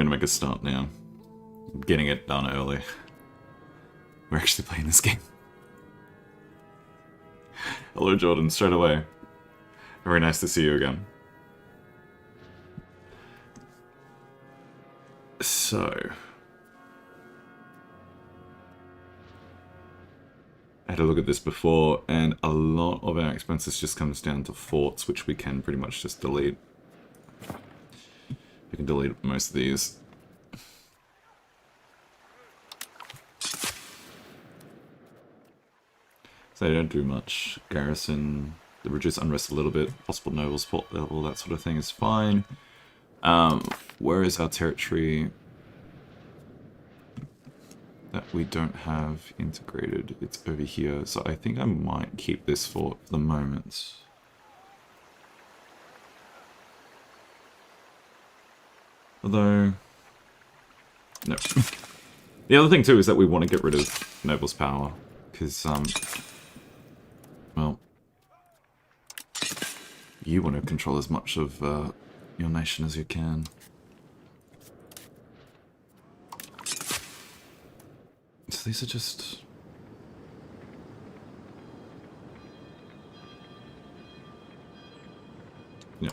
gonna make a start now. Getting it done early. We're actually playing this game. Hello, Jordan, straight away. Very nice to see you again. So... I had a look at this before, and a lot of our expenses just comes down to forts, which we can pretty much just delete. We can delete most of these. So they don't do much. Garrison, they reduce unrest a little bit. Possible nobles, port level, that sort of thing is fine. Where is our territory that we don't have integrated? It's over here, so I think I might keep this fort for the moment. Although, no. The other thing too is that we want to get rid of nobles' power, because, well, you want to control as much of your nation as you can. So these are just... yeah.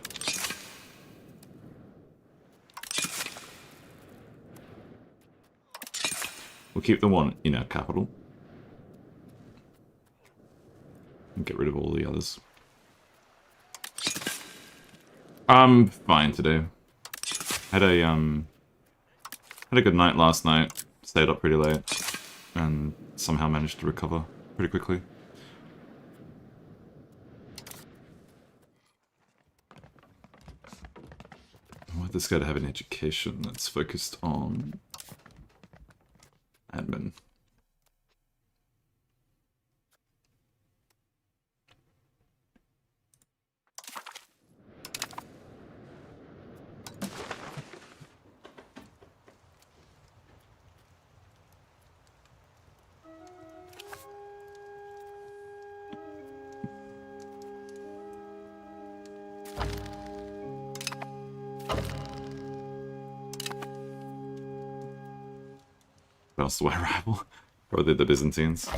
We'll keep the one in our capital. And get rid of all the others. I'm fine today. Had a good night last night. Stayed up pretty late. And somehow managed to recover pretty quickly. I want this guy to have an education that's focused on admin. What else do I rival? Probably the Byzantines.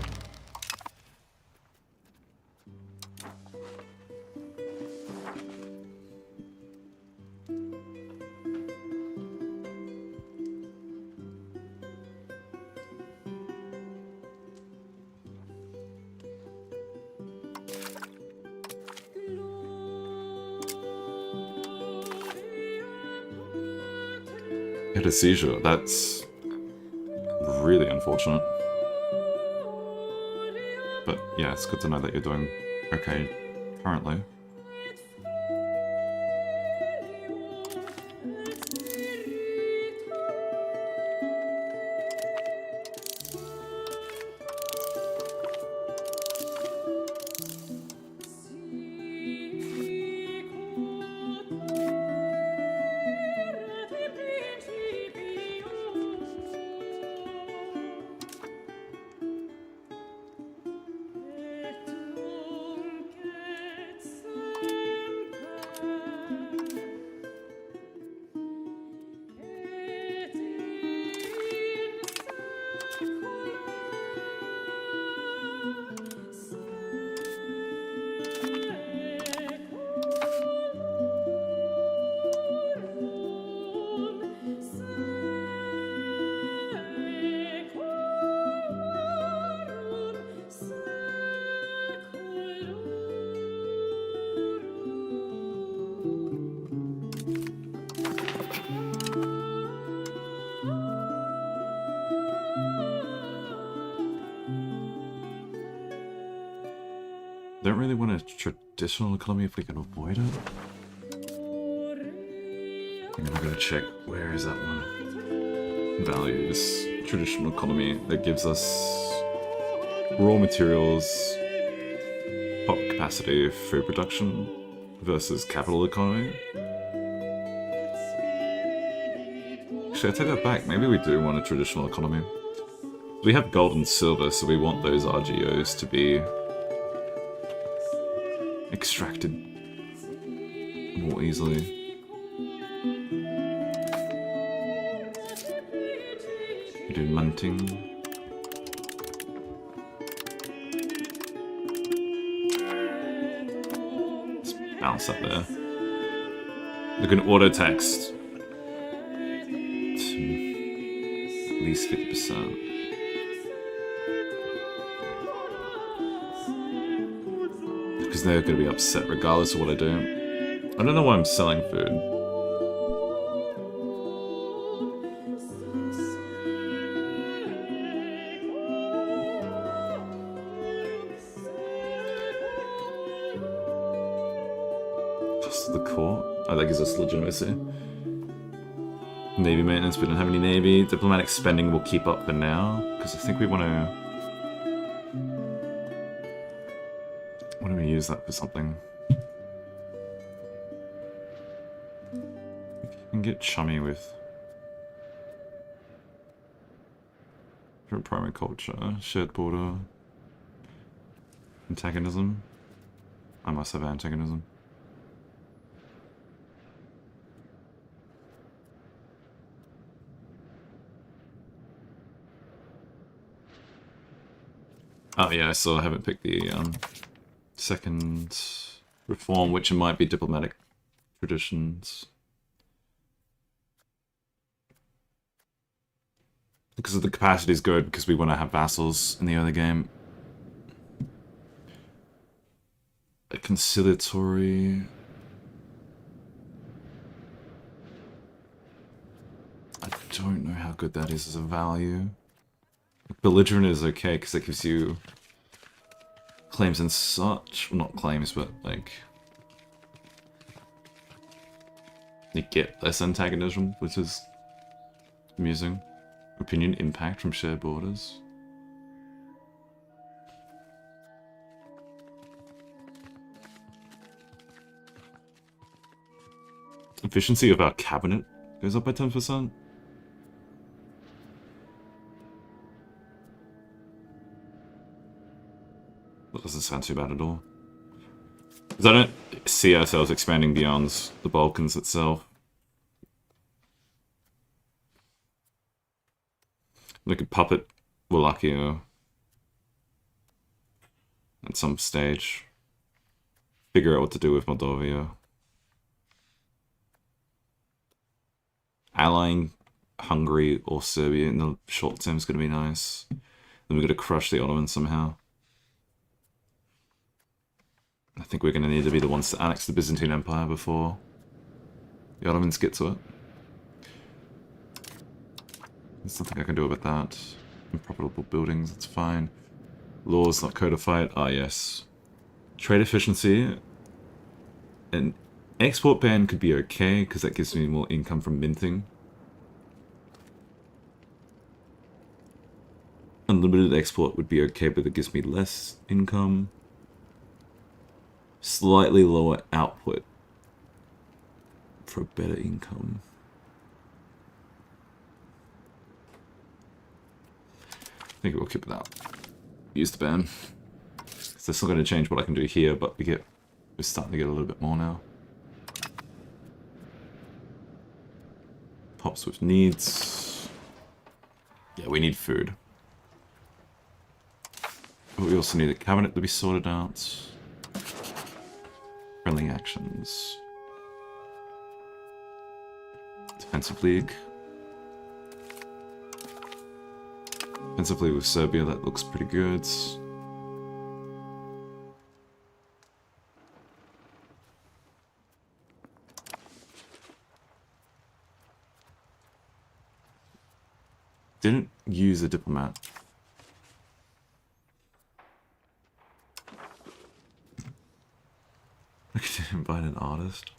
Had a seizure, that's really unfortunate. But yeah, it's good to know that you're doing okay currently. Don't really want a traditional economy if we can avoid it. I'm gonna check, where is that one? Values, traditional economy that gives us raw materials, pop capacity, food production versus capital economy. Actually, I take that back, maybe we do want a traditional economy. We have gold and silver, so we want those RGOs to be extracted more easily. We do munting. Let's bounce up there. Look at auto text. At least 50%. Because they're going to be upset regardless of what I do. I don't know why I'm selling food. Just the court. Oh, that gives us legitimacy. Navy maintenance, we don't have any Navy. Diplomatic spending will keep up for now, because I think we want to... Why don't we use that for something? We can get chummy with... primary culture, shared border... Antagonism. I must have antagonism. Oh yeah, so I haven't picked the second reform, which might be diplomatic traditions. Because of the capacity is good, because we want to have vassals in the other game. A conciliatory... I don't know how good that is as a value. Belligerent is okay, because it gives you claims and such. Well, not claims, but like... You get less antagonism, which is amusing. Opinion impact from shared borders. Efficiency of our cabinet goes up by 10%. That doesn't sound too bad at all. Because I don't see ourselves expanding beyond the Balkans itself. Look at Puppet Wallachia at some stage. Figure out what to do with Moldavia. Allying Hungary or Serbia in the short term is going to be nice. Then we're going to crush the Ottomans somehow. I think we're going to need to be the ones to annex the Byzantine Empire before the Ottomans get to it. There's nothing I can do about that. Improbable buildings, that's fine. Laws not codified. Ah, yes. Trade efficiency. An export ban could be okay, because that gives me more income from minting. Unlimited export would be okay, but it gives me less income. Slightly lower output for a better income. I think we'll keep it out. Use the ban. Because that's not going to change what I can do here, but we're starting to get a little bit more now. Pops with needs. Yeah, we need food. But we also need a cabinet to be sorted out. Friendly actions. Defensive League. Defensive League with Serbia, that looks pretty good. Didn't use a diplomat. I could invite an artist.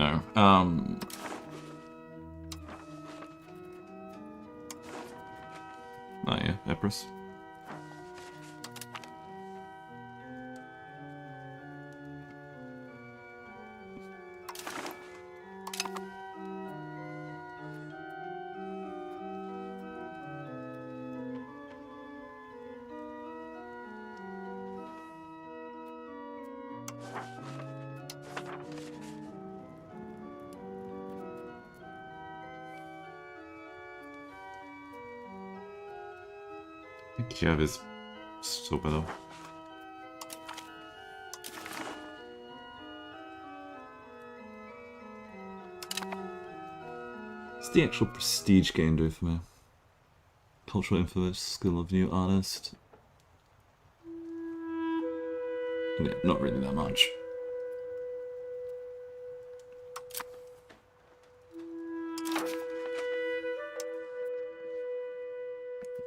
No. Oh yeah, Empress. I think Kiev is still better. What's the actual prestige game do for me? Cultural influence, skill of new artist. Yeah, not really that much.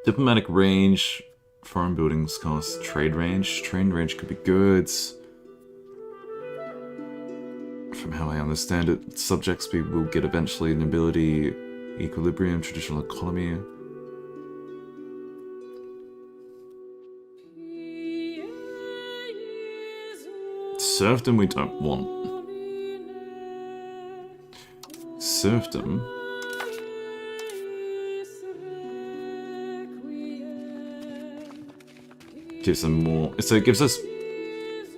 Diplomatic range, foreign buildings cost, trade range. Trade range could be goods. From how I understand it, subjects we will get eventually nobility, equilibrium, traditional economy. Serfdom we don't want. Serfdom. Gives them more. So it gives us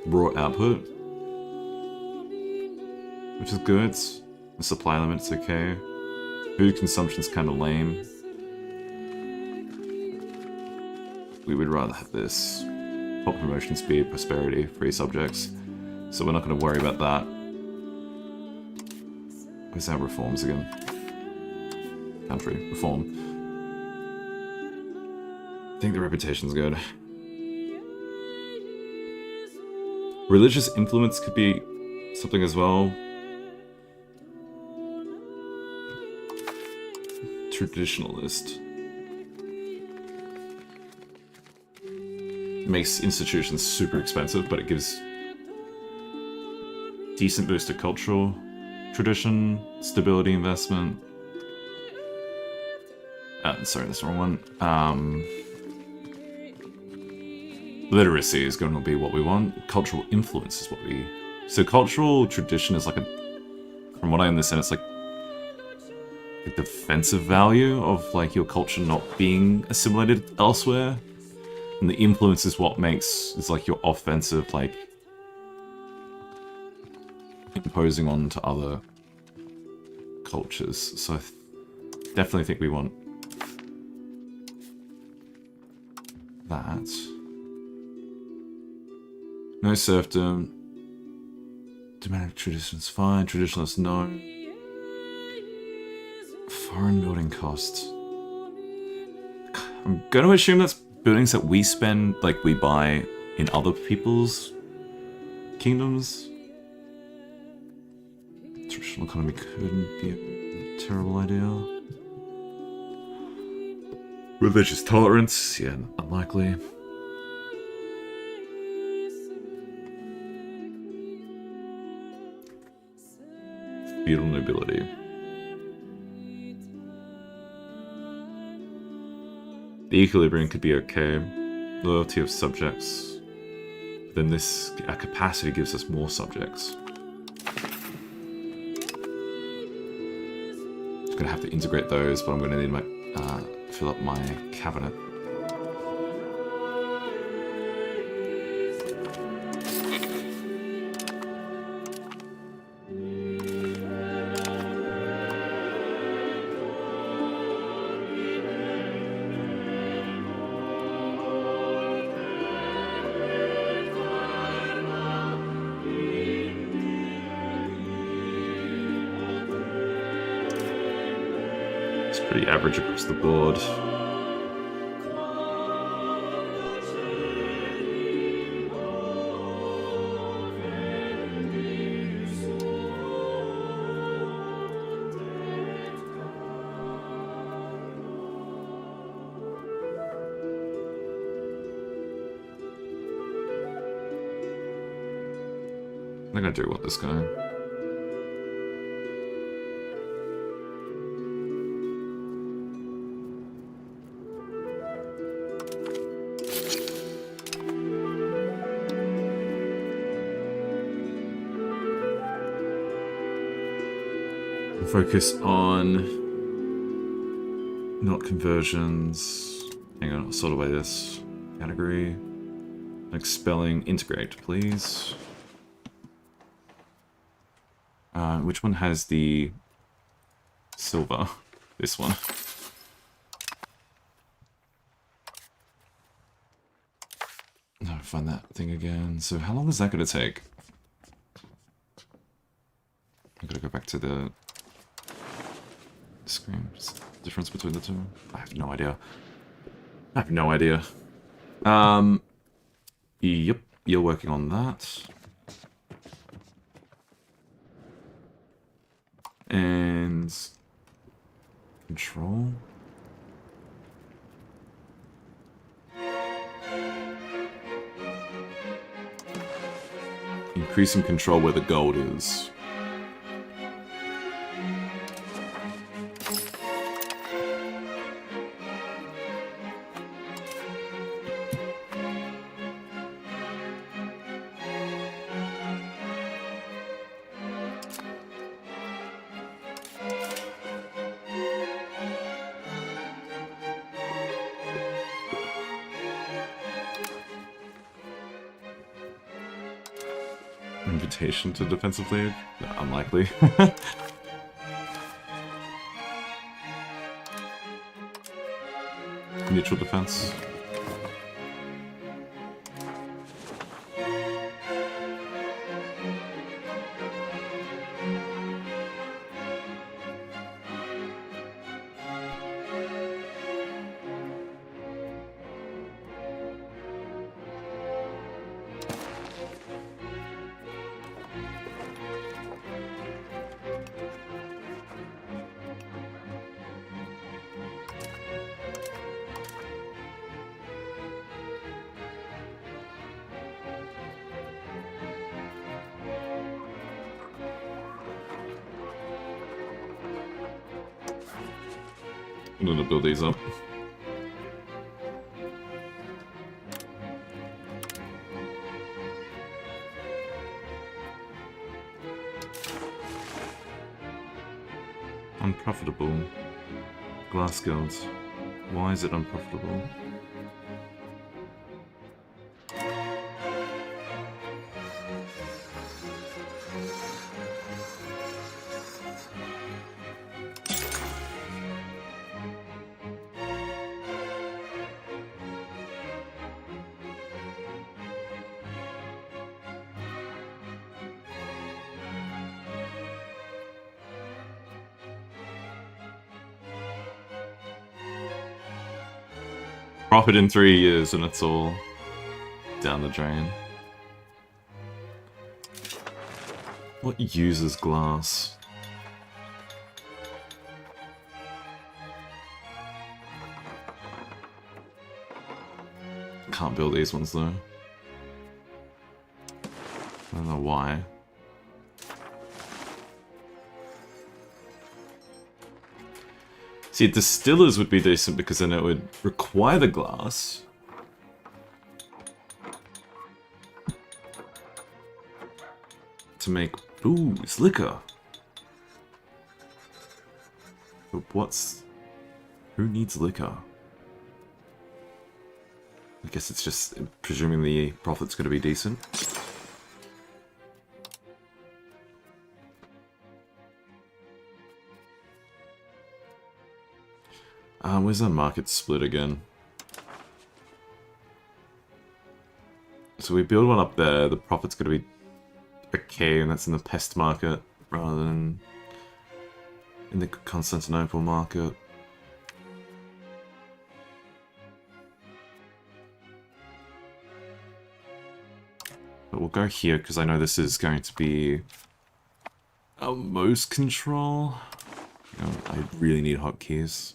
raw output, which is good. The supply limit's okay. Food consumption's kind of lame. We would rather have this. Pop promotion speed, prosperity, free subjects. So we're not going to worry about that. Where's our reforms again? Country. Reform. I think the reputation's good. Religious influence could be something as well. Traditionalist. Makes institutions super expensive, but it gives decent boost to cultural tradition, stability, investment. Sorry, that's the wrong one. Literacy is going to be what we want. Cultural influence is what we... So cultural tradition is like a... From what I understand, it's like a defensive value of like your culture not being assimilated elsewhere. And the influence is what makes... It's like your offensive, like... imposing on to other cultures. So I definitely think we want that. No serfdom. Domestic traditions, fine. Traditionalists, no. Foreign building costs. I'm going to assume that's buildings that we spend, like we buy in other people's kingdoms. Traditional economy couldn't be a terrible idea. Religious tolerance, yeah, unlikely. Feudal nobility. The equilibrium could be okay. Loyalty of subjects. Then this, our capacity gives us more subjects. I'm gonna have to integrate those, but I'm gonna need my fill up my cabinet. Pretty average across the board. I think I do want this guy. focus on not conversions. Hang on, I'll sort away this category. Like spelling, integrate, please. Which one has the silver? This one. No, find that thing again. So how long is that going to take? I gotta go back to the screen. Difference between the two? I have no idea. I have no idea. Yep, you're working on that. And control. Increasing control where the gold is. Invitation to defensive lead? Unlikely. Neutral defense. I'm gonna build these up. Unprofitable. Glass guilds. Why is it unprofitable? Profit in 3 years and it's all down the drain. What uses glass? Can't build these ones though. I don't know why. See, distillers would be decent because then it would require the glass. To make booze, liquor. But who needs liquor? I guess it's just presuming the profit's going to be decent. Where's our market split again? So we build one up there, the profit's going to be okay, and that's in the pest market rather than in the Constantinople market. But we'll go here because I know this is going to be our most control. I really need hotkeys.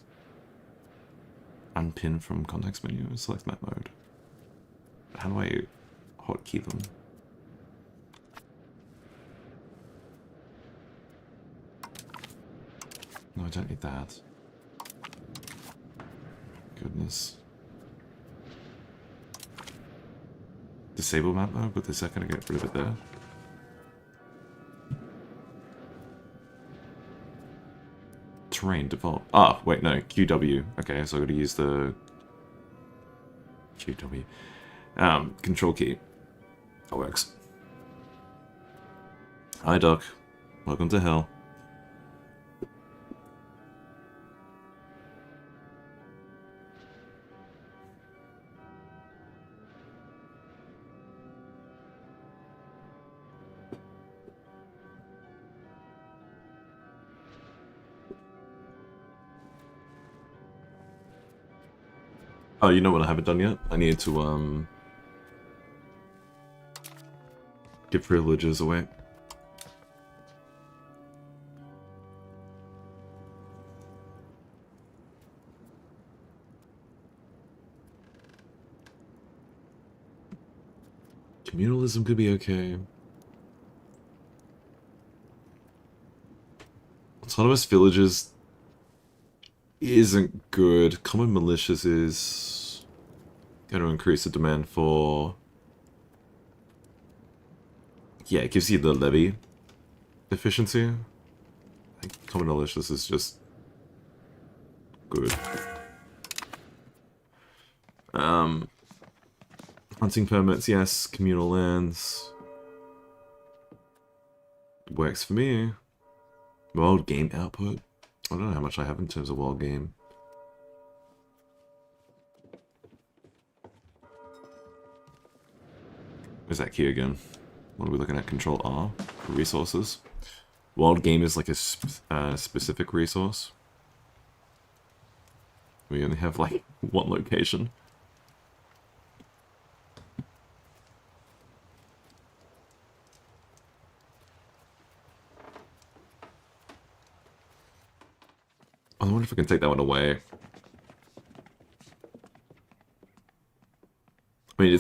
Unpin from context menu, select map mode. How do I hotkey them? No, I don't need that. Goodness. Disable map mode, but is that going to get rid of it there? terrain default. Ah, wait, no, QW. Okay, so I gotta use the QW. Control key. That works. Hi, Doc. Welcome to hell. Oh, you know what I haven't done yet? I need to, give privileges away. Communalism could be okay. Autonomous villages isn't good. Common militias is going to increase the demand for... Yeah, it gives you the levy efficiency. I think common militias is just good. Hunting permits, yes. Communal lands. Works for me. Wild game output. I don't know how much I have in terms of wild game. Where's that key again? What are we looking at? Control R for resources. Wild game is like a specific resource. We only have like one location. I wonder if I can take that one away. I mean,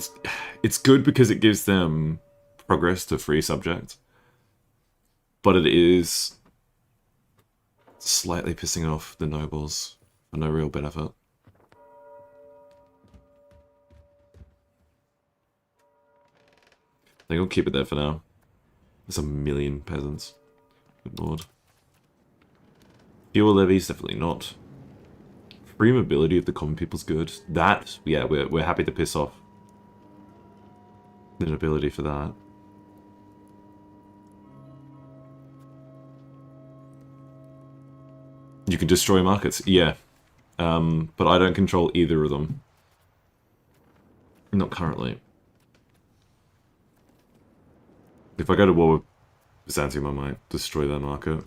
it's good because it gives them progress to free subject, but it is slightly pissing off the nobles for no real benefit. I think I'll keep it there for now. There's a million peasants. Good lord. Fuel levies, definitely not. Free mobility of the common people's good. That, yeah, we're happy to piss off the nobility for that. You can destroy markets, yeah. But I don't control either of them. Not currently. If I go to war with Byzantium, I might destroy their market.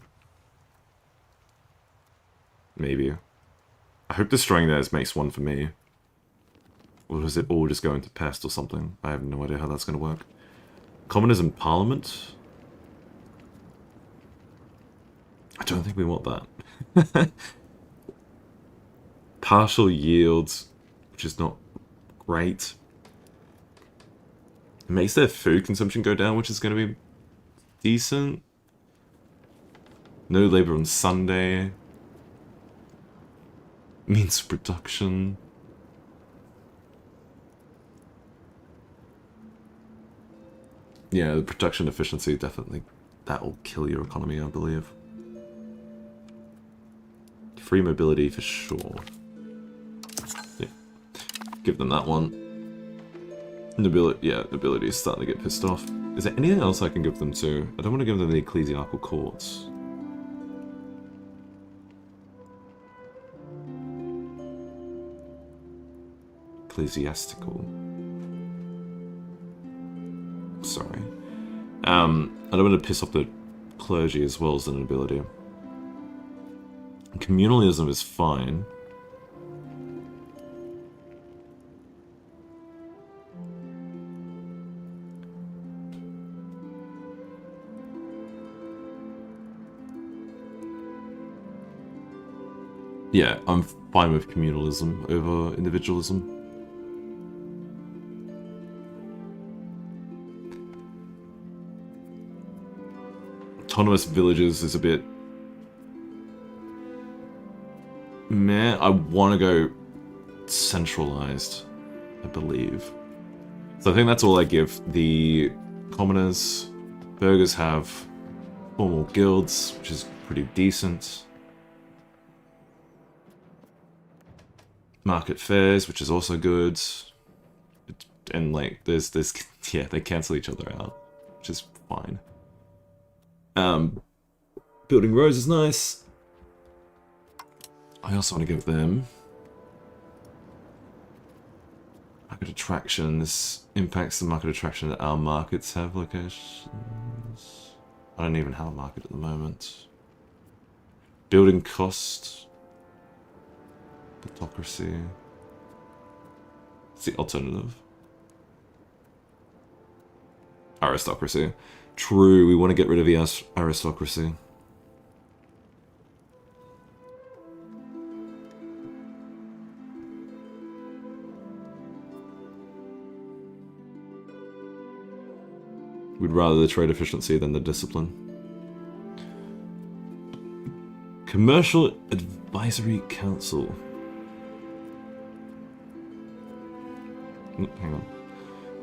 Maybe. I hope destroying theirs makes one for me. Or does it all just go into pest or something? I have no idea how that's going to work. Communism Parliament? I don't think we want that. Partial yields, which is not great. It makes their food consumption go down, which is going to be decent. No labor on Sunday. Means production. Yeah, the production efficiency, definitely. That will kill your economy, I believe. Free mobility for sure. Yeah. Give them that one. Nobility, yeah, nobility is starting to get pissed off. Is there anything else I can give them to? I don't want to give them the ecclesiastical courts. Ecclesiastical. Sorry. I don't want to piss off the clergy as well as the nobility. Communalism is fine. Yeah, I'm fine with communalism over individualism. Autonomous villages is a bit... meh. I want to go centralized, I believe. So I think that's all I give the commoners. Burghers have formal guilds, which is pretty decent. market fairs, which is also good. And like, there's yeah, they cancel each other out, which is fine. Building roads is nice. I also want to give them market attraction. This impacts the market attraction that our markets have locations. I don't even have a market at the moment. Building cost. Plutocracy. It's the alternative. Aristocracy. True, we want to get rid of the aristocracy. We'd rather the trade efficiency than the discipline. Commercial Advisory Council. Hang on.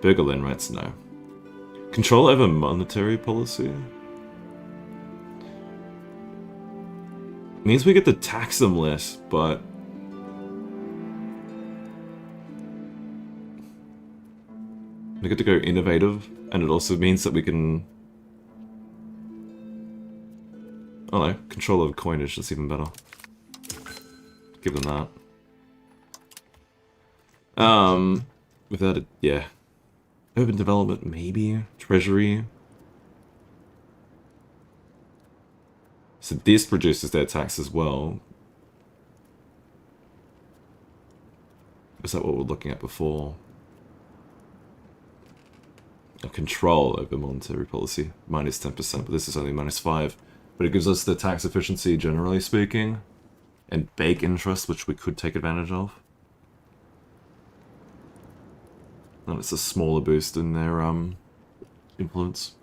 Bergerlin writes no. Control over monetary policy? Means we get to tax them less, but... we get to go innovative, and it also means that we can... oh no, control over coinage, that's even better. Give them that. Without it, yeah. Urban development, maybe. Treasury. So this produces their tax as well. Is that what we're looking at before? A control over monetary policy, minus 10%, but this is only minus 5. But it gives us the tax efficiency, generally speaking, and bake interest, which we could take advantage of. And it's a smaller boost in their influence.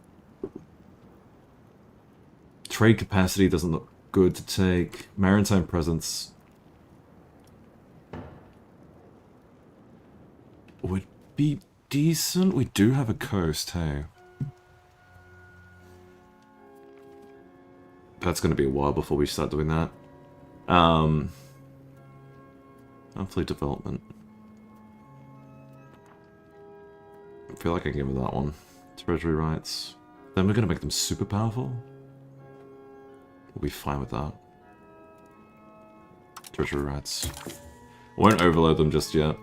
Trade capacity doesn't look good to take. Maritime presence would be decent. We do have a coast, hey. That's going to be a while before we start doing that. Monthly development. I feel like I can give them that one. Treasury rights. Then we're going to make them super powerful. We'll be fine with that. Treasury rights. Won't overload them just yet.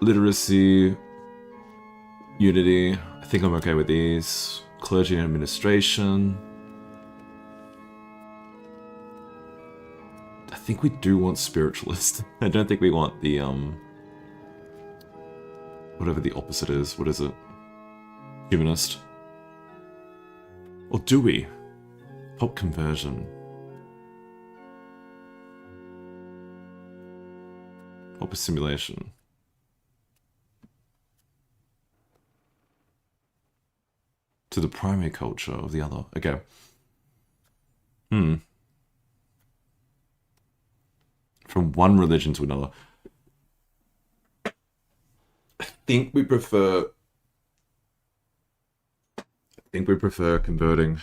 Literacy. Unity. I think I'm okay with these. Clergy and administration. I think we do want spiritualist. I don't think we want the, whatever the opposite is. What is it? Humanist. Or do we? Pop conversion. Pop assimilation. To the primary culture of the other. Okay. From one religion to another. I think we prefer converting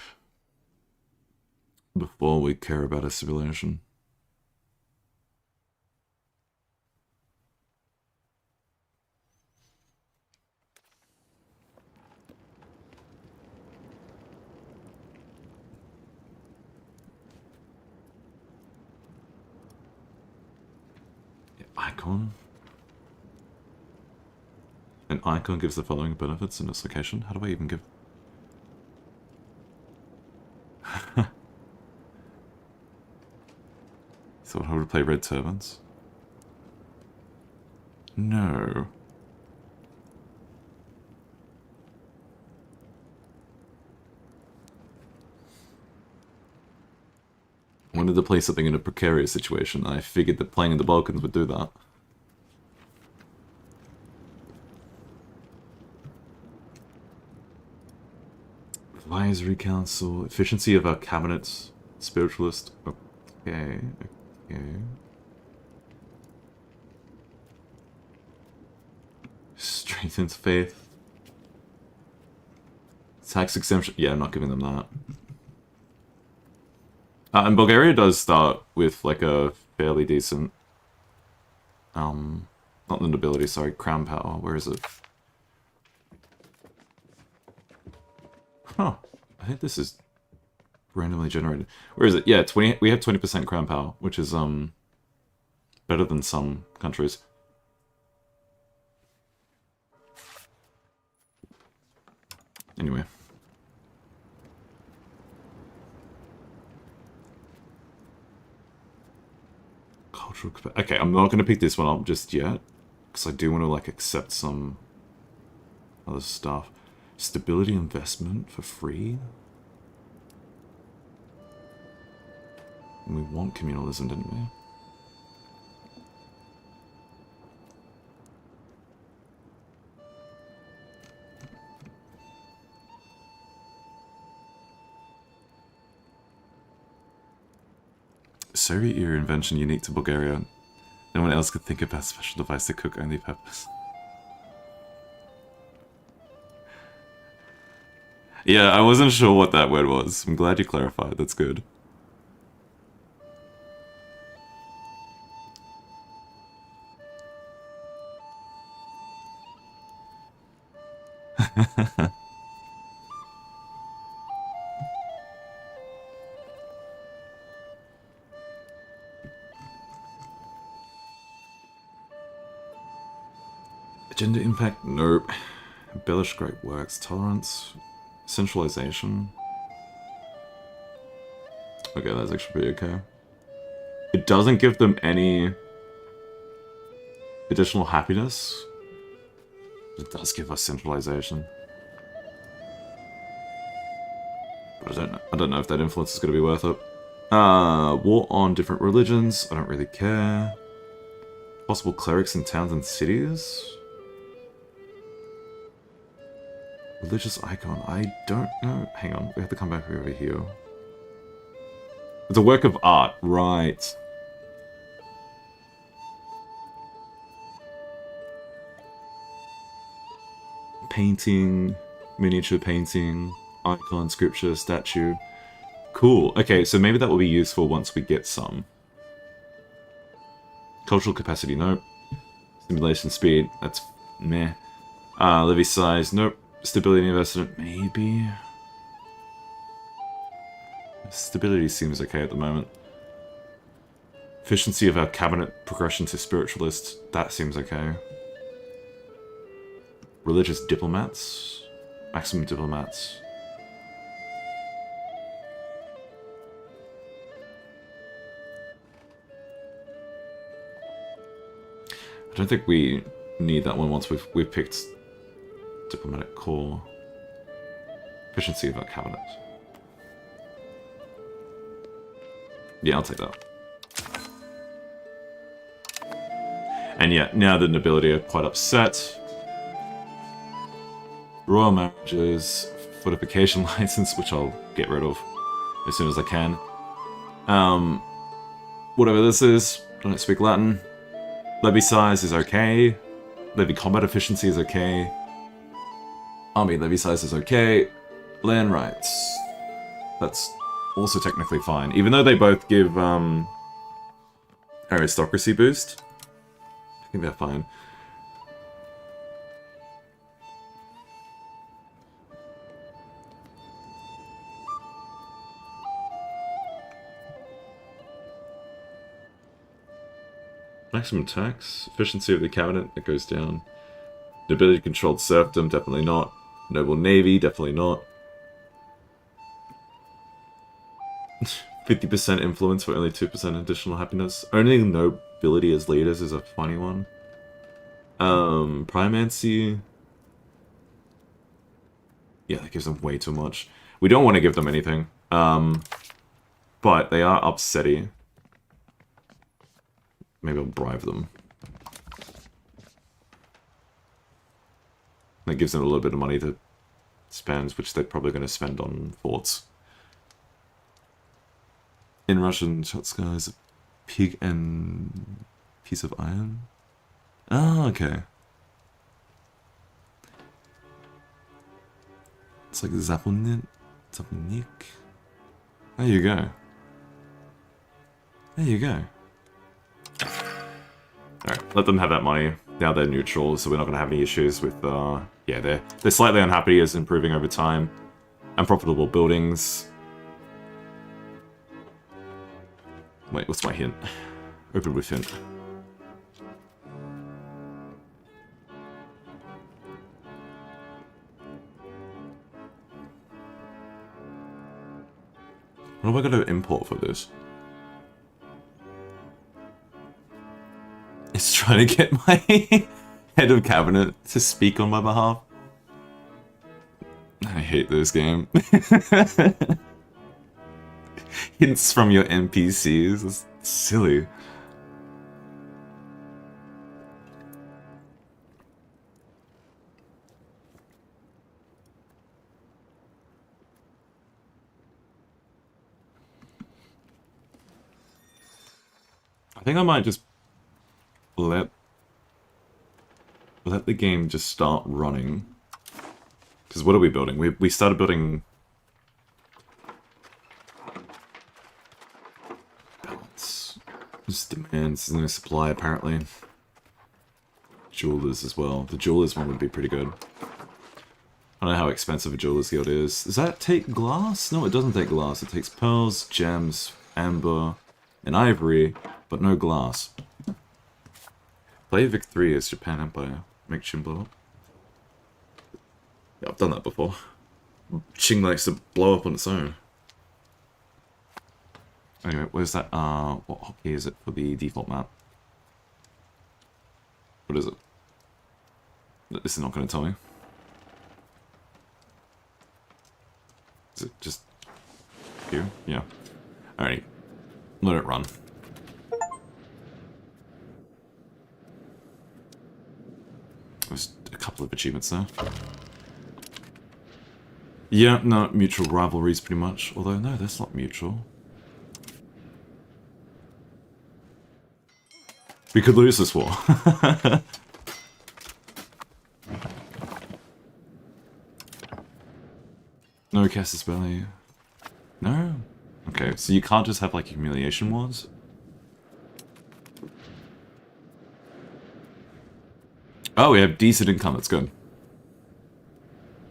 before we care about assimilation. Icon. An icon gives the following benefits in its location. How do I even give? So how to play red turbans? No. I wanted to play something in a precarious situation. I figured that playing in the Balkans would do that. Advisory Council, efficiency of our cabinets, spiritualist. Okay, okay. Strengthens faith. Tax exemption. Yeah, I'm not giving them that. And Bulgaria does start with like a fairly decent. Not the nobility, sorry, crown power. Where is it? Huh. I think this is randomly generated. Where is it? Yeah, 20. We have 20% crown power, which is better than some countries. Anyway. Cultural... Okay, I'm not going to pick this one up just yet. Because I do want to, like, accept some other stuff. Stability investment for free? And we want communalism, didn't we? Soviet era invention unique to Bulgaria. No one else could think about special device to cook only peppers. Yeah, I wasn't sure what that word was. I'm glad you clarified. That's good. Agenda impact? Nope. Embellish great works. Tolerance. Centralization. Okay, that's actually pretty okay. It doesn't give them any additional happiness. It does give us centralization. But I don't know if that influence is going to be worth it. War on different religions. I don't really care. Possible clerics in towns and cities. Religious icon. I don't know. Hang on. We have to come back over here. It's a work of art. Right. Painting. Miniature painting. Icon, scripture, statue. Cool. Okay, so maybe that will be useful once we get some. Cultural capacity. Nope. Simulation speed. That's meh. Levy size. Nope. Stability investment, maybe. Stability seems okay at the moment. Efficiency of our cabinet, progression to spiritualist, that seems okay. Religious diplomats, maximum diplomats. I don't think we need that one once we've picked diplomatic core. Efficiency of our cabinet. Yeah, I'll take that. And yeah, now the nobility are quite upset. Royal marriages, fortification license, which I'll get rid of as soon as I can. Whatever this is, don't speak Latin. Levy size is okay. Levy combat efficiency is okay. Army levy size is okay. Land rights. That's also technically fine. Even though they both give aristocracy boost. I think they're fine. Maximum tax. Efficiency of the cabinet, it goes down. Nobility controlled serfdom, definitely not. Noble navy, definitely not. 50% influence for only 2% additional happiness. Only nobility as leaders is a funny one. Primancy. Yeah, that gives them way too much. We don't want to give them anything. But they are upsetty. Maybe I'll bribe them. That gives them a little bit of money to spend, which they're probably going to spend on forts. In Russian, Chotska is a pig and piece of iron. Oh, okay. It's like Zapolnik. There you go. There you go. Alright, let them have that money. Now they're neutral, so we're not going to have any issues with, yeah, they're slightly unhappy as improving over time. Unprofitable buildings. Wait, what's my hint? Open with hint. What have I got to import for this? It's trying to get my head of cabinet to speak on my behalf. I hate this game. Hints from your NPCs. It's silly. I think I might just let the game just start running. Because what are we building? We started building balance. Just demands, there's no supply apparently. Jewelers as well. The jewelers one would be pretty good. I don't know how expensive a jeweler's guild is. Does that take glass? No, it doesn't take glass. It takes pearls, gems, amber, and ivory, but no glass. Play Vic 3 as Japan Empire. Make Shin blow up. Yeah, I've done that before. Qing likes to blow up on its own. Anyway, where's that? What hotkey is it for the default map? What is it? This is not going to tell me. Is it just here? Yeah. Alrighty. Let it run. There's a couple of achievements there. Yeah, no, mutual rivalries pretty much. Although, no, that's not mutual. We could lose this war. No Casus Belli. No? Okay, so you can't just have, like, humiliation wars? Oh, we have decent income, that's good.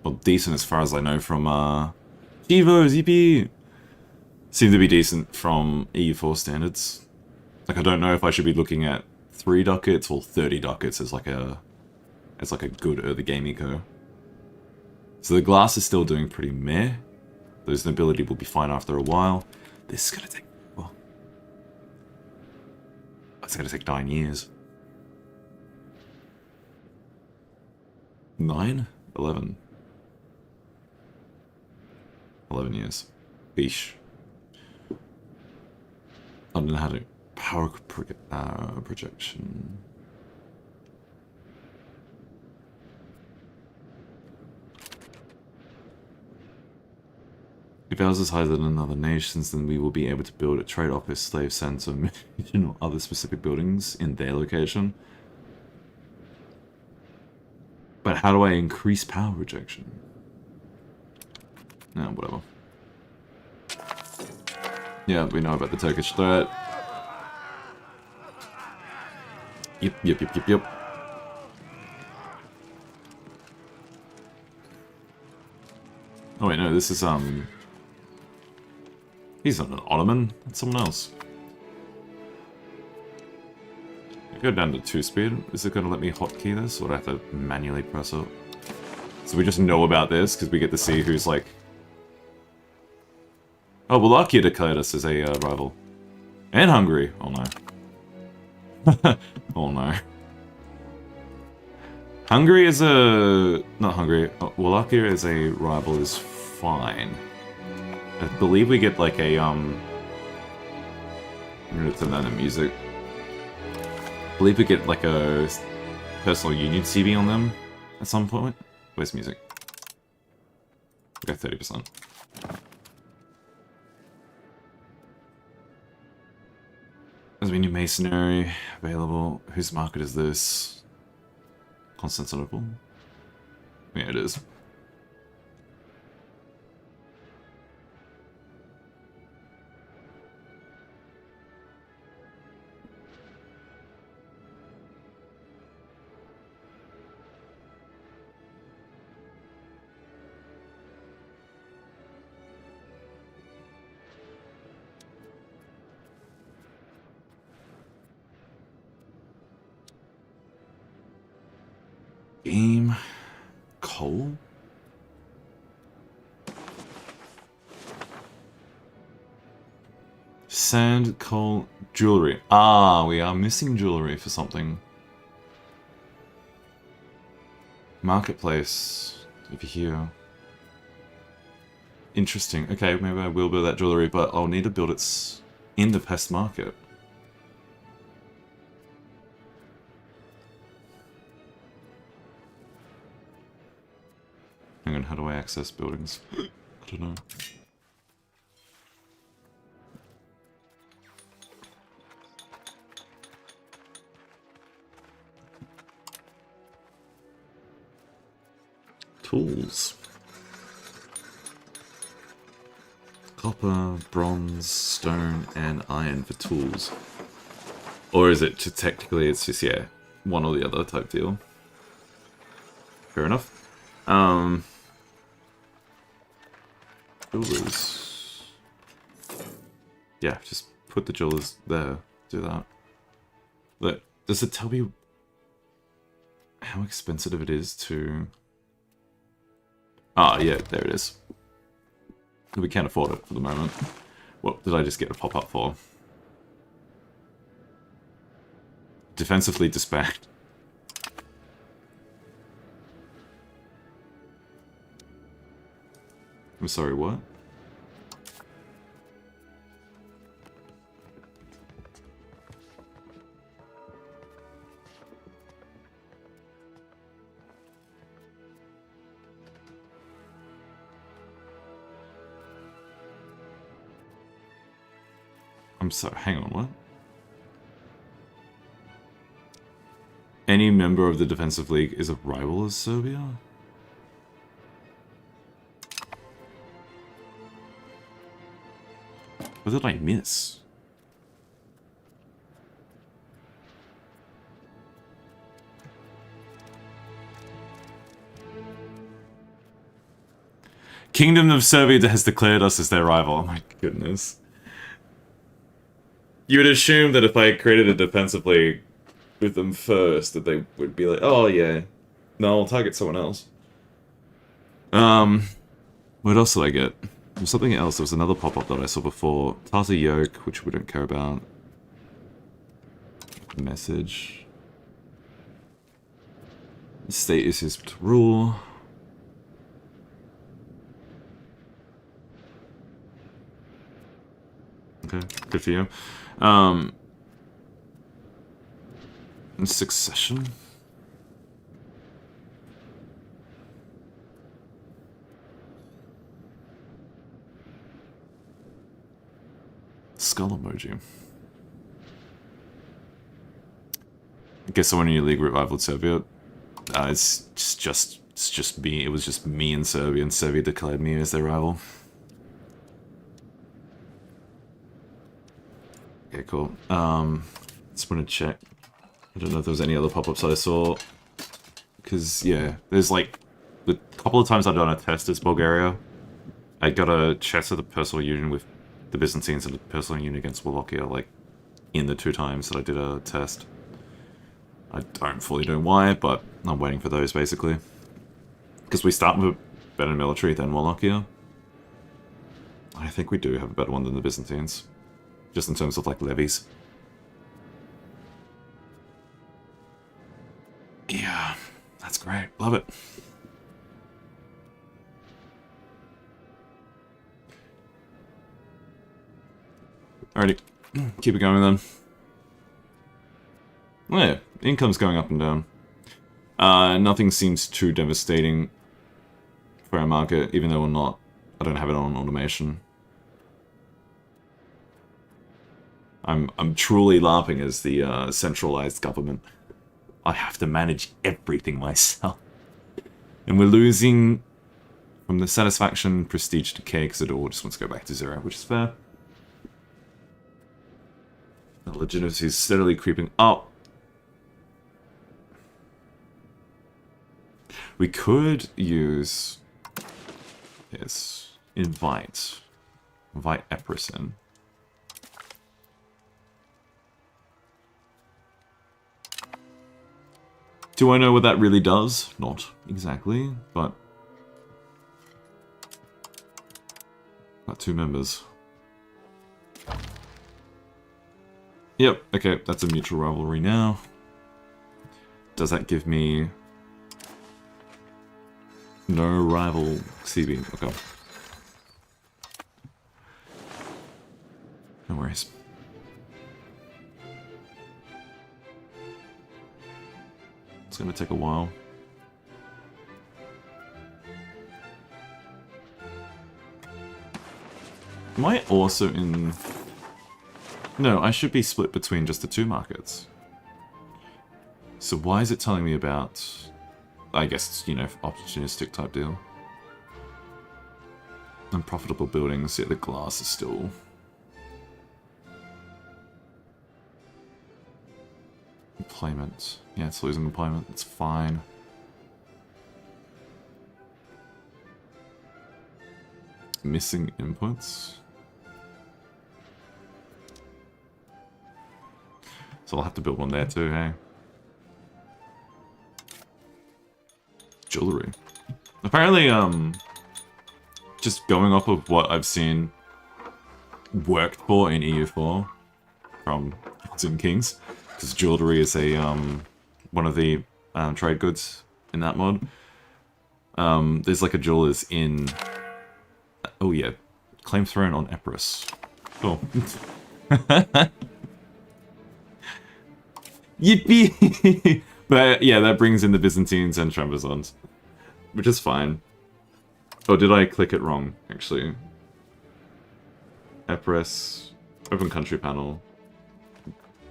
Well, decent as far as I know from, Evo, ZP! Seem to be decent from EU4 standards. Like, I don't know if I should be looking at 3 ducats or 30 ducats as like a good early game eco. So the glass is still doing pretty meh. Those nobility will be fine after a while. This is gonna take, well, it's gonna take 9 years. 9? 11. 11 years. Eesh. I don't know how to... Power projection. If ours is higher than other nations, then we will be able to build a trade office, slave center, mission, or other specific buildings in their location. But how do I increase power projection? No, whatever. Yeah, we know about the Turkish threat. Yep. Oh wait, no, this is, he's not an Ottoman, that's someone else. Go down to 2-speed. Is it going to let me hotkey this, or do I have to manually press it? So we just know about this, because we get to see who's, like... Oh, Wallachia declared us as a rival. And Hungary. Oh no. Oh no. Hungary is a... Not Hungary. Wallachia is a rival is fine. I believe we get like a, I'm gonna turn that into music. I believe we get like a personal union CB on them at some point. Where's music? We got 30%. There's a new masonry available. Whose market is this? Constantinople? Yeah, it is. Game. Coal? Sand, coal, jewelry. Ah, we are missing jewelry for something. Marketplace. Over here. Interesting. Okay, maybe I will build that jewelry, but I'll need to build it in the pest market. Hang on, how do I access buildings? I don't know. Tools. Copper, bronze, stone, and iron for tools. Or is it technically it's just, yeah, one or the other type deal? Fair enough. Jewelers. Yeah, just put the jewelers there. Do that. But does it tell me how expensive it is to... Ah, yeah, there it is. We can't afford it for the moment. What did I just get a pop-up for? Defensively disbanded. I'm sorry, what? I'm sorry, hang on, what? Any member of the Defensive League is a rival of Serbia? What did I miss? Kingdom of Serbia has declared us as their rival. Oh my goodness. You would assume that if I created a defensive league with them first, that they would be like, oh yeah, no, I'll target someone else. What else did I get? There was something else. There was another pop-up that I saw before. Tartar Yoke, which we don't care about. Message. Status is to rule. Okay, good for you. Succession. Skull emoji. I guess someone in your league revivaled Serbia. It's just me. It was just me and Serbia, and Serbia declared me as their rival. Okay, cool. Just want to check. I don't know if there was any other pop-ups I saw. Because, yeah, there's like... The couple of times I've done a test as Bulgaria, I got a chess of the personal union with the Byzantines and the personal union against Wallachia, like, in the 2 times that I did a test. I don't fully know why, but I'm waiting for those, basically. Because we start with a better military than Wallachia. I think we do have a better one than the Byzantines. Just in terms of, like, levies. Yeah, that's great. Love it. Alrighty, keep it going then. Oh yeah, income's going up and down. Nothing seems too devastating for our market, even though I don't have it on automation. I'm truly laughing as the centralized government. I have to manage everything myself. And we're losing from the satisfaction, prestige decay, because it all just wants to go back to 0, which is fair. The legitimacy is steadily creeping up. We could use this. Invite Epirus in. Do I know what that really does? Not exactly, but... Got 2 members. Yep, okay, that's a mutual rivalry now. Does that give me... No rival CB? Okay. No worries. It's gonna take a while. Am I also in... No, I should be split between just the 2 markets. So why is it telling me about... I guess it's, you know, opportunistic type deal. Unprofitable buildings, yeah, the glass is still... Employment. Yeah, it's losing employment, it's fine. Missing inputs. So I'll have to build one there too, hey? Jewelry. Apparently, just going off of what I've seen worked for in EU4 from Kings and Kings, because jewelry is a one of the trade goods in that mod. There's like a jewelers in... Oh yeah, claim throne on Epirus. Cool. Yippee! But yeah, that brings in the Byzantines and Trebizonds, which is fine. Oh, did I click it wrong, actually? Epirus, open country panel.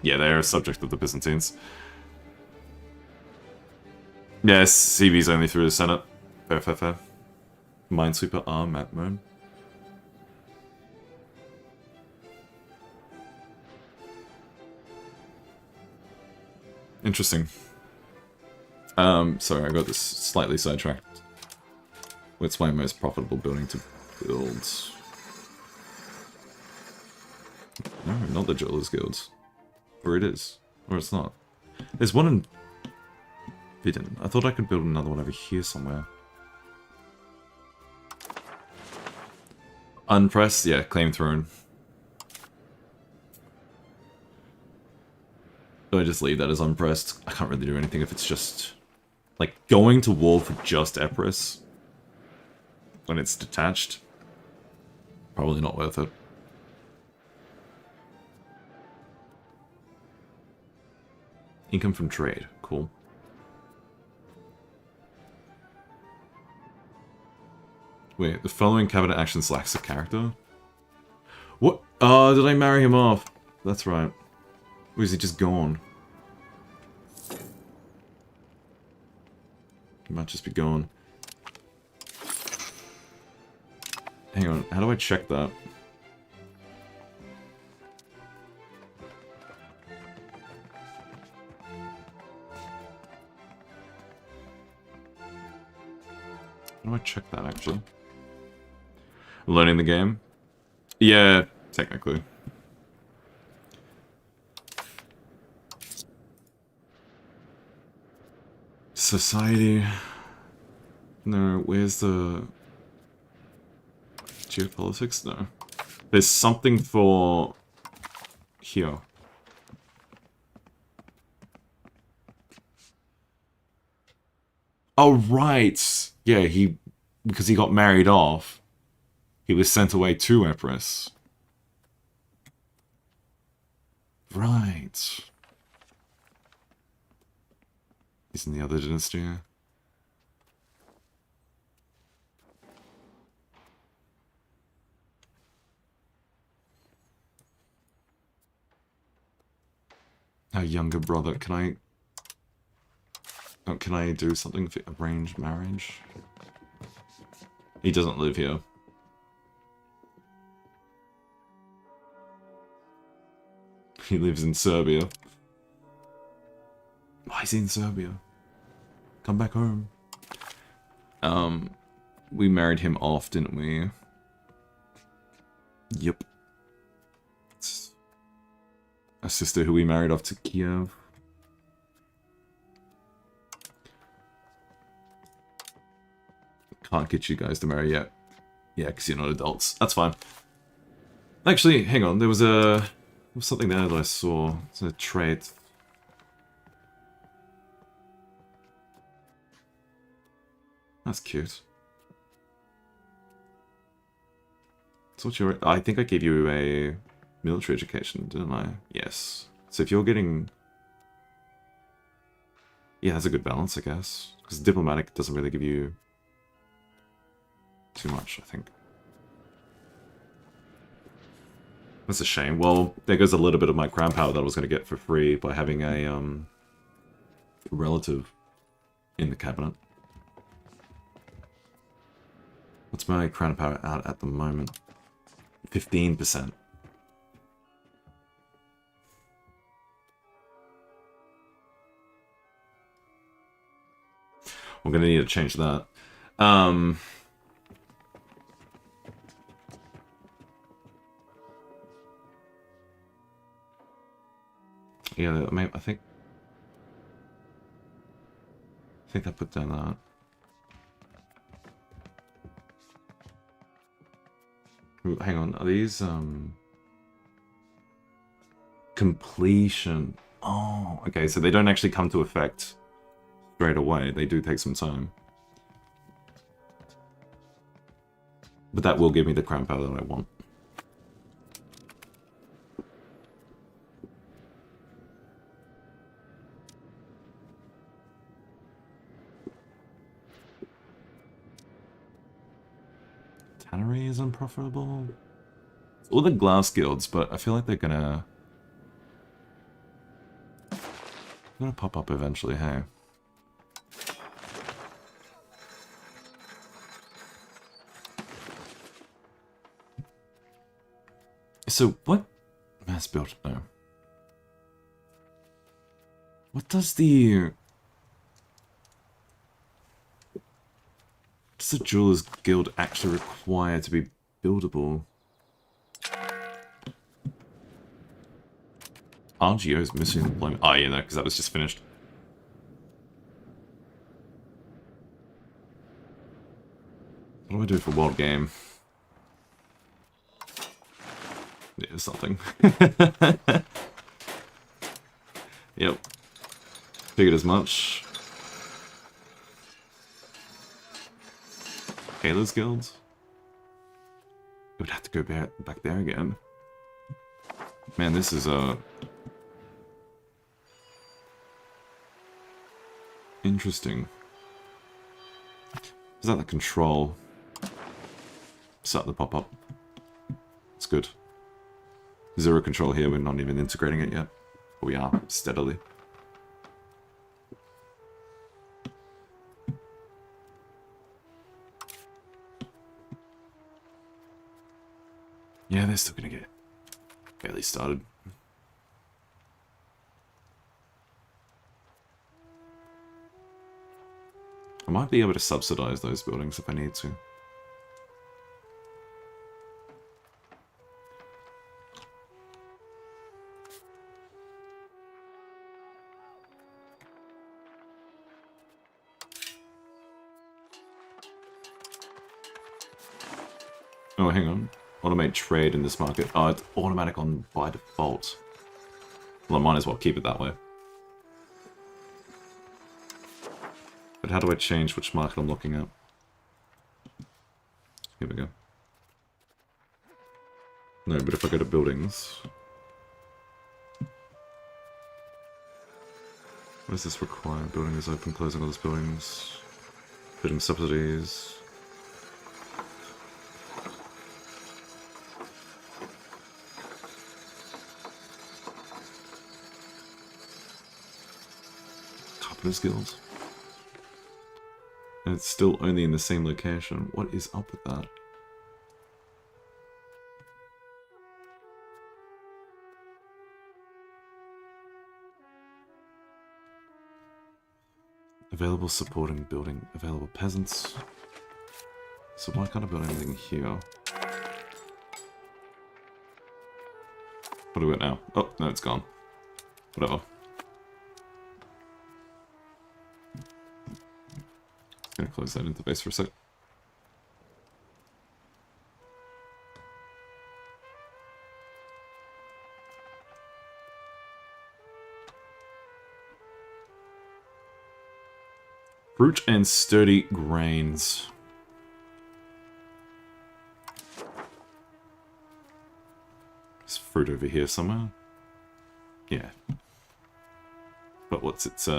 Yeah, they are a subject of the Byzantines. Yes, CB's only through the Senate. Fair, fair, fair. Minesweeper R map mode. Interesting. Sorry, I got this slightly sidetracked. What's my most profitable building to build? No, not the Jewelers Guilds. Or it is. Or it's not. There's one in Vidin. I thought I could build another one over here somewhere. Unpressed? Yeah, claim throne. Do I just leave that as unpressed? I can't really do anything if it's just... Like, going to war for just Epirus when it's detached, probably not worth it. Income from trade. Cool. Wait, the following cabinet actions lacks a character? What? Oh, did I marry him off? That's right. Or is he just gone? He might just be gone. Hang on, how do I check that? How do I check that, actually? Learning the game? Yeah, technically. Society. No, where's the... Geopolitics? No. There's something for... here. Oh, right! Yeah, because he got married off, he was sent away to Epirus. Right. He's in the other dynasty. A younger brother. Can I... Oh, can I do something for arranged marriage? He doesn't live here. He lives in Serbia. Why is he in Serbia? Come back home. We married him off, didn't we? Yep. It's a sister who we married off to Kiev. can't get you guys to marry yet. Yeah, because you're not adults. That's fine. Actually, hang on. There was something there that I saw. It's a trait. That's cute. So what's your... I think I gave you a military education, didn't I? Yes. So if you're getting... Yeah, that's a good balance, I guess. Because diplomatic doesn't really give you too much, I think. That's a shame. Well, there goes a little bit of my crown power that I was going to get for free by having a relative in the cabinet. What's my crown power out at the moment? 15%. I'm going to need to change that. Yeah, I think I put down that. Ooh, hang on, are these completion? Oh, okay, so they don't actually come to effect straight away. They do take some time. But that will give me the crown power that I want. Tannery is unprofitable. All the glass guilds, but I feel like they're gonna pop up eventually, hey. So what mass build? No. What does the Jewelers Guild actually require to be buildable? RGO's missing employment. Oh, yeah, no, because that was just finished. What do I do for World Game? Yeah, something. Yep. Figured as much. Kayla's guilds? It would have to go back there again. Man, this is interesting. Is that the control? Start the pop-up. It's good. Zero control here, we're not even integrating it yet. But we are, steadily. Yeah, they're still gonna get barely started. I might be able to subsidize those buildings if I need to. Oh, hang on. Automate trade in this market. Oh, it's automatic on by default. Well, I might as well keep it that way. But how do I change which market I'm looking at? Here we go. No, but if I go to buildings... What does this require? Building is open, closing all those buildings. Bidding subsidies. Carpenters Guild. And it's still only in the same location. What is up with that? Available supporting building. Available peasants. So why can't I build anything here? What do we got now? Oh, no, it's gone. Whatever. Gonna close that interface for a sec. Fruit and sturdy grains. There's fruit over here somewhere. Yeah. But what's its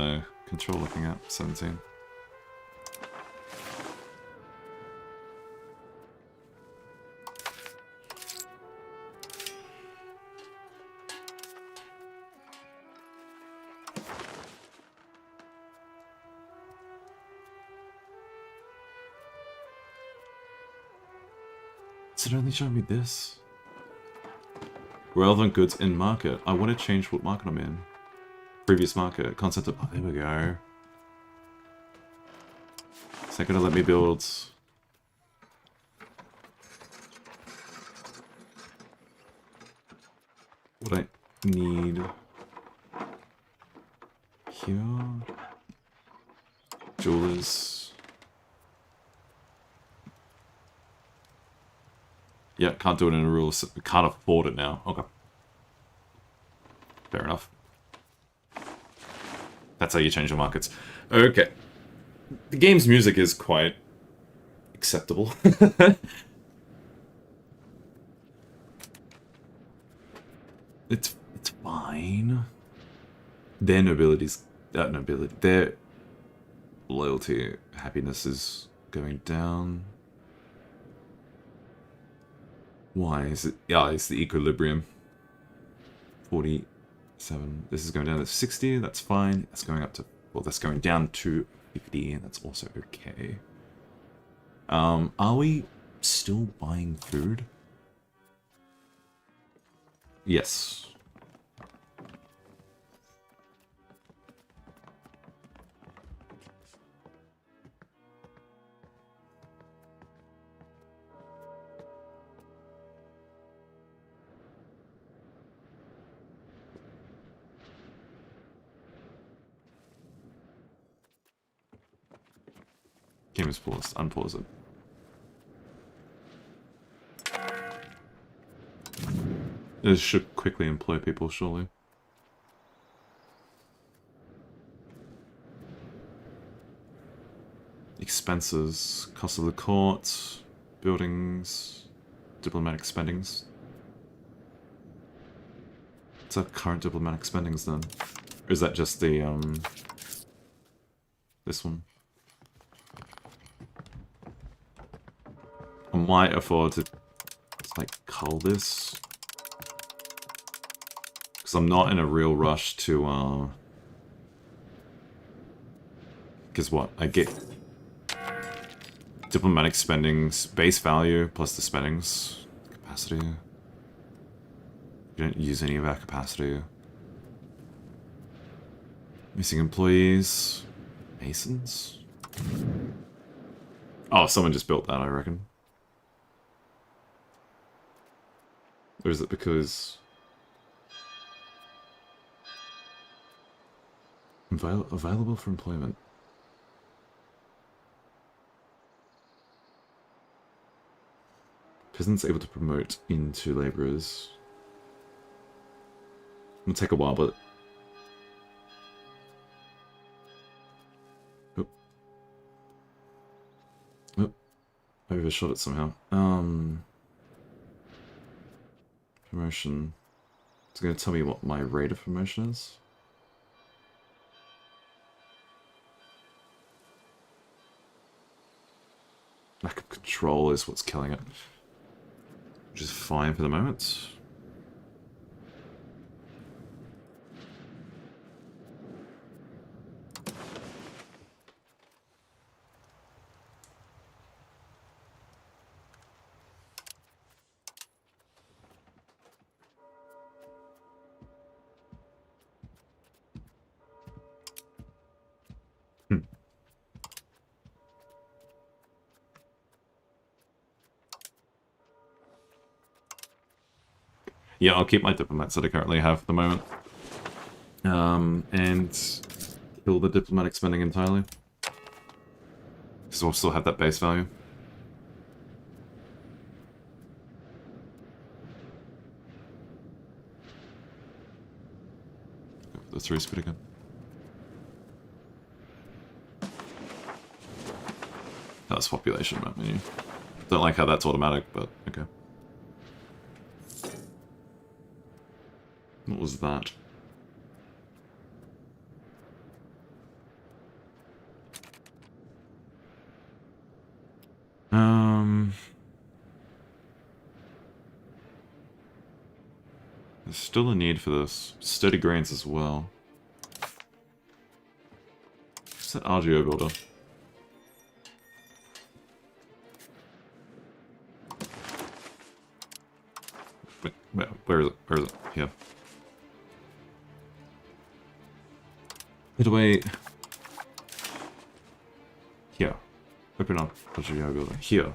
control looking at? 17. Does it only show me this? Relevant goods in market. I want to change what market I'm in. Previous market. Concept of... Oh, there we go. Is that going to let me build... what I need... here? Jewelers... Yeah, can't do it in a rule. Can't afford it now. Okay. Fair enough. That's how you change your markets. Okay. The game's music is quite acceptable. It's fine. Their nobility's... nobility. Their loyalty, happiness is going down. Why is it? Yeah, it's the equilibrium. 47. This is going down to 60. That's fine. That's going up to... well, that's going down to 50. And that's also okay. Are we still buying food? Yes. Game is paused. Unpause it. This should quickly employ people, surely. Expenses, cost of the court, buildings, diplomatic spendings. What's our current diplomatic spendings then? Or is that just the, this one? I might afford to, like, cull this. Because I'm not in a real rush to, because what? I get diplomatic spendings, base value, plus the spendings. Capacity. We don't use any of our capacity. Missing employees. Masons? Oh, someone just built that, I reckon. Or is it because... available for employment? Peasants able to promote into labourers. It'll take a while, but... oh. Oh. I overshot it somehow. Promotion. It's going to tell me what my rate of promotion is. Lack of control is what's killing it. Which is fine for the moment. Yeah, I'll keep my diplomats that I currently have at the moment. And kill the diplomatic spending entirely. Because we'll still have that base value. Go for the 3 speed again. That's population map menu. Don't like how that's automatic, but okay. What was that? There's still a need for this. Sturdy grains as well. What's that RGO builder? Wait, where is it? Where is it? Here. Midway. Here. Open up RGO builder. Here.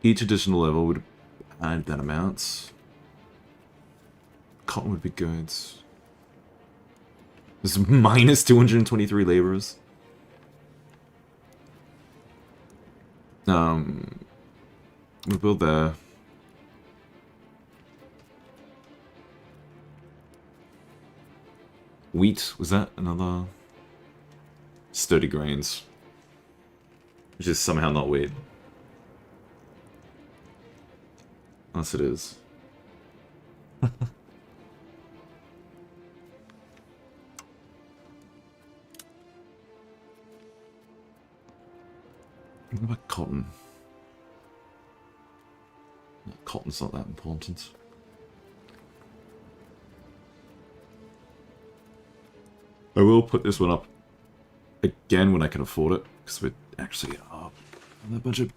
Each additional level would add that amount. Cotton would be good. There's minus 223 laborers. We'll build there. Wheat, was that another? Sturdy grains. Which is somehow not wheat. Unless it is. What about cotton? No, cotton's not that important. I will put this one up again when I can afford it, because we're actually up on the budget.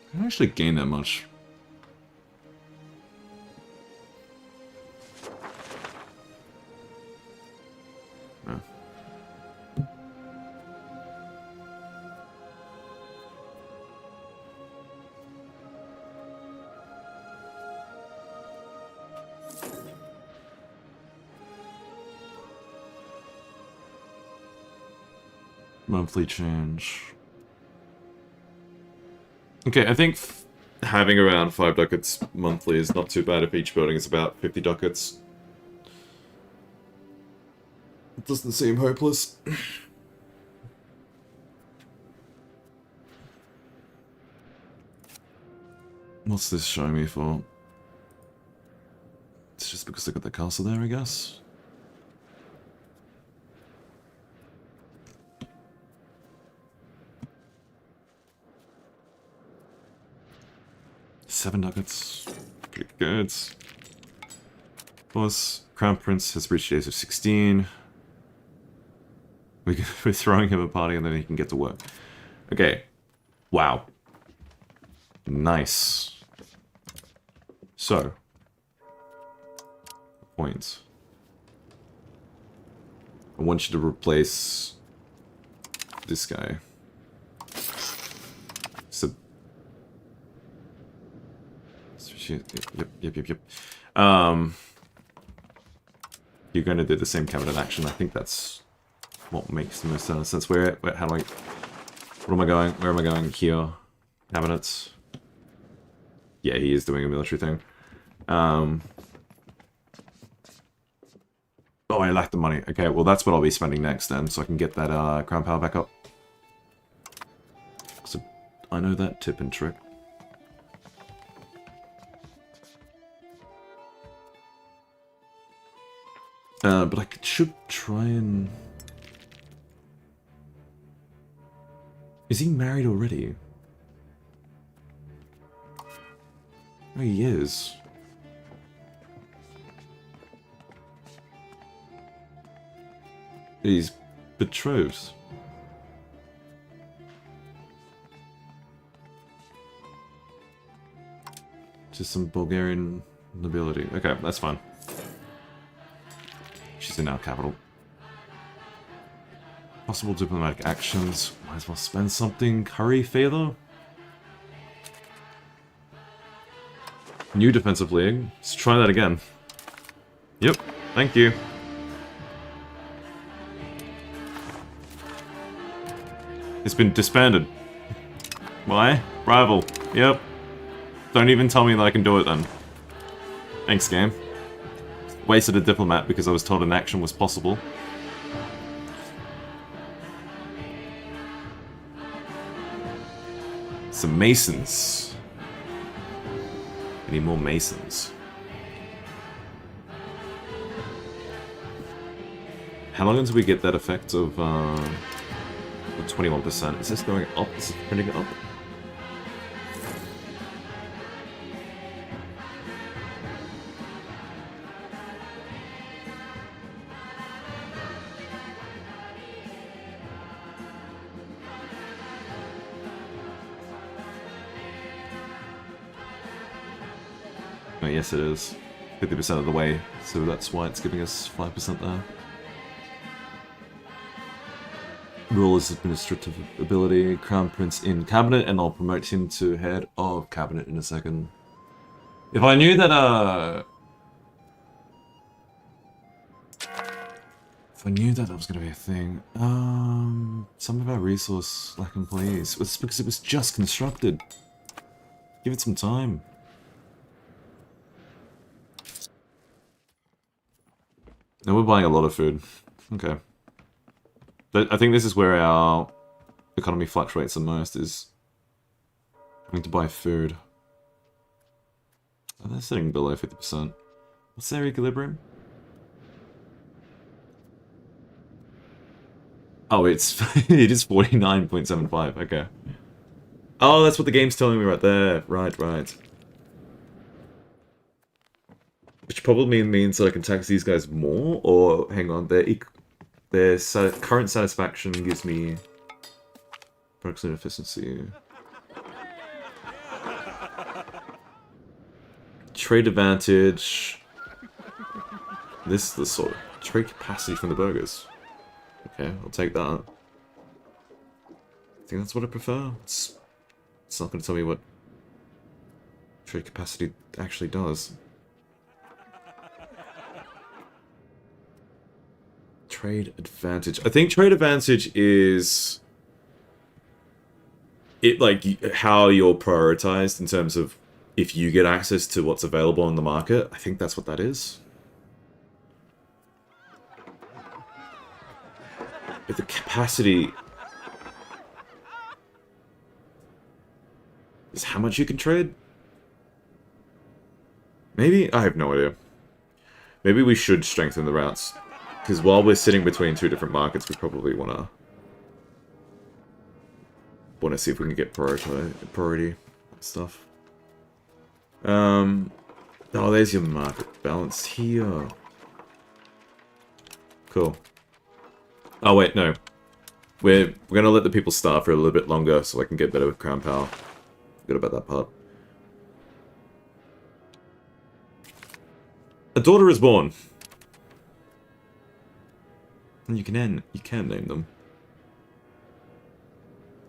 I don't actually gain that much. No. Monthly change. Okay, I think having around 5 ducats monthly is not too bad if each building is about 50 ducats. It doesn't seem hopeless. What's this showing me for? It's just because they got the castle there, I guess? Seven ducats. Pretty good. Plus, Crown Prince has reached the age of 16. We're throwing him a party and then he can get to work. Okay. Wow. Nice. So. Points. I want you to replace this guy. So. Yep. You're going to do the same cabinet action. I think that's what makes the most sense. Where how do I... What am I going? Where am I going? Here. Cabinets. Yeah, he is doing a military thing. Oh, I lack the money. Okay, well that's what I'll be spending next then, so I can get that crown power back up. So I know that tip and trick. But I should try and... Is he married already? Oh, he is. He's betrothed. To some Bulgarian nobility. Okay, that's fine. She's in our capital. Possible diplomatic actions. Might as well spend something. Hurry, Phaether. New defensive league. Let's try that again. Yep, thank you. It's been disbanded. Why? Rival. Yep. Don't even tell me that I can do it then. Thanks, game. Wasted a diplomat because I was told an action was possible. Some masons. We need more masons. How long until we get that effect of 21%? Is this going up? Is this printing up? Oh, yes, it is. 50% of the way, so that's why it's giving us 5% there. Ruler's administrative ability, Crown Prince in Cabinet, and I'll promote him to head of Cabinet in a second. If I knew that, If I knew that was going to be a thing, some of our resource lack employees. It's because it was just constructed. Give it some time. And we're buying a lot of food. Okay. I think this is where our economy fluctuates the most, is having to buy food. Oh, they're sitting below 50%. What's their equilibrium? Oh, it's it is 49.75. Okay. Oh, that's what the game's telling me right there. Right, right. Which probably means that I can tax these guys more, or hang on, their current satisfaction gives me production efficiency. Trade advantage. This is the sort of trade capacity from the burgers. Okay, I'll take that. I think that's what I prefer. It's not going to tell me what trade capacity actually does. Trade advantage. I think trade advantage is how you're prioritized in terms of if you get access to what's available on the market. I think that's what that is. But the capacity is how much you can trade? Maybe? I have no idea. Maybe we should strengthen the routes. Because while we're sitting between two different markets, we probably want to see if we can get priority stuff. Oh, there's your market balance here. Cool. Oh wait, no. We're gonna let the people starve for a little bit longer so I can get better with crown power. Forgot about that part. A daughter is born. And you can name them.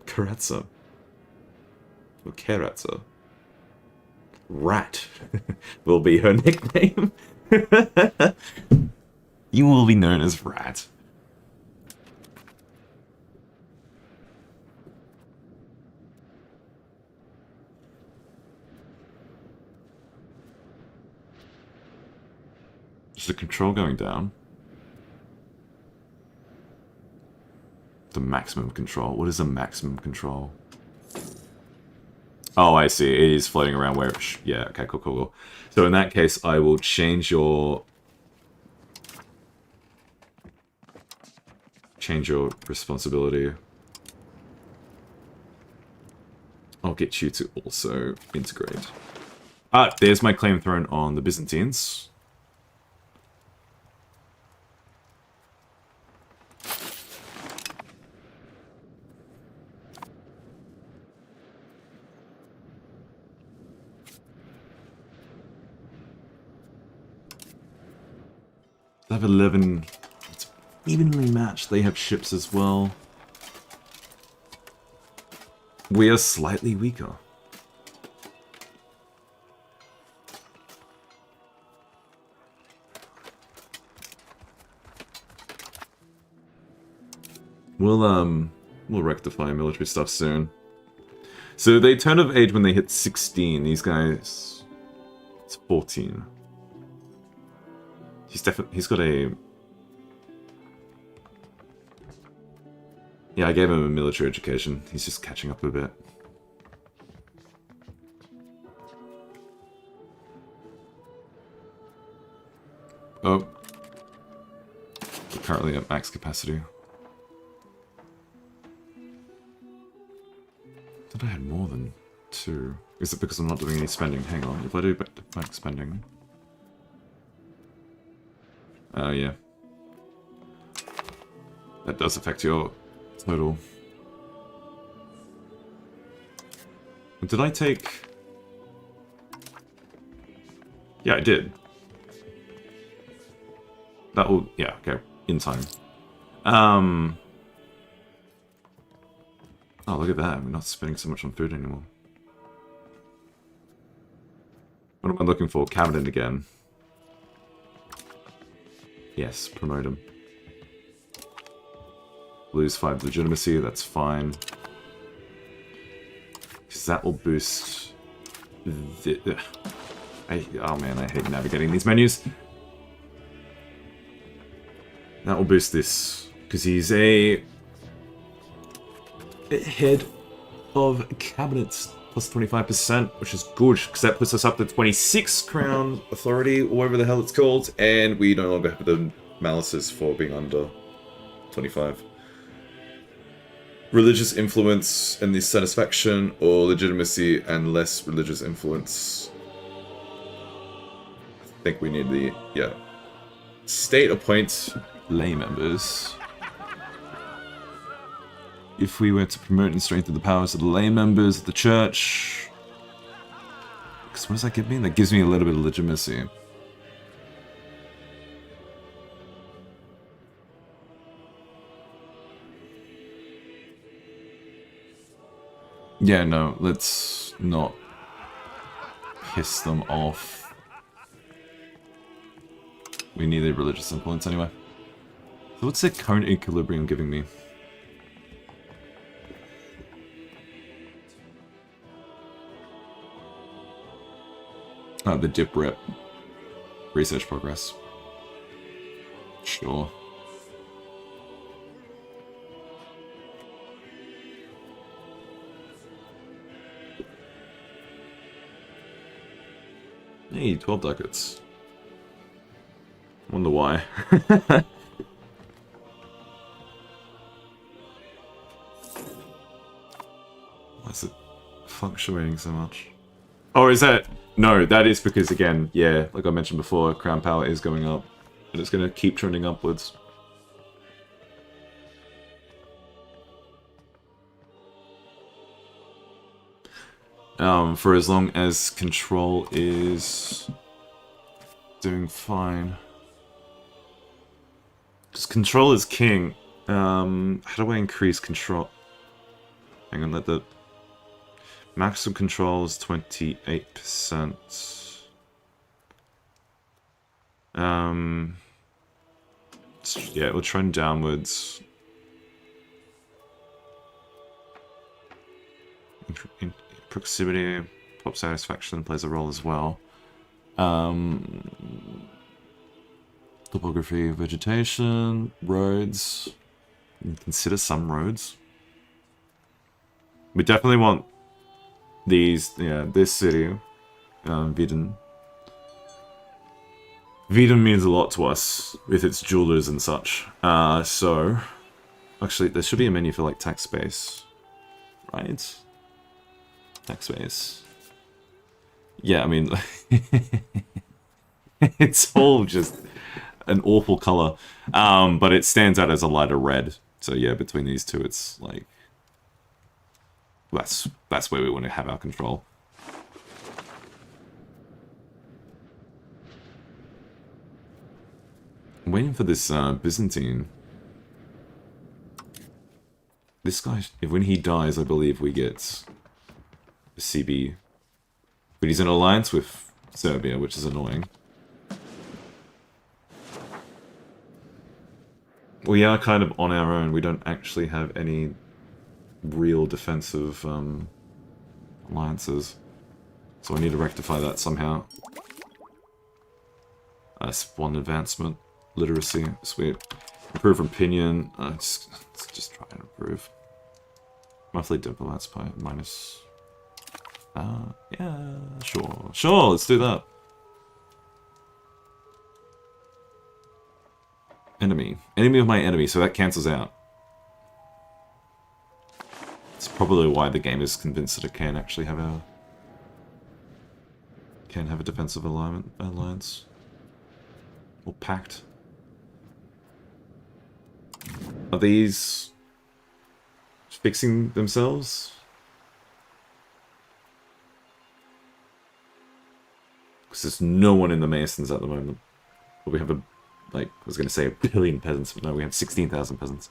Karatza. Or Karatza. Rat will be her nickname. You will be known as Rat. Is the control going down? The maximum control. What is a maximum control? Oh, I see. It is floating around where... Yeah, okay, cool, cool, cool. So in that case, I will change your... responsibility. I'll get you to also integrate. Ah, there's my claim throne on the Byzantines. They have 11. It's evenly matched. They have ships as well. We are slightly weaker. We'll rectify military stuff soon. So they turn of age when they hit 16. These guys, it's 14. He's got a... Yeah, I gave him a military education. He's just catching up a bit. Oh. We're currently at max capacity. I thought I had more than 2. Is it because I'm not doing any spending? Hang on, if I do max spending... Oh, yeah. That does affect your total. Did I take... Yeah, I did. That will... Yeah, okay. In time. Oh, look at that. We're not spending so much on food anymore. What am I looking for? Cabinet again. Yes, promote him. Lose 5 legitimacy, that's fine. Because that will boost... oh man, I hate navigating these menus. That will boost this. Because he's a... head of cabinets. Plus 25%, which is good, because that puts us up to 26 crown authority, or whatever the hell it's called, and we no longer have the malices for being under 25. Religious influence and dissatisfaction, or legitimacy and less religious influence. I think we need the, yeah. State appoints lay members. If we were to promote and strengthen the powers of the lay members of the church... Because what does that give me? That gives me a little bit of legitimacy. Yeah, no, let's not piss them off. We need a religious influence anyway. So what's the current equilibrium giving me? The dip rep. Research progress. Sure. Hey, 12 ducats. Wonder why. Why is it fluctuating so much? Oh, is that... No, that is because, again, yeah, like I mentioned before, crown power is going up. And it's going to keep trending upwards. For as long as control is doing fine. Because control is king. How do I increase control? Hang on, let the... Maximum control is 28%. Yeah, we'll trend downwards. In proximity, pop satisfaction plays a role as well. Topography, vegetation, roads. Consider some roads. We definitely want these, yeah, this city, Viden. Viden means a lot to us with its jewelers and such. So, actually, there should be a menu for like tax space, right? Tax space. Yeah, I mean, it's all just an awful color, but it stands out as a lighter red. So yeah, between these two, it's like that's where we want to have our control. I'm waiting for this Byzantine. This guy, when he dies, I believe we get a CB. But he's in alliance with Serbia, which is annoying. We are kind of on our own. We don't actually have any real defensive alliances. So I need to rectify that somehow. That's one advancement. Literacy, sweet. Improve opinion. Let's just try and improve. Monthly diplomats by minus... yeah, sure. Sure, let's do that. Enemy. Enemy of my enemy, so that cancels out. It's probably why the game is convinced that it can actually have a... can have a defensive alliance. Or pact. Are these... fixing themselves? Because there's no one in the Masons at the moment. But we have a... like, I was going to say a billion peasants, but no, we have 16,000 peasants.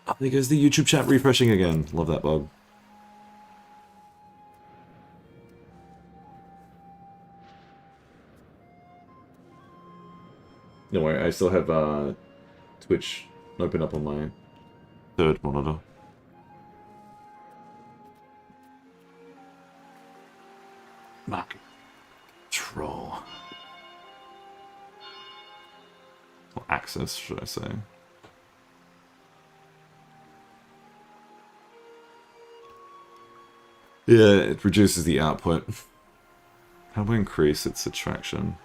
Oh, there goes the YouTube chat refreshing again. Love that bug. Don't worry, I still have Twitch open up on my third monitor. Market control. Or access, should I say. Yeah, it reduces the output. How do we increase its attraction?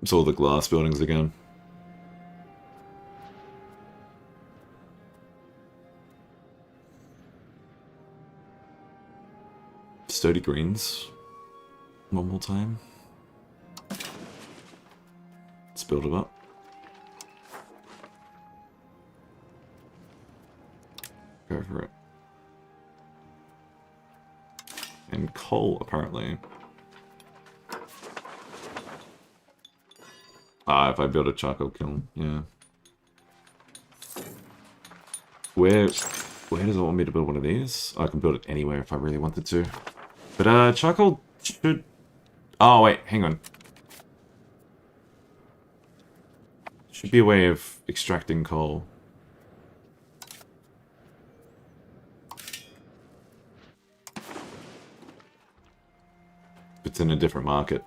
It's all the glass buildings again. Sturdy greens. One more time. Let's build it up. Go for it. And coal, apparently. Ah, if I build a charcoal kiln, yeah. Where does it want me to build one of these? I can build it anywhere if I really wanted to. But, charcoal should... Oh, wait, hang on. Should be a way of extracting coal. It's in a different market.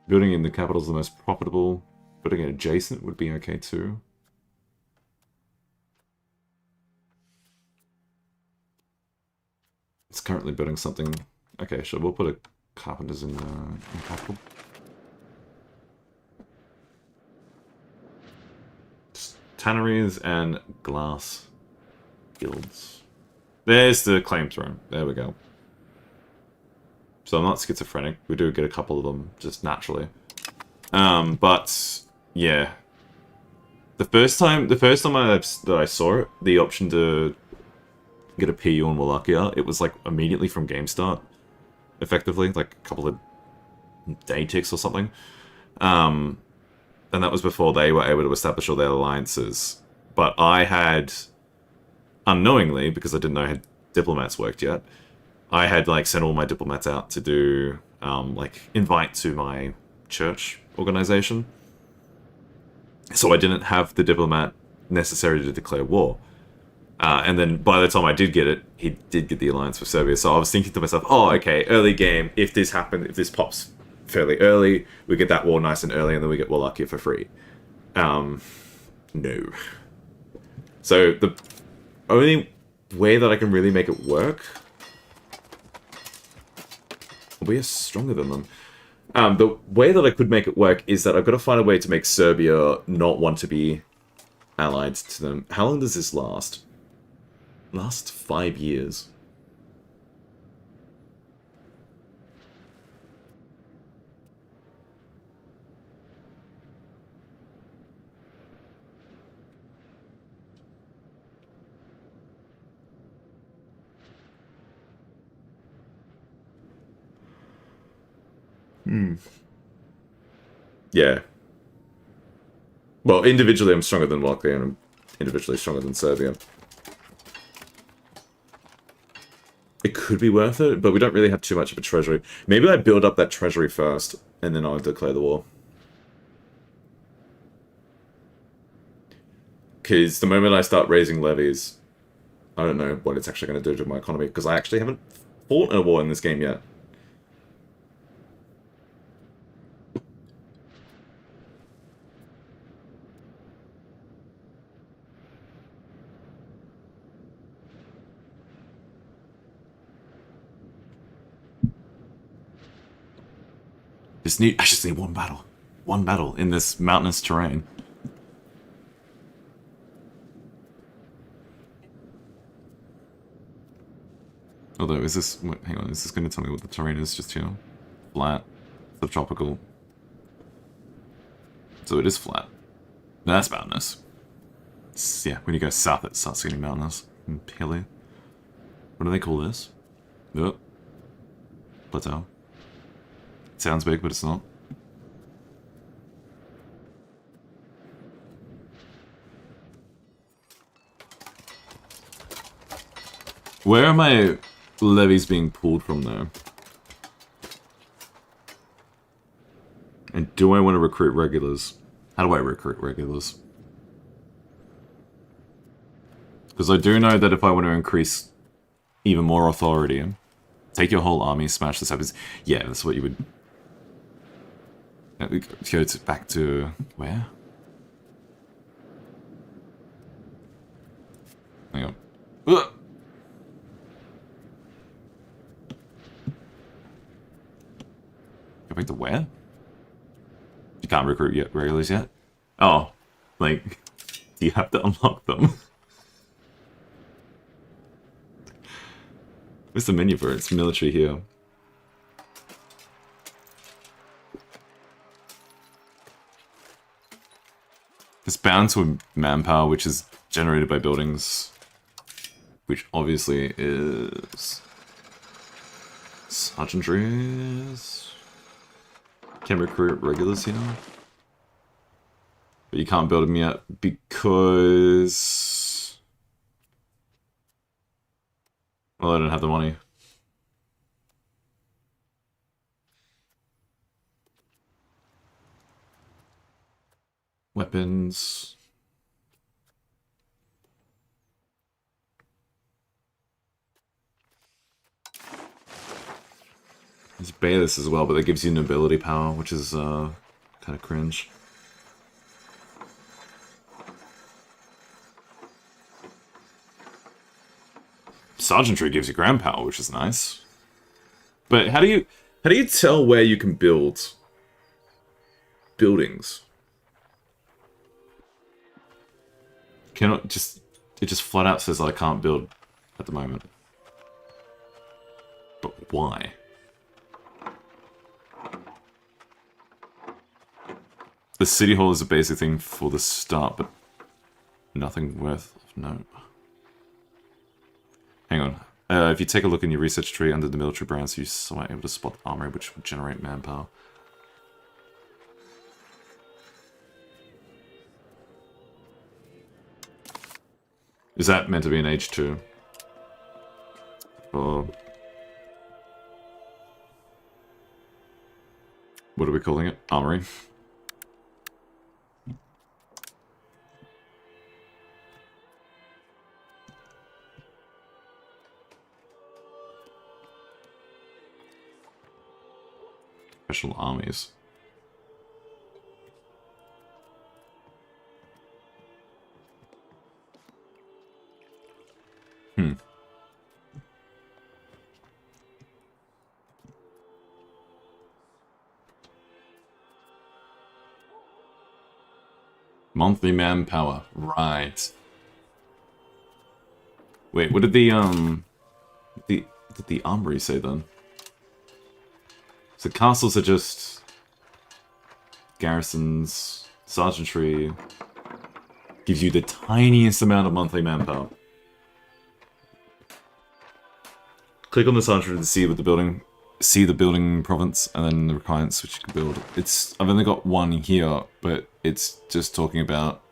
Building in the capital is the most profitable. Building it adjacent would be okay too. It's currently building something. Okay, sure. We'll put a carpenters in capital. Tanneries and glass guilds. There's the claim throne. There we go. So I'm not schizophrenic. We do get a couple of them just naturally. But yeah, the first time that I saw it, the option to get a PU on Wallachia, it was like immediately from game start, effectively, like a couple of day ticks or something. And that was before they were able to establish all their alliances. But I had, unknowingly, because I didn't know how diplomats worked yet, I had like sent all my diplomats out to do like invite to my church organization. So I didn't have the diplomat necessary to declare war. And then by the time I did get it, he did get the alliance with Serbia. So I was thinking to myself, oh, okay, early game, if this happens, if this pops fairly early, we get that war nice and early, and then we get Wallachia for free. No. So the only way that I can really make it work... We are stronger than them. The way that I could make it work is that I've got to find a way to make Serbia not want to be allied to them. How long does this last? Last 5 years. Yeah. Well, individually I'm stronger than Latvia, and I'm individually stronger than Serbia. It could be worth it, but we don't really have too much of a treasury. Maybe I build up that treasury first, and then I'll declare the war. Because the moment I start raising levies, I don't know what it's actually going to do to my economy, because I actually haven't fought in a war in this game yet. I just need one battle. One battle in this mountainous terrain. Although, is this... Hang on, is this going to tell me what the terrain is just here? Flat. Subtropical. So it is flat. No, that's mountainous. Yeah, when you go south, it starts getting mountainous. And hilly. What do they call this? Oh. Plateau. It sounds big, but it's not. Where are my levies being pulled from, though? And do I want to recruit regulars? How do I recruit regulars? Because I do know that if I want to increase even more authority, take your whole army, smash the sappers. Yeah, that's what you would... Go back to... Where? Hang on. Ugh! Go back to where? You can't recruit yet regulars yet? Oh. Like, you have to unlock them. Where's the menu for it? It's military here. It's bound to manpower, which is generated by buildings, which obviously is sergeantries. Can recruit regulars here, but you can't build them yet because, well, I don't have the money. Weapons. There's Bayless as well, but that gives you nobility power, which is kind of cringe. Sergeantry gives you grand power, which is nice. But how do you tell where you can build buildings? Cannot just... It just flat out says I can't build at the moment. But why? The city hall is a basic thing for the start, but nothing worth note. Hang on. If you take a look in your research tree under the military brands, you might be able to spot the armory, which will generate manpower. Is that meant to be an H2? Or... what are we calling it? Armory? Special armies. Monthly manpower. Right. Wait, what did the armory say then? So castles are just garrisons, sergeantry gives you the tiniest amount of monthly manpower. Click on the sergeantry to see what the building see the building province and then the requirements which you can build. I've only got one here, but it's just talking about.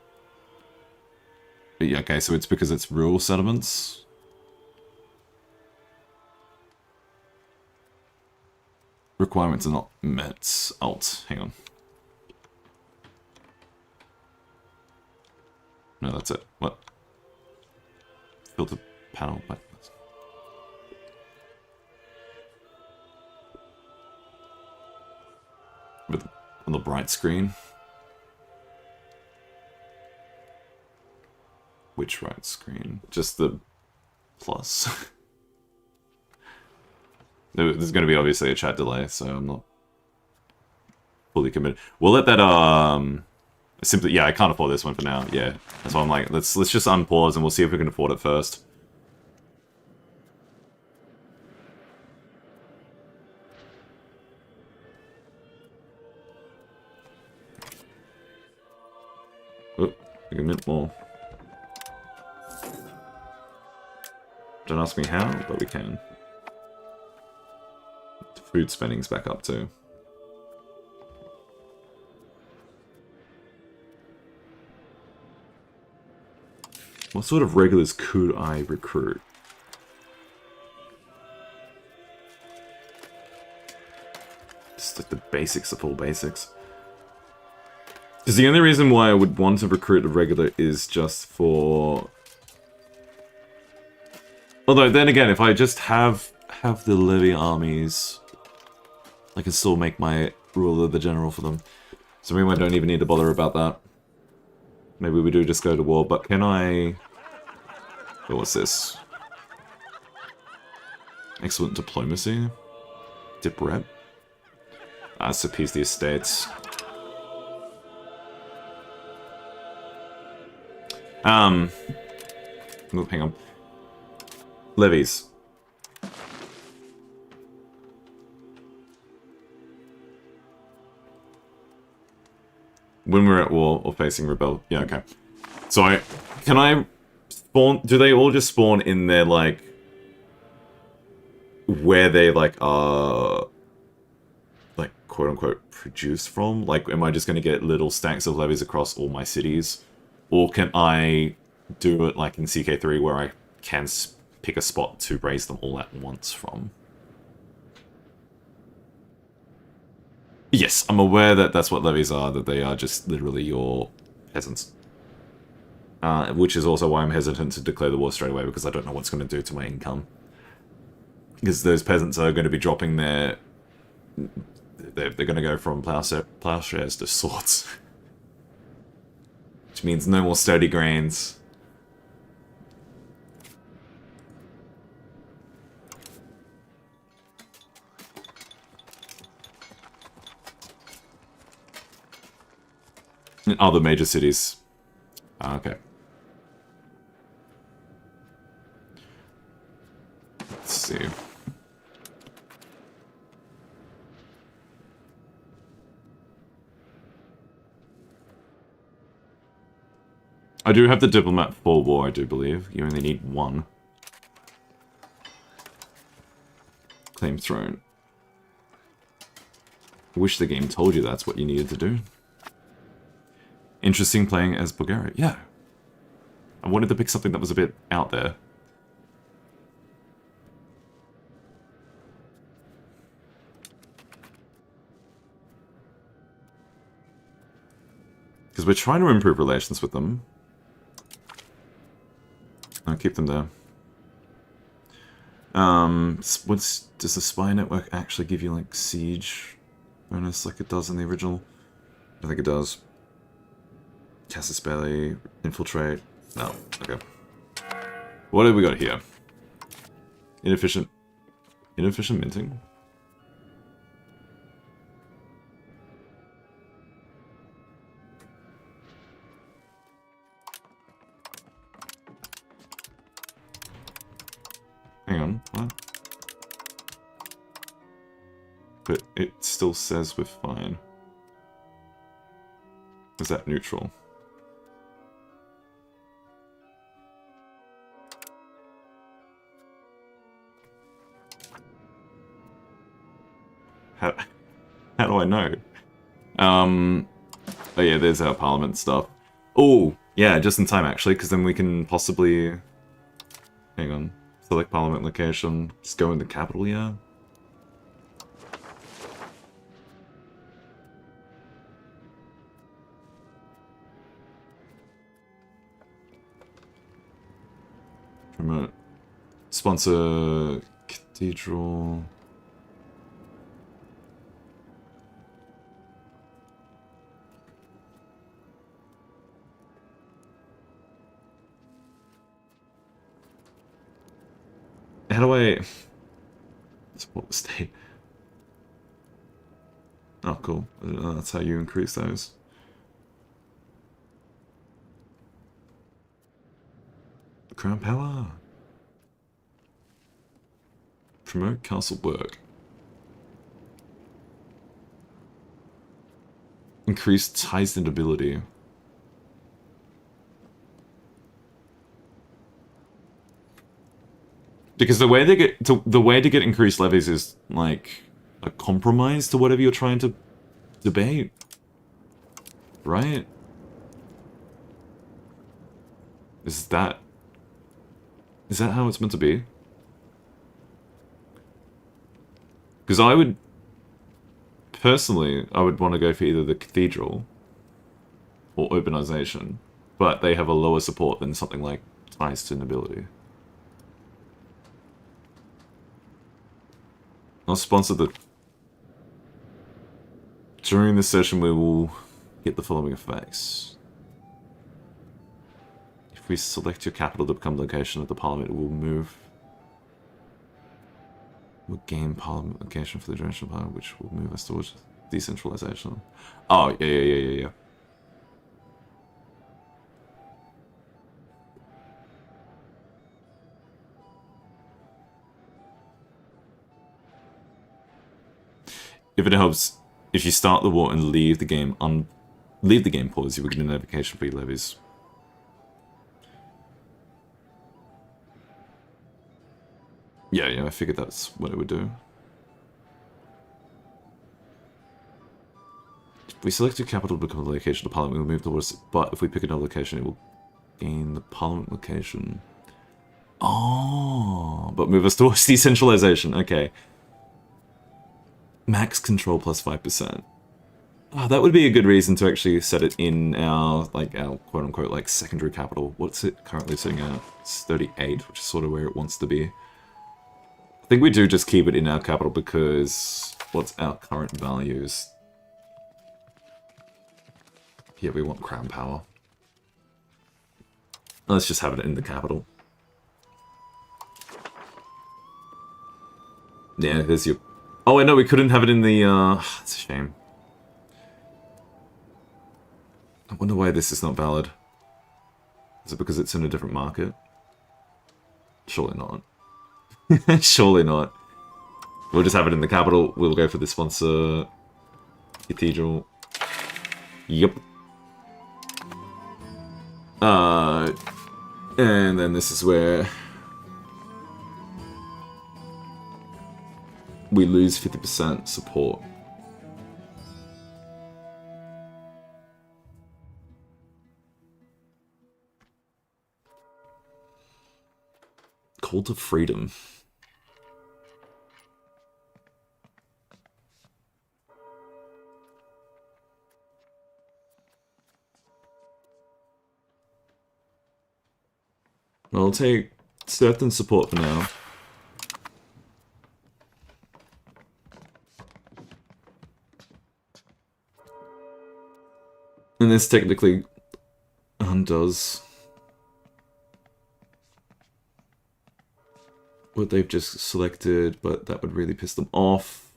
But yeah, okay, so it's because it's rural settlements. Requirements are not met. Alt, hang on. No, that's it. What? Filter panel. With on the bright screen. Which right screen? Just the plus. There's going to be obviously a chat delay, so I'm not fully committed. We'll let that simply, yeah, I can't afford this one for now. Yeah, that's why I'm like, let's just unpause and we'll see if we can afford it first. Oh, we can mint more. Don't ask me how, but we can. Food spending's back up too. What sort of regulars could I recruit? Just like the basics of all basics. Because the only reason why I would want to recruit a regular is just for... Although, then again, if I just have the levy armies, I can still make my ruler the general for them. So maybe I don't even need to bother about that. Maybe we do just go to war, but can I... Oh, what's this? Excellent diplomacy? Dip rep? So appease the estates. Oh, hang on. Levies. When we're at war or facing rebel. Yeah, okay. So can I spawn, do they all just spawn in their, like, where they, like, are, like, quote-unquote, produced from? Like, am I just going to get little stacks of levies across all my cities? Or can I do it, like, in CK3 where I can pick a spot to raise them all at once from? Yes, I'm aware that that's what levies are, that they are just literally your peasants. Which is also why I'm hesitant to declare the war straight away, because I don't know what's going to do to my income. Because those peasants are going to be dropping their... They're going to go from plowshares to swords. Which means no more sturdy grains. In other major cities. Okay. Let's see. I do have the diplomat for war, I do believe. You only need one. Claim throne. I wish the game told you that's what you needed to do. Interesting playing as Bulgaria. Yeah. I wanted to pick something that was a bit out there. Because we're trying to improve relations with them. I'll keep them there. Does the spy network actually give you, like, siege bonus like it does in the original? I think it does. Casus Belli, infiltrate. No, okay. What have we got here? Inefficient minting? Hang on, what? But it still says we're fine. Is that neutral? How do I know? Oh yeah, there's our parliament stuff. Oh, yeah, just in time actually, because then we can possibly... Hang on. Select parliament location. Just go in the capital, yeah? Promote. Sponsor... Cathedral... How do I... Support the state. Oh, cool. That's how you increase those. Crown power. Promote castle work. Increase ties and ability. Because the way to get increased levies is like a compromise to whatever you're trying to debate, right? Is that how it's meant to be? Because I would personally, I would want to go for either the cathedral or urbanization, but they have a lower support than something like ties to nobility. I'll sponsor the... During this session we will get the following effects. If we select your capital to become the location of the parliament, it will move... We'll gain parliament location for the duration of parliament, which will move us towards decentralization. Oh, yeah. If it helps, if you start the war and leave the game pause, you will get a notification for your levies. Yeah, I figured that's what it would do. If we select your capital to become the location of the parliament, we will move towards it, but if we pick another location, it will gain the parliament location. Oh, but move us towards decentralization, okay. Max control plus 5%. Oh, that would be a good reason to actually set it in our quote-unquote, like, secondary capital. What's it currently sitting at? It's 38, which is sort of where it wants to be. I think we do just keep it in our capital because what's our current values? Yeah, we want crown power. Let's just have it in the capital. Yeah, there's your... Oh, I know, we couldn't have it in the, it's a shame. I wonder why this is not valid. Is it because it's in a different market? Surely not. Surely not. We'll just have it in the capital. We'll go for the sponsor... Cathedral. Yep. And then this is where... we lose 50% support. Call to freedom. I'll take certain support for now. And this technically undoes what they've just selected, but that would really piss them off.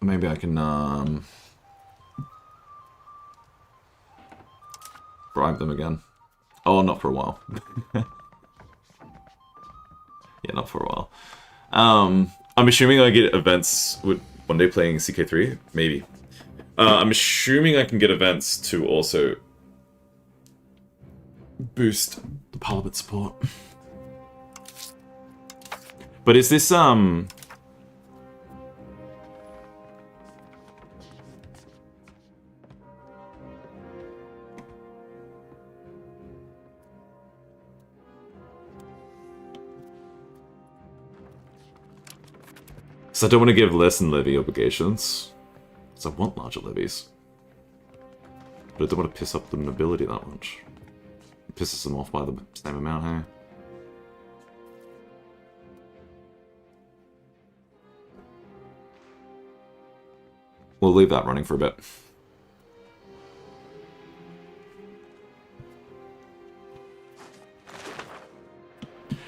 Maybe I can bribe them again. Oh, not for a while. Yeah, not for a while. I'm assuming I get events with one day playing CK3, maybe. I'm assuming I can get events to also boost the Parliament support. But is this, So I don't want to give less in levy obligations. Because I want larger levies. But I don't want to piss up the nobility that much. It pisses them off by the same amount, hey? We'll leave that running for a bit.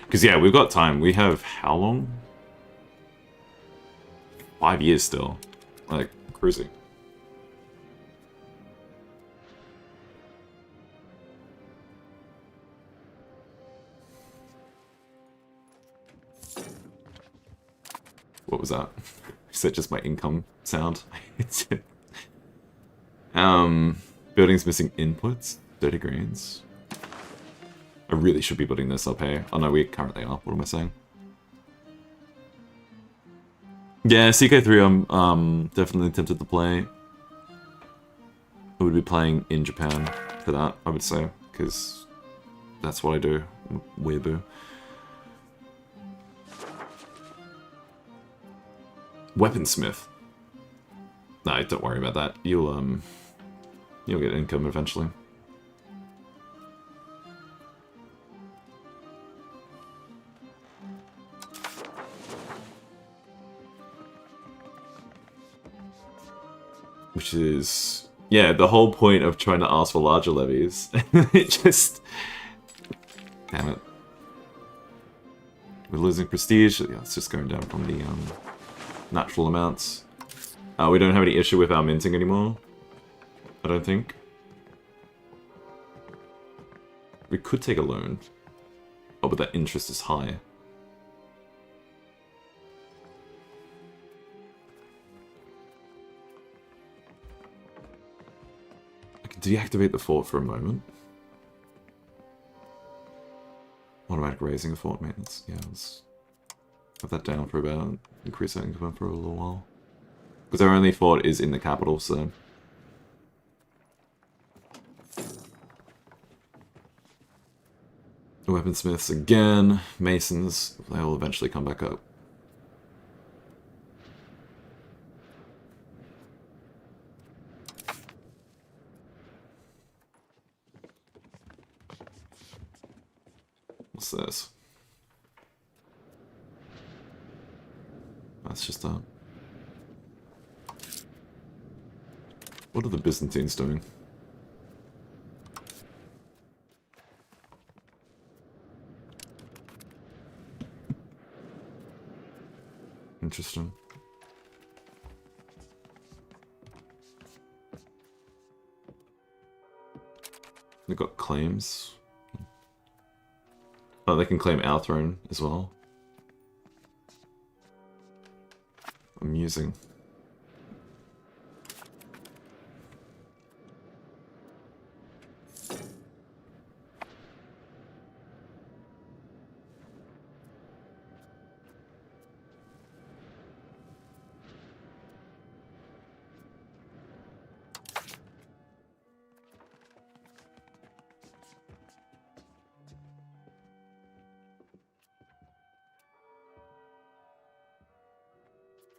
Because, yeah, we've got time. We have how long? 5 years still. Like, cruising. What was that? Is that just my income sound? Building's missing inputs. 30 greens. I really should be putting this up, hey? Oh no, we currently are. What am I saying? Yeah, CK3 I'm definitely tempted to play. I would be playing in Japan for that, I would say, because that's what I do. Weeaboo. Weaponsmith. No, don't worry about that. You'll get income eventually. Which is, yeah, the whole point of trying to ask for larger levies. It just... Damn it. We're losing prestige. Yeah, it's just going down from the natural amounts. We don't have any issue with our minting anymore. I don't think. We could take a loan. Oh, but that interest is high. I can deactivate the fort for a moment. Automatic raising of fort maintenance. Yeah, let's have that down for about, increase that income for a little while. Because our only fort is in the capital, so... Weaponsmiths again, masons, they will eventually come back up. What's this? That's just that. What are the Byzantines doing? Interesting. They've got claims. Oh, they can claim our throne as well. Amusing.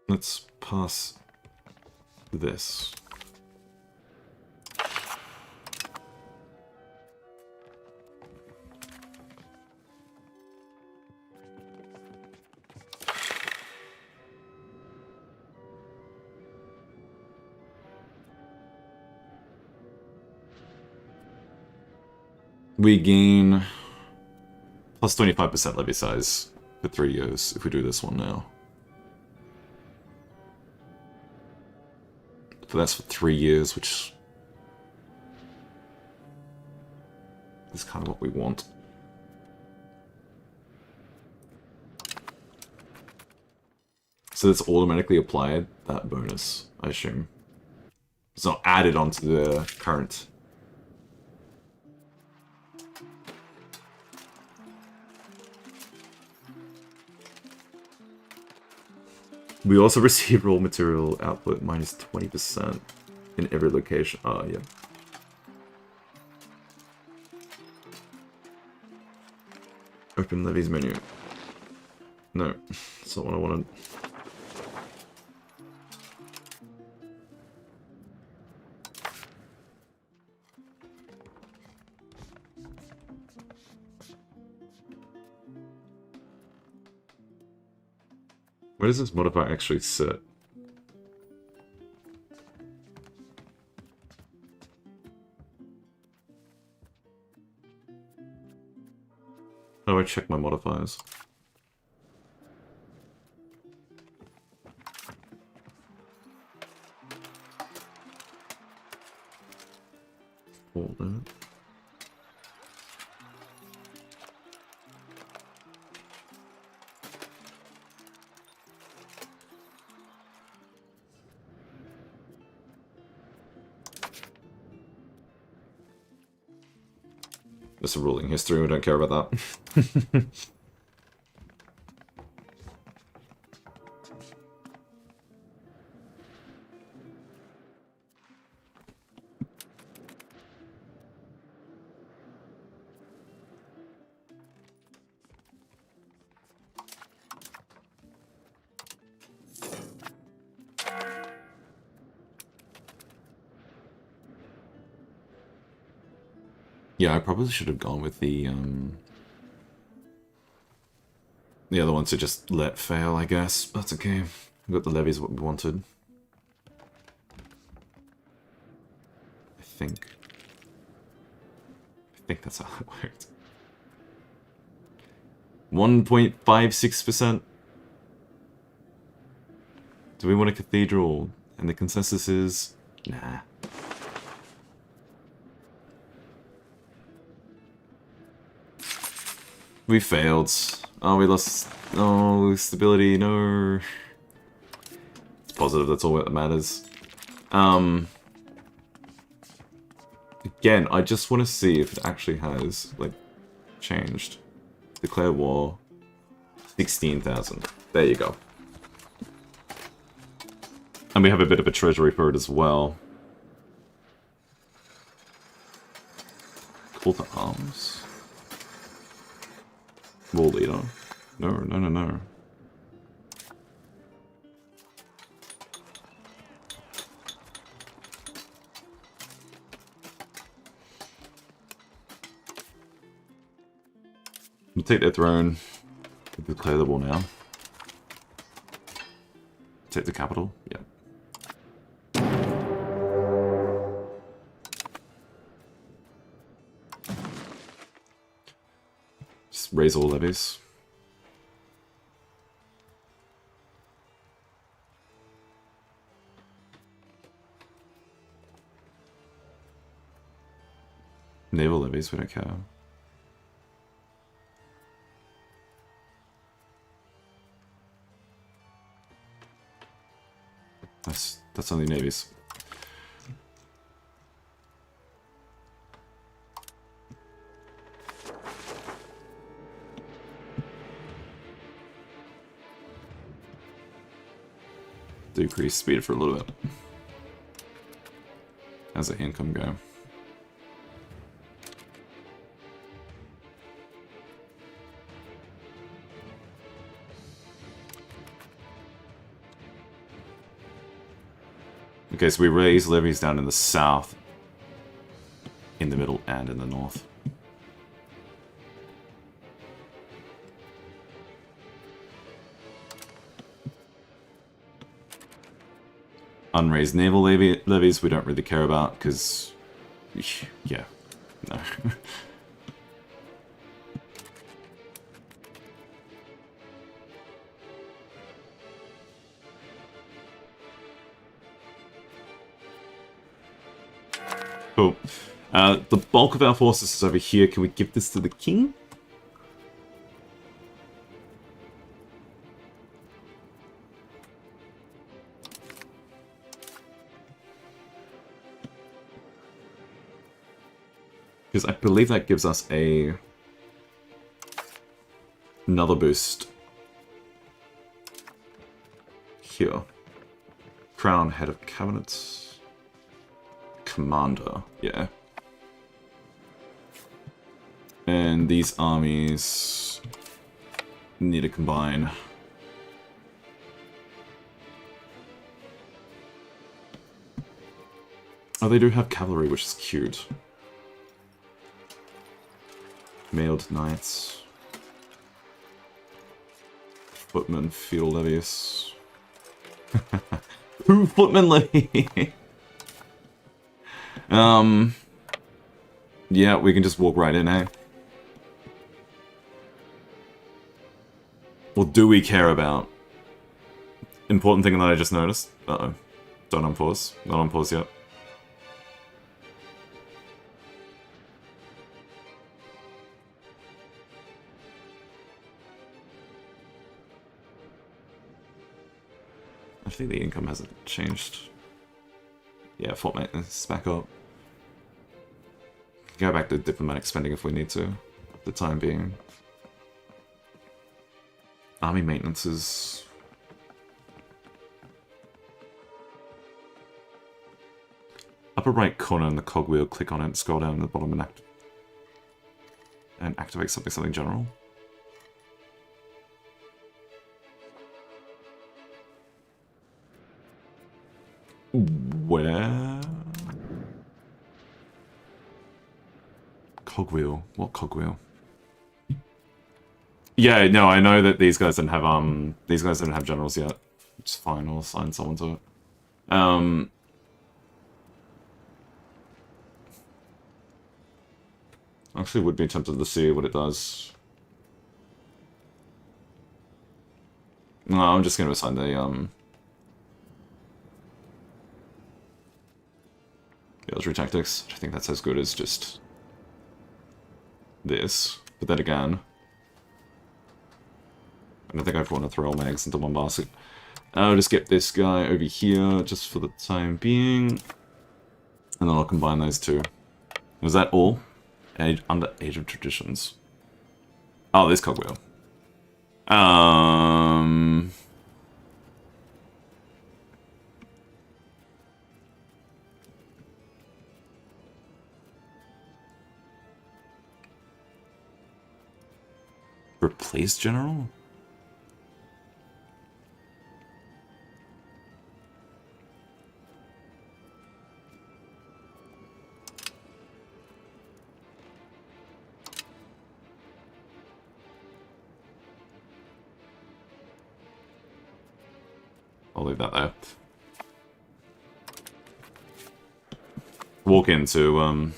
Let's pass this. We gain plus 25% levy size for 3 years if we do this one now. But that's for 3 years, which is kind of what we want. So that's automatically applied, that bonus, I assume. It's not added onto the current. We also receive raw material output minus 20% in every location. Oh, yeah. Open levies menu. No, that's not what I wanted. Where does this modifier actually sit? How do I check my modifiers? Hold on. There's a ruling history, we don't care about that. Yeah, I probably should have gone with the other one to just let fail, I guess. That's okay. We got the levies what we wanted. I think that's how it worked. 1.56%. Do we want a cathedral? And the consensus is nah. We failed. Oh, we lost. Oh, stability. No. It's positive. That's all that matters. Again, I just want to see if it actually has like changed. Declare war. 16,000. There you go. And we have a bit of a treasury for it as well. Call to arms. War leader. No, no, no, no. We'll take their throne. Declare the war now. Take the capital. Yeah. Just raise all levies. Naval levies, we don't care. That's only navies. Decrease speed for a little bit. How's the income go? Okay, so we raise levies down in the south, in the middle, and in the north. Unraised naval levies we don't really care about, because... yeah, no. Cool. The bulk of our forces is over here. Can we give this to the king? Because I believe that gives us another boost here. Crown, head of cabinet. Commander, yeah. And these armies need to combine. Oh, they do have cavalry, which is cute. Mailed knights. Footman, feudal levies. Who footman levy? Yeah, we can just walk right in, eh? What do we care about? Important thing that I just noticed. Uh-oh. Don't unpause. Not unpause yet. I think the income hasn't changed. Yeah, fort maintenance is back up. Go back to diplomatic spending if we need to, for the time being. Army maintenance is... Upper right corner in the cogwheel, click on it, scroll down to the bottom and activate something general. Where? Cogwheel. What cogwheel? Yeah, no, I know that these guys don't have generals yet. It's fine, I'll assign someone to it. Actually would be tempted to see what it does. No, I'm just gonna assign the military tactics. I think that's as good as just this. But then again, I don't think I want to throw all my eggs into one basket. I'll just get this guy over here just for the time being. And then I'll combine those two. Was that all? Under Age of Traditions. Oh, this cogwheel. Replace general? I'll leave that there. Walk into,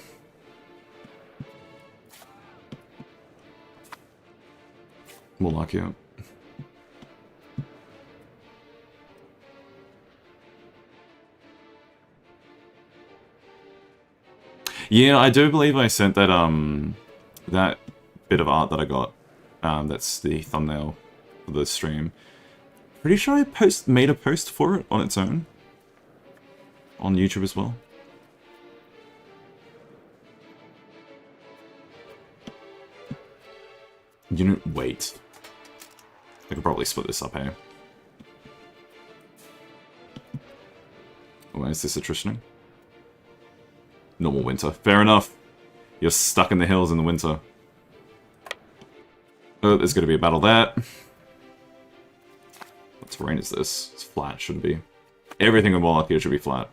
Wallachia. Yeah, I do believe I sent that, that bit of art that I got. That's the thumbnail for the stream. Pretty sure I made a post for it on its own. On YouTube as well. You know, wait. I could probably split this up here. Why is this attritioning? Normal winter. Fair enough. You're stuck in the hills in the winter. Oh, there's going to be a battle there. What terrain is this? It's flat, shouldn't be. Everything in Wallachia should be flat.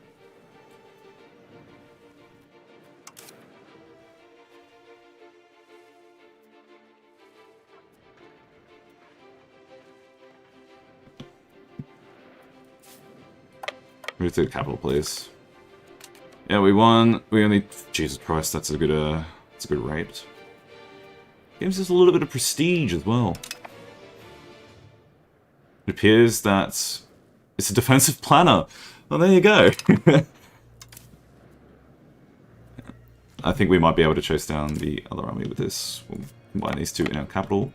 Move to the capital, please. Yeah, we won. We only... Jesus Christ, that's a good rate. Gives us a little bit of prestige as well. It appears that it's a defensive planner. Well, there you go. I think we might be able to chase down the other army with this. We'll combine these two in our capital.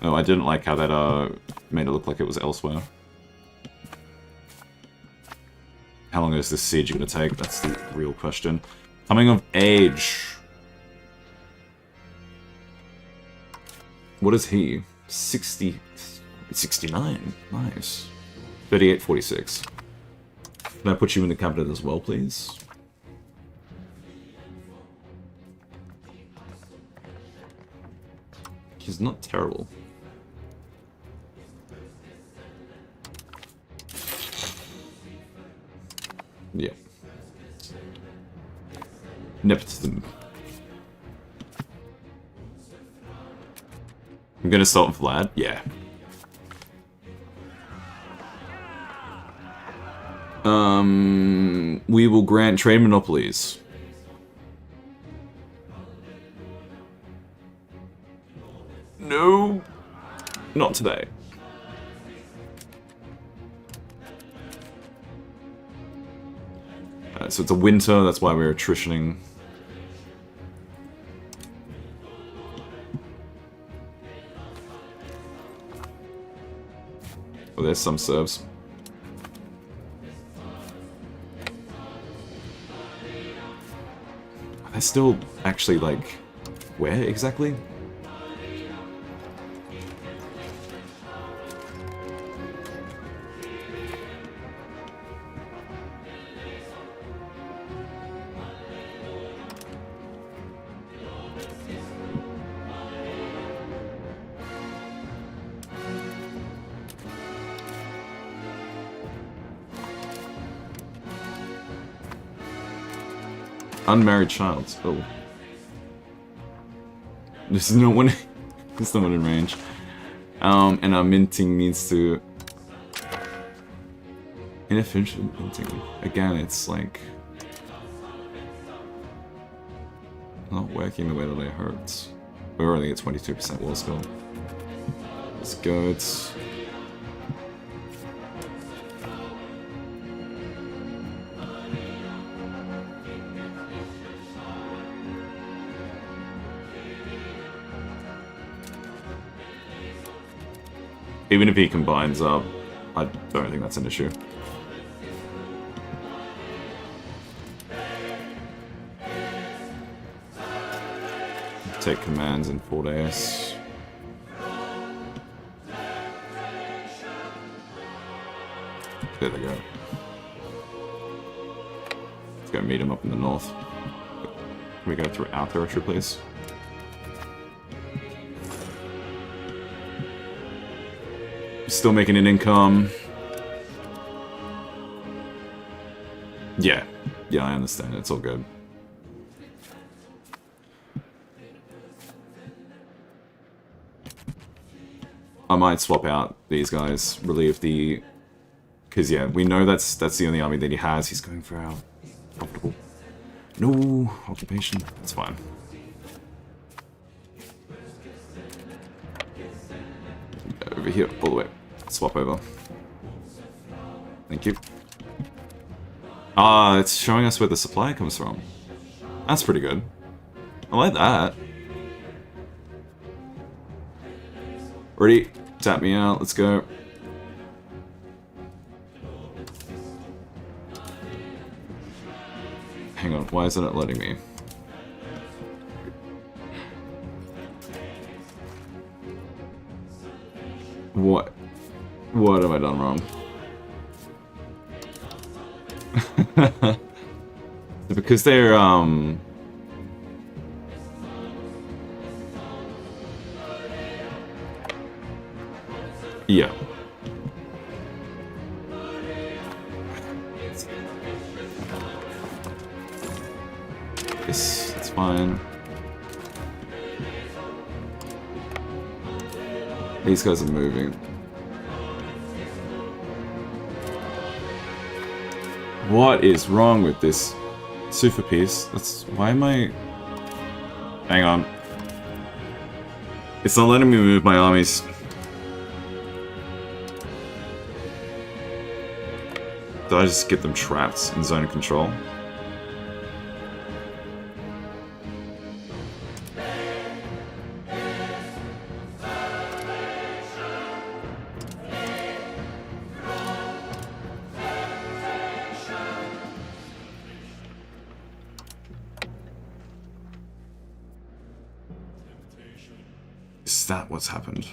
Oh, I didn't like how that made it look like it was elsewhere. How long is this siege going to take? That's the real question. Coming of age. What is he? 60. It's 69. Nice. 3846. Can I put you in the cabinet as well, please? He's not terrible. Yeah. Nepotism. I'm gonna start with Vlad. Yeah. We will grant trade monopolies. No. Not today. So it's a winter, that's why we're attritioning. Oh, there's some serves. They're still actually, like, where exactly? Unmarried child. Oh. This is no one. There's no one in range. And our minting needs to. Inefficient minting. Again, it's like. Not working the way that it hurts. We're only at 22% war skill. Let's go. It's. Even if he combines up, I don't think that's an issue. Take commands in 4 days. There they go. Let's go meet him up in the north. Can we go through our territory, please? Still making an income. Yeah. Yeah, I understand. It's all good. I might swap out these guys, relieve the... Because, yeah, we know that's the only army that he has. He's going for our profitable. No occupation. That's fine. Over here, all the way. Swap over. Thank you. Ah, it's showing us where the supply comes from. That's pretty good. I like that. Ready? Tap me out. Let's go. Hang on. Why isn't it letting me? What? What have I done wrong? Because they're, yeah. It's fine. These guys are moving. What is wrong with this super piece? That's why am I? Hang on. It's not letting me move my armies. Did I just get them trapped in zone of control? Is that what's happened?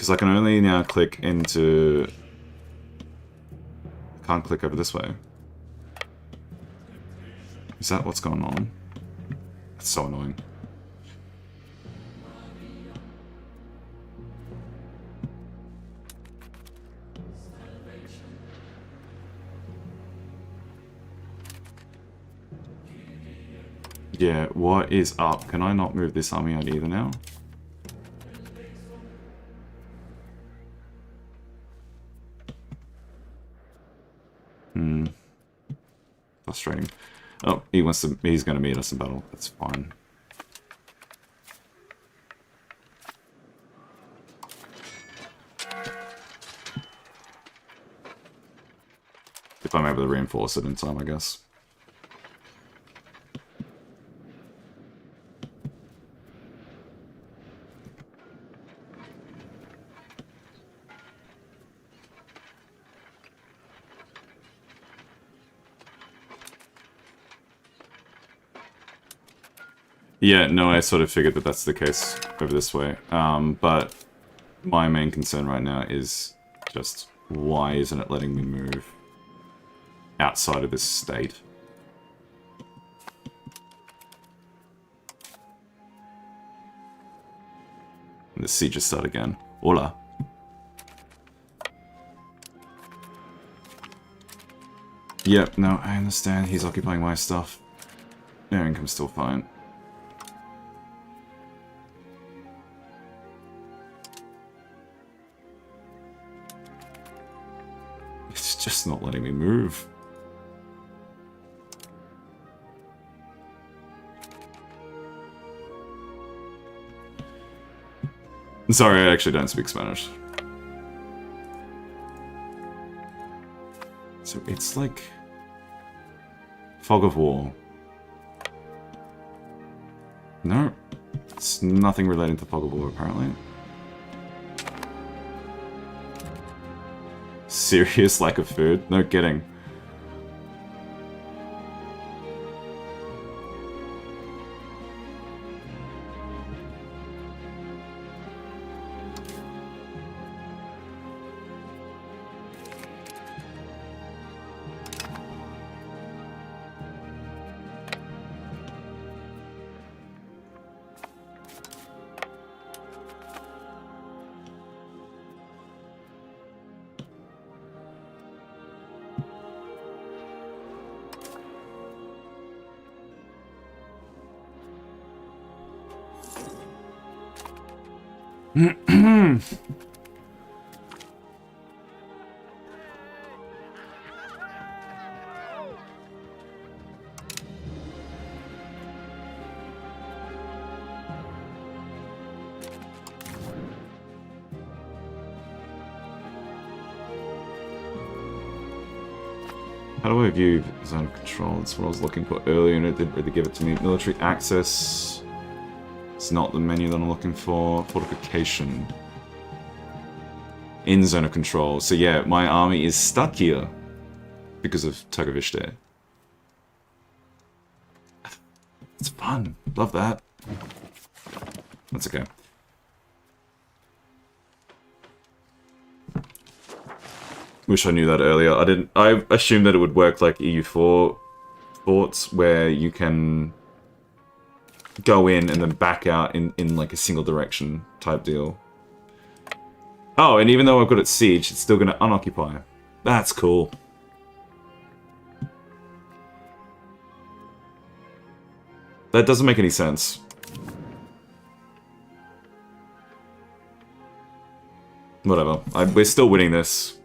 Because I can only now click into... I can't click over this way. Is that what's going on? That's so annoying. Yeah, what is up? Can I not move this army out either now? Frustrating. Oh, he's gonna meet us in battle. That's fine. If I'm able to reinforce it in time, I guess. Yeah, no, I sort of figured that that's the case over this way. But my main concern right now is just why isn't it letting me move outside of this state? And the siege just start again. Hola. Yep, no, I understand. He's occupying my stuff. Their income's still fine. It's just not letting me move. Sorry, I actually don't speak Spanish. So it's like... Fog of War. No, it's nothing relating to Fog of War, apparently. Serious lack of food? No kidding. How do I view zone of control? That's what I was looking for earlier and it didn't really give it to me. Military access. It's not the menu that I'm looking for. Fortification. In zone of control. So yeah, my army is stuck here because of Togovishte. It's fun. Love that. That's okay. Wish I knew that earlier. I assumed that it would work like EU4 forts, where you can go in and then back out in like a single direction type deal. Oh, and even though I've got it siege, it's still going to unoccupy. That's cool. That doesn't make any sense. Whatever. We're still winning this.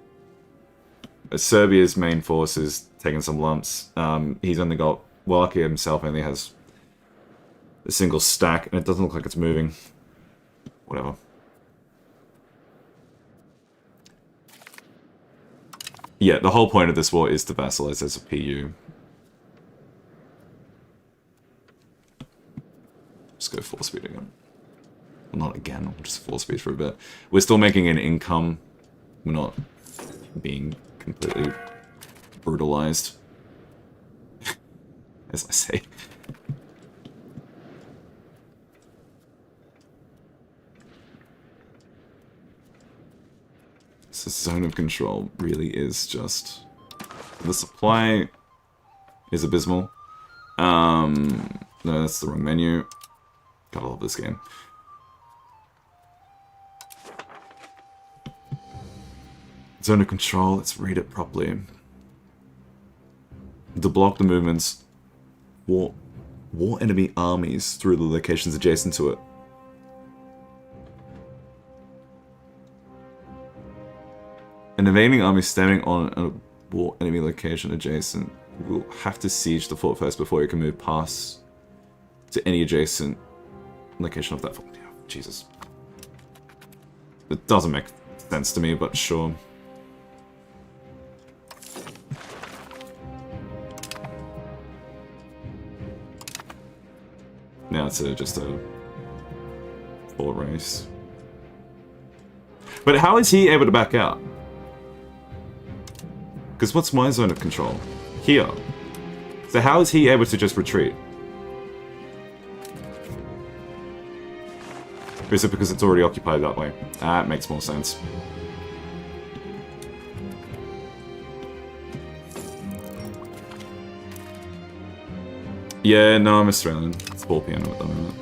Serbia's main force is taking some lumps. He's only got... Wallachia himself only has a single stack, and it doesn't look like it's moving. Whatever. Yeah, the whole point of this war is to vassalize as a PU. Just go 4 speed again. Well, not again, just 4 speed for a bit. We're still making an income. We're not being completely brutalized, as I say. This zone of control really is just... The supply is abysmal. No, that's the wrong menu. God, I love this game. Zone of control, let's read it properly. To block the movements, war enemy armies through the locations adjacent to it. An invading army standing on a war enemy location adjacent will have to siege the fort first before it can move past to any adjacent location of that fort. Yeah, Jesus. It doesn't make sense to me, but sure. Now it's just a full race. But how is he able to back out? Because what's my zone of control? Here. So how is he able to just retreat? Or is it because it's already occupied that way? That makes more sense. Yeah, no, I'm Australian. It's 4 PM at the moment.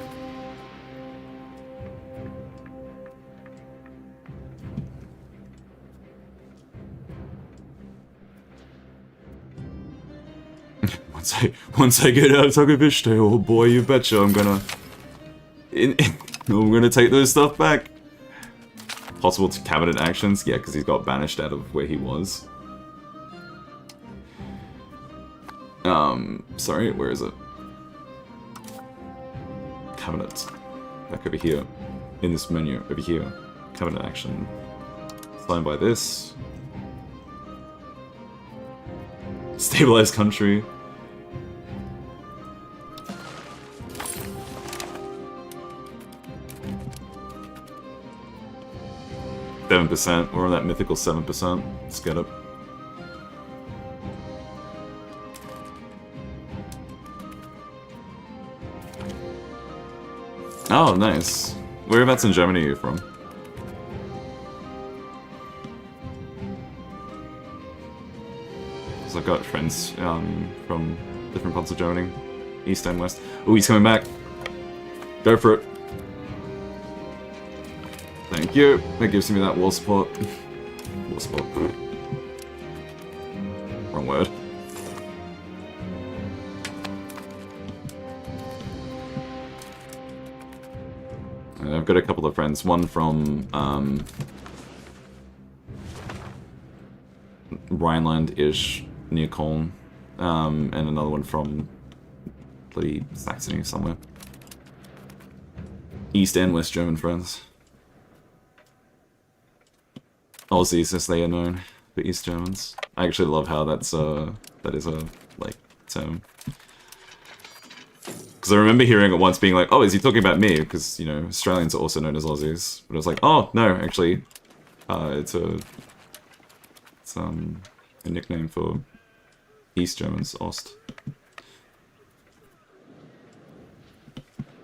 Once I get out of Takabishte, oh boy, you betcha I'm gonna take those stuff back. Possible to cabinet actions? Yeah, because he's got banished out of where he was. Sorry, where is it? Cabinet. Back over here. In this menu, over here. Cabinet action. Signed by this. Stabilize country. %. We're on that mythical 7%. Let's get it. Oh, nice. Whereabouts in Germany are you from? So I've got friends from different parts of Germany. East and West. Oh, he's coming back. Go for it. Thank you. That gives me that wall support. Wall support. Wrong word. And I've got a couple of friends. One from Rhineland-ish, near Cologne, and another one from bloody Saxony somewhere. East and West German friends. Aussies, as they are known, the East Germans. I actually love how that is a, like, term. Because I remember hearing it once being like, oh, is he talking about me? Because, you know, Australians are also known as Aussies. But I was like, oh, no, actually, it's a nickname for East Germans, Ost.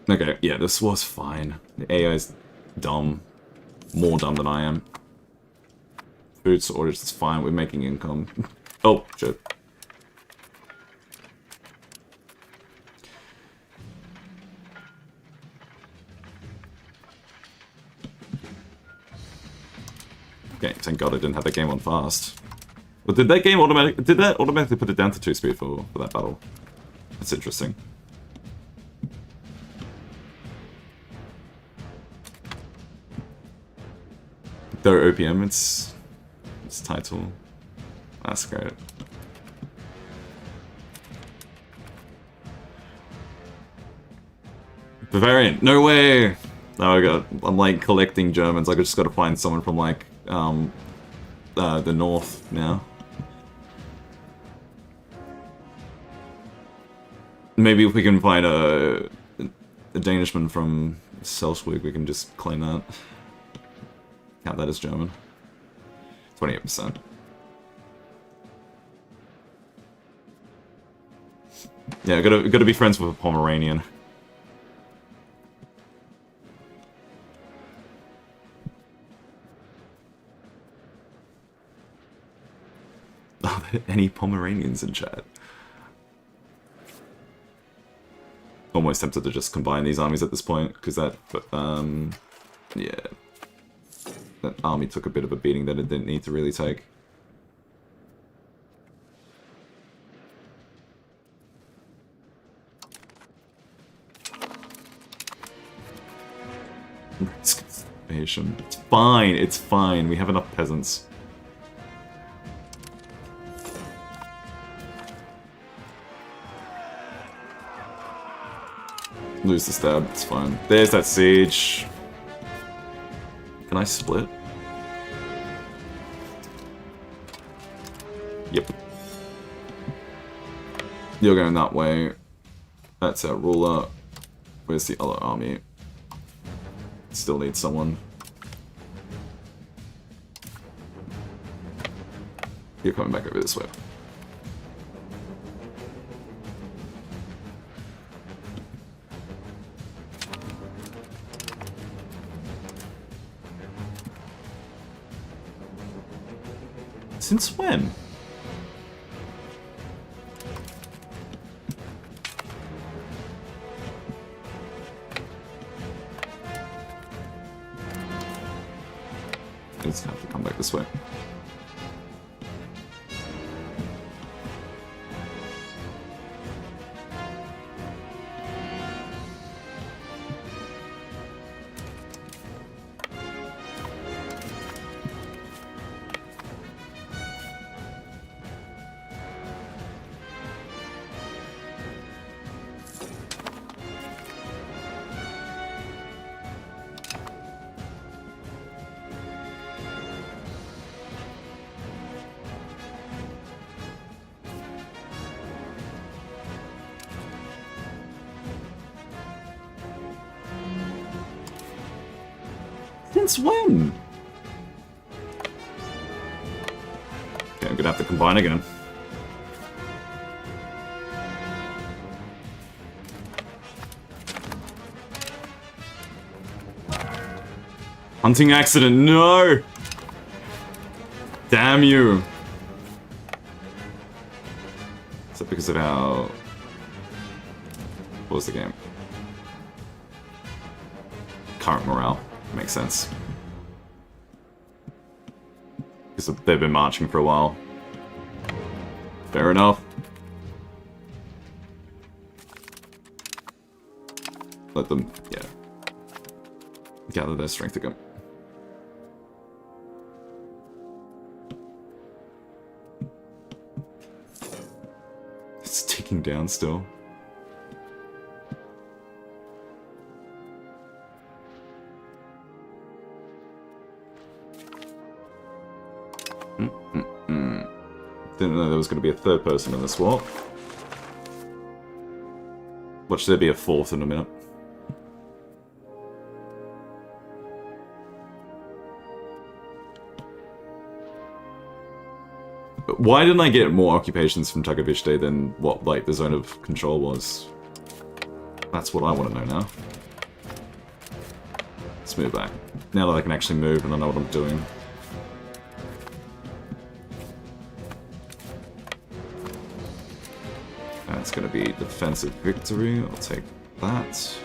Okay, yeah, this was fine. The AI is dumb. More dumb than I am. Food storage, it's fine, we're making income. Oh, shit. Okay, thank god I didn't have that game on fast. But did that automatically put it down to 2-speed for that battle? That's interesting. Though OPM, its title. That's great. Bavarian, no way! Now I'm like collecting Germans. I just got to find someone from like the north now. Maybe if we can find a Danishman from Selchwig, we can just claim that. Count that as German. 28%. Yeah, gotta be friends with a Pomeranian. any Pomeranians in chat? Almost tempted to just combine these armies at this point, because that, yeah. That army took a bit of a beating that it didn't need to really take. It's fine, it's fine. We have enough peasants. Lose the stab, it's fine. There's that siege. Can I split? Yep. You're going that way. That's our ruler. Where's the other army? Still need someone. You're coming back over this way. Since when? It's gonna have to come back this way. Since when? Okay, I'm gonna have to combine again. Hunting accident, no! Damn you! Is that because of how... What was the game? Current morale. Makes sense. Because they've been marching for a while. Fair enough. Let them, yeah. Gather their strength again. It's ticking down still. Didn't know there was going to be a third person in the swap. Watch there be a fourth in a minute. But why didn't I get more occupations from Takavishte than what, like, the zone of control was? That's what I want to know now. Let's move back. Now that I can actually move and I know what I'm doing. That's going to be defensive victory. I'll take that.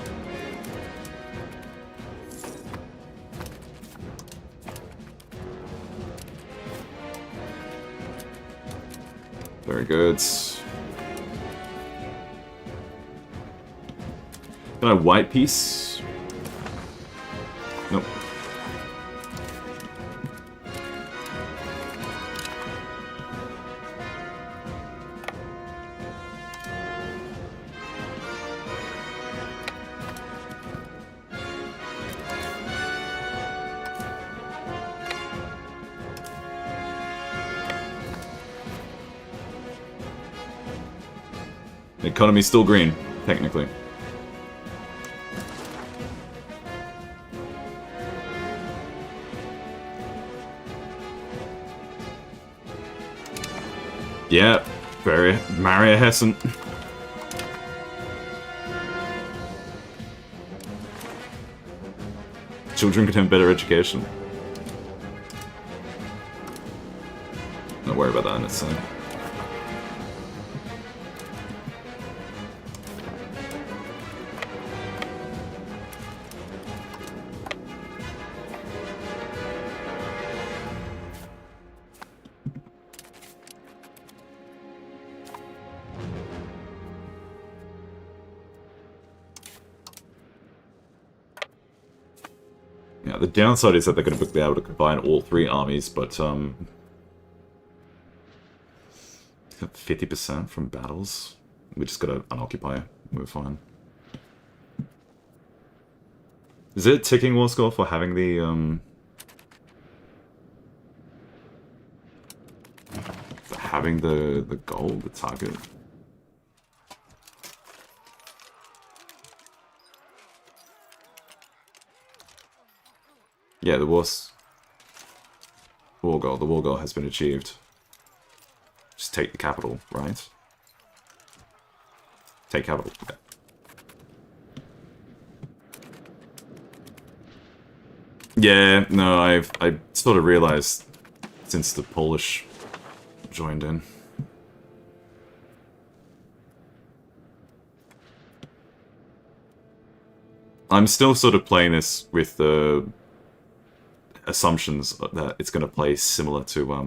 Very good. Can I white piece? Nope. The economy's still green, technically. Yeah, very Maria Hessen. Children could have better education. Don't worry about that in its own. the downside is that they're going to be able to combine all 3 armies, but 50% from battles. We just got to unoccupy. We're fine. Is it a ticking war score for having the goal, the target? Yeah, the war goal. The war goal has been achieved. Just take the capital, right? Take capital. Okay. Yeah, no, I sort of realized since the Polish joined in. I'm still sort of playing this with the assumptions that it's going to play similar to I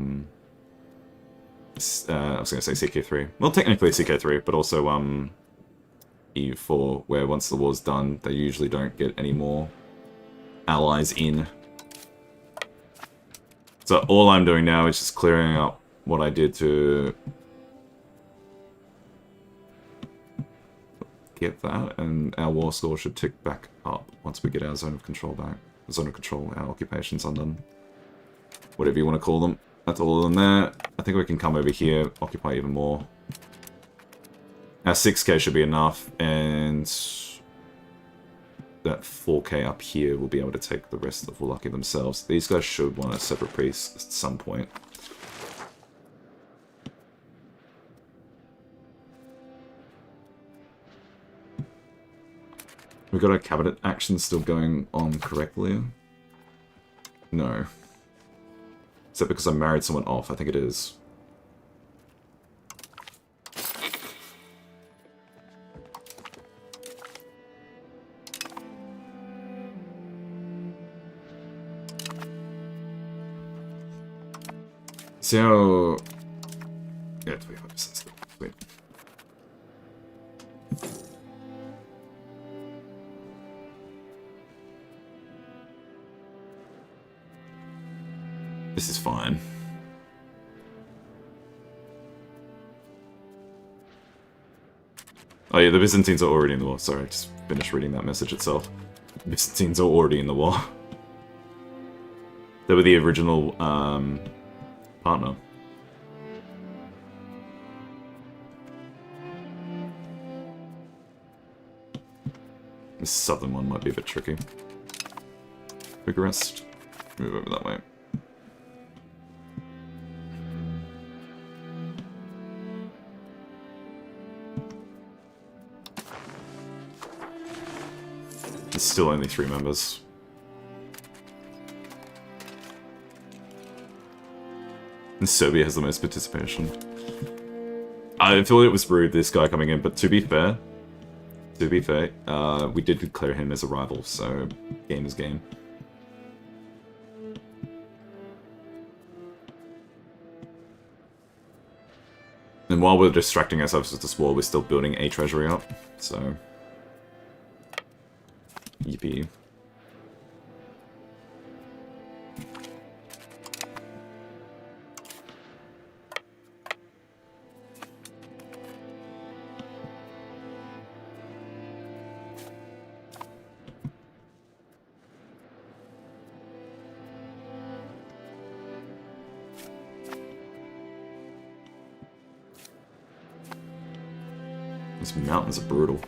was going to say CK3. Well, technically CK3, but also EU4, where once the war's done, they usually don't get any more allies in. So all I'm doing now is just clearing up what I did to get that, and our war score should tick back up once we get our zone of control back. Zone of control, our occupations undone. Whatever you want to call them. That's all in there. I think we can come over here, occupy even more. Our 6k should be enough, and that 4k up here will be able to take the rest of Wallachia themselves. These guys should want a separate priest at some point. We got our cabinet action still going on correctly? No. Is that because I married someone off? I think it is. See how... Yeah, 25% still. Wait. This is fine. Oh yeah, the Byzantines are already in the war. Sorry, I just finished reading that message itself. The Byzantines are already in the war. They were the original partner. This southern one might be a bit tricky. Quick rest. Move over that way. It's still only 3 members. And Serbia has the most participation. I thought it was rude, this guy coming in, but to be fair, we did declare him as a rival, so game is game. And while we're distracting ourselves with this war, we're still building a treasury up, so... Yippee. These mountains are brutal.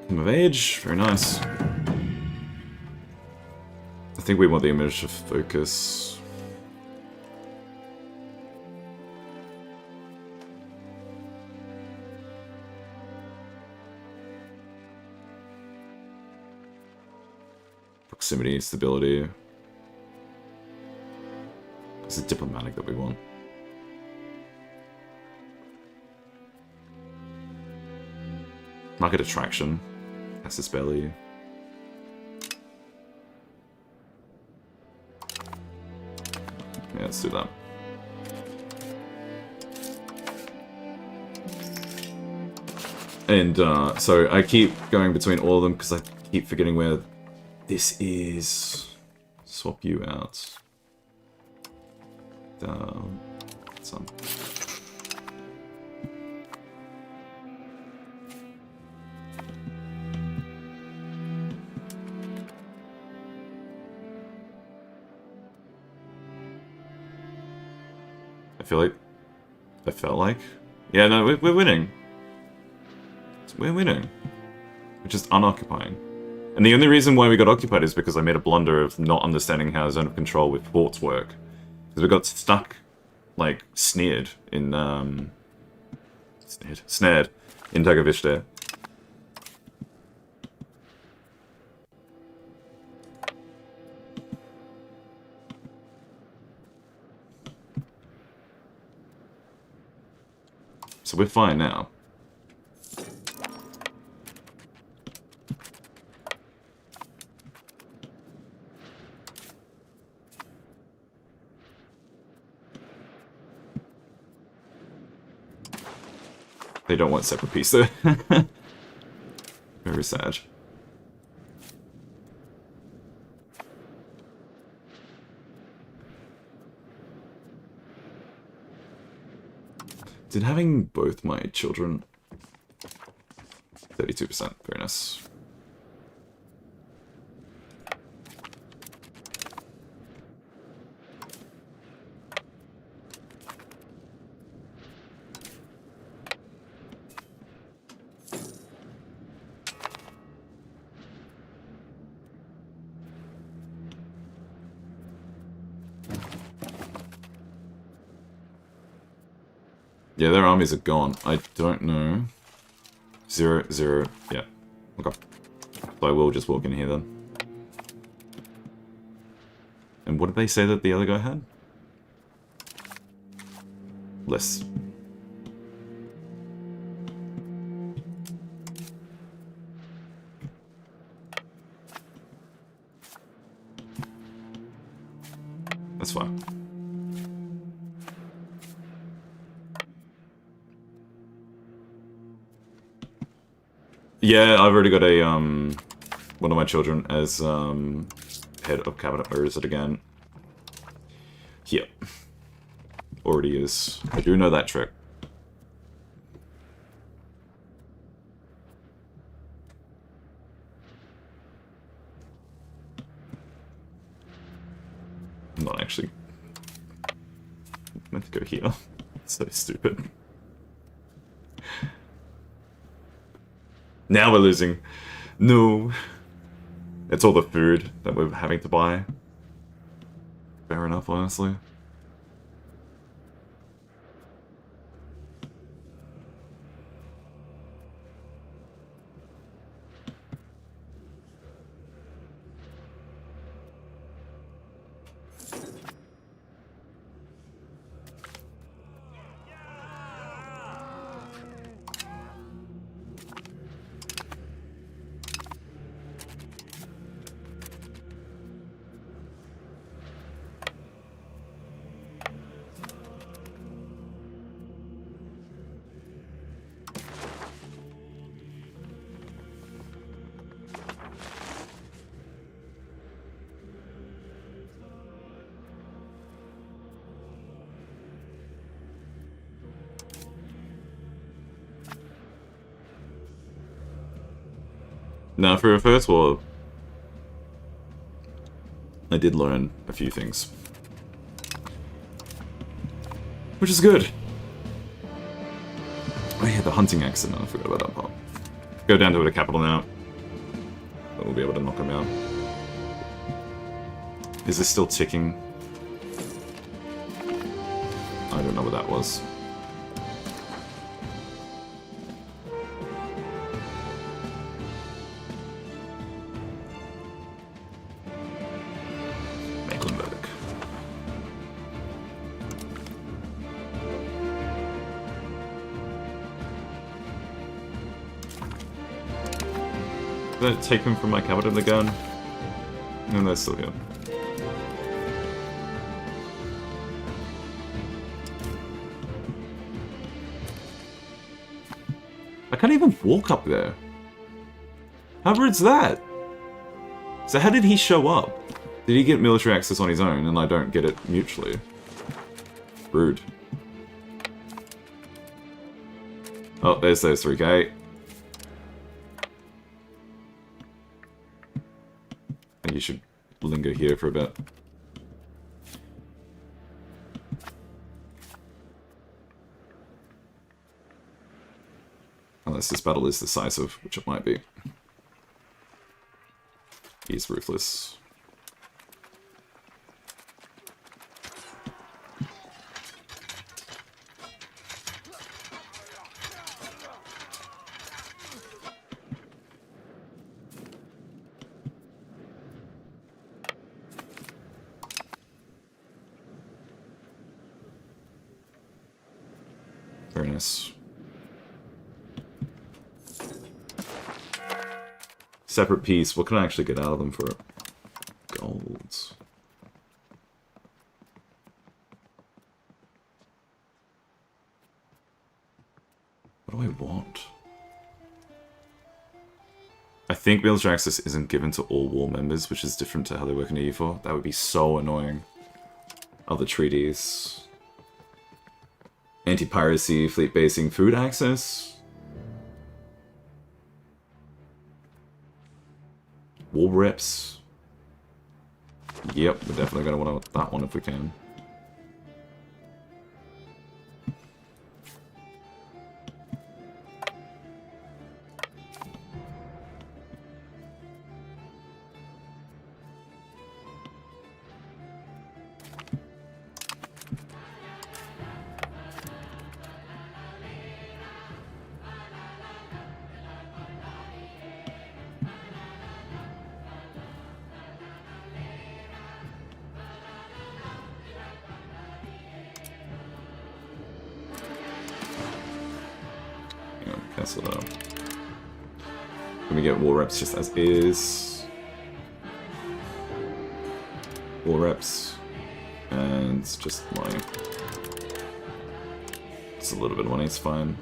Come of age, very nice. I think we want the image to focus. Proximity, stability. It's a diplomatic that we want. Market attraction. Casus Belli. Yeah, let's do that. And so I keep going between all of them because I keep forgetting where This is... Swap you out. Some. I felt like... Yeah, no, we're winning. We're winning. We're just unoccupying. And the only reason why we got occupied is because I made a blunder of not understanding how zone of control with forts work. Because we got stuck, like, snared in Dagovich there. So we're fine now. They don't want separate peace though. Very sad. Did having both my children... 32%, very nice. Yeah, their armies are gone. I don't know. 0, 0, yeah. Okay. So I will just walk in here then. And what did they say that the other guy had? Less. That's fine. Yeah, I've already got a, one of my children as, head of cabinet, or is it again? Yep. Already is. I do know that trick. I'm not actually meant to go here. So stupid. Now we're losing. No. It's all the food that we're having to buy. Fair enough, honestly. Now, for a first war, I did learn a few things. Which is good. Oh yeah, the hunting accident, I forgot about that part. Go down to the capital now. We'll be able to knock him out. Is this still ticking? I don't know what that was. Did I take him from my cabinet again? And they're still here. I can't even walk up there. How rude's that? So how did he show up? Did he get military access on his own and I don't get it mutually? Rude. Oh, there's those 3k. And you should linger here for a bit. Unless this battle is decisive, which it might be. He's ruthless. Very nice. Separate piece. What can I actually get out of them for it? Golds. What do I want? I think military access isn't given to all war members, which is different to how they work in EU4. That would be so annoying. Other treaties. Anti-piracy, fleet basing, food access. War reps. Yep, we're definitely going to want that one if we can. Cancel that. Let me get war reps just as is. War reps. And just money. It's a little bit of money, it's fine.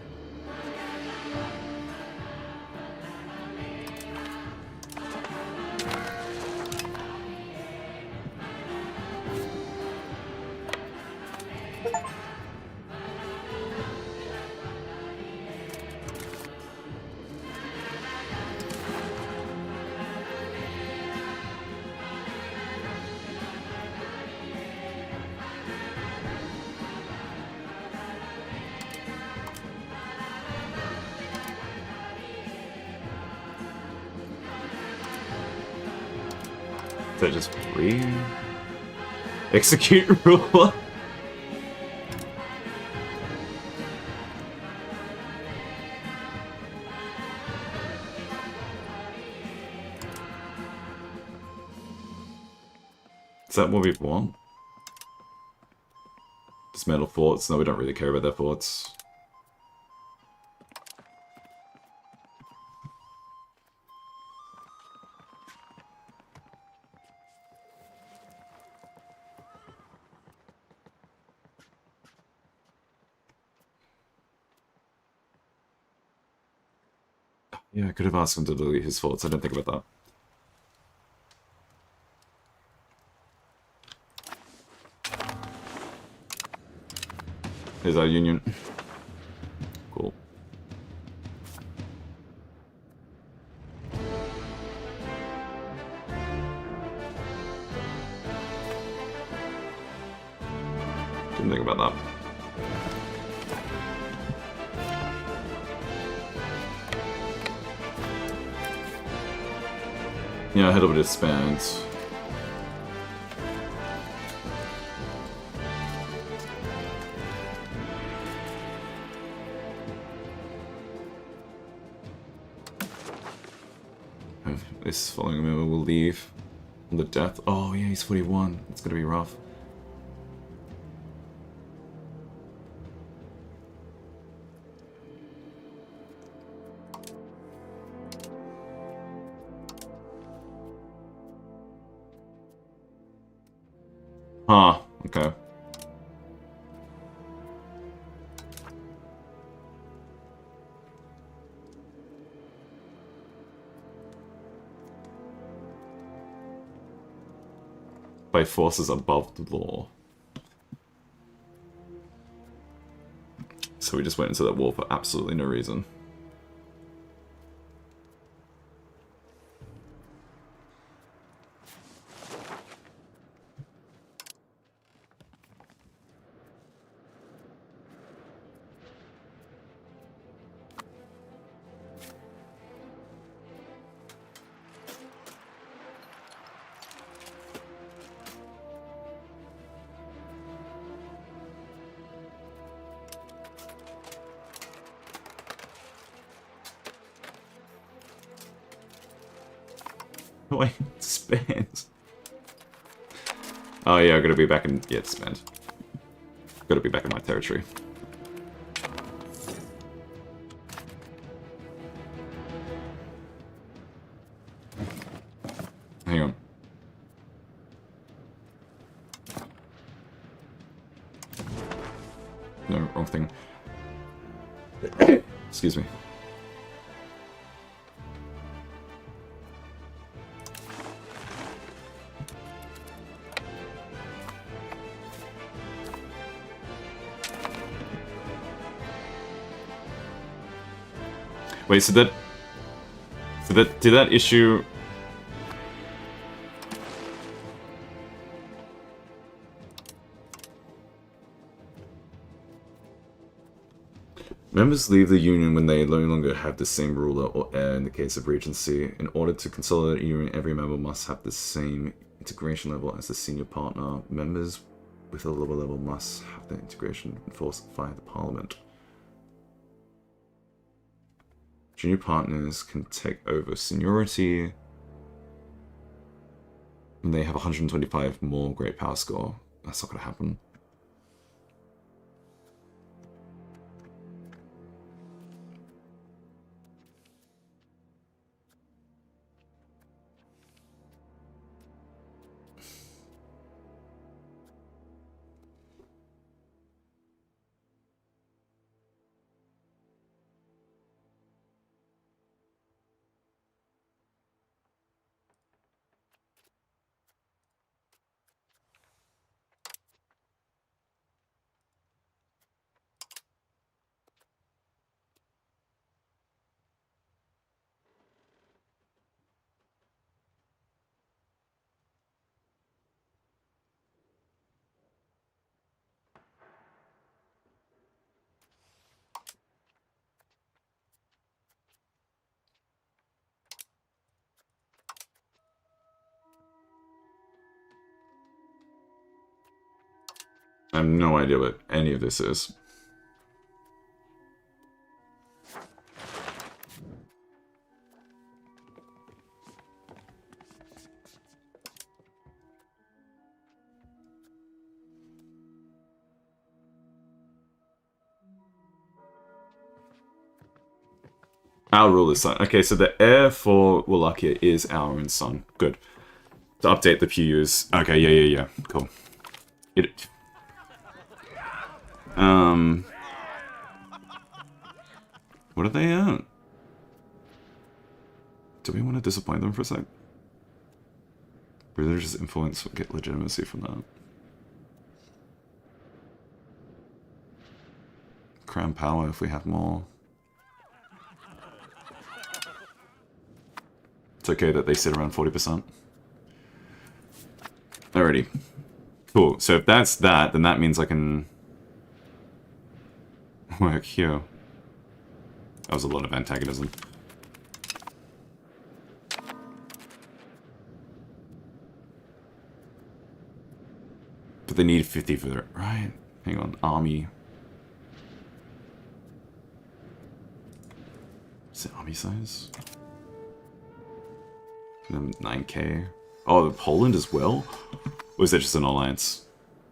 Is that just free? Execute ruler? Is that what we want? Dismantle forts? No, we don't really care about their forts. Yeah, I could have asked him to delete his forts. I didn't think about that. Here's our union. Cool. Didn't think about that. Yeah, head over to Spans. This following member will leave. The death. Oh yeah, he's 41. It's gonna be rough. Huh, okay. by forces above the law. So we just went into that war for absolutely no reason. Wait, spans. Oh yeah, I gotta be back in... Yeah, it's spanned. Gotta be back in my territory. Hang on. No, wrong thing. Excuse me. Wait, so that did that issue? Members leave the union when they no longer have the same ruler or heir in the case of regency. In order to consolidate a union, every member must have the same integration level as the senior partner. Members with a lower level must have their integration enforced via the parliament. Junior partners can take over seniority when they have 125 more great power score. That's not going to happen. I have no idea what any of this is. Our ruler's son. Okay, so the heir for Wallachia is our own son. Good. To update the PUs. Okay, yeah. Cool. What are they at? Do we want to disappoint them for a sec? Religious influence will get legitimacy from that. Crown power if we have more. It's okay that they sit around 40%. Alrighty. Cool. So if that's that, then that means I can work here. That was a lot of antagonism. But they need 50 for it, right? Hang on. Army. Is it army size? 9k. Oh, Poland as well? Or is that just an alliance?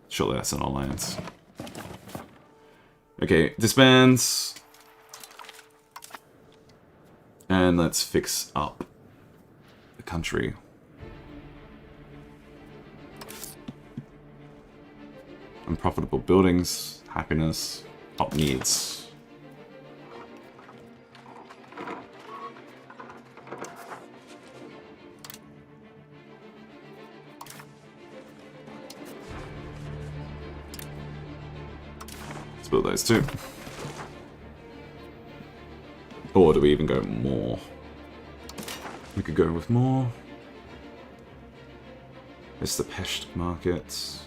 Surely that's an alliance. Okay, disbands. And let's fix up the country. Unprofitable buildings, happiness, up needs. Let's build those two. Or do we even go more? We could go with more. It's the Pest market.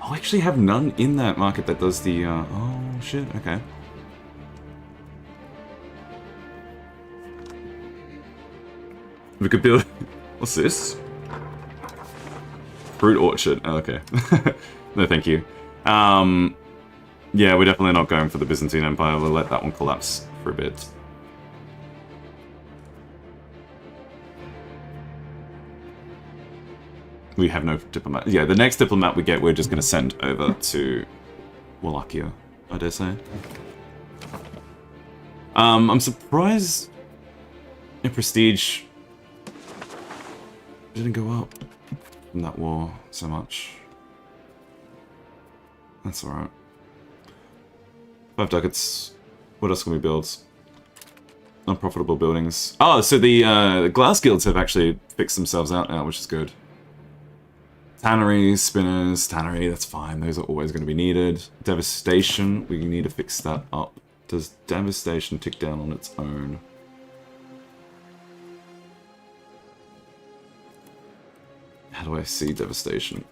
Oh, I actually have none in that market that does the, oh shit, okay. We could build, what's this? Fruit orchard, oh, okay. No thank you. Yeah, we're definitely not going for the Byzantine Empire, we'll let that one collapse for a bit. We have no diplomat. Yeah, the next diplomat we get, we're just going to send over to Wallachia, I dare say. I'm surprised in prestige didn't go up from that war so much. That's alright. 5 ducats. What else can we build? Unprofitable buildings. Oh, so the glass guilds have actually fixed themselves out now, which is good. Tannery, spinners, tannery, that's fine. Those are always going to be needed. Devastation, we need to fix that up. Does devastation tick down on its own? How do I see devastation?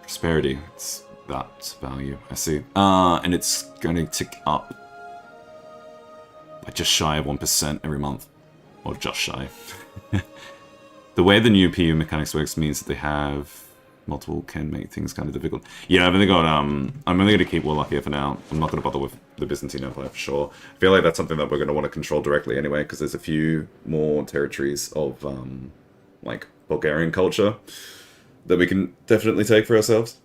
Prosperity, it's that value, I see. And it's going to tick up by just shy of 1% every month. Or just shy. The way the new PU mechanics works means that they have multiple can make things kind of difficult. Yeah, I've only got, I'm only going to keep Warlock here for now. I'm not going to bother with the Byzantine Empire for sure. I feel like that's something that we're going to want to control directly anyway, because there's a few more territories of, like, Bulgarian culture that we can definitely take for ourselves.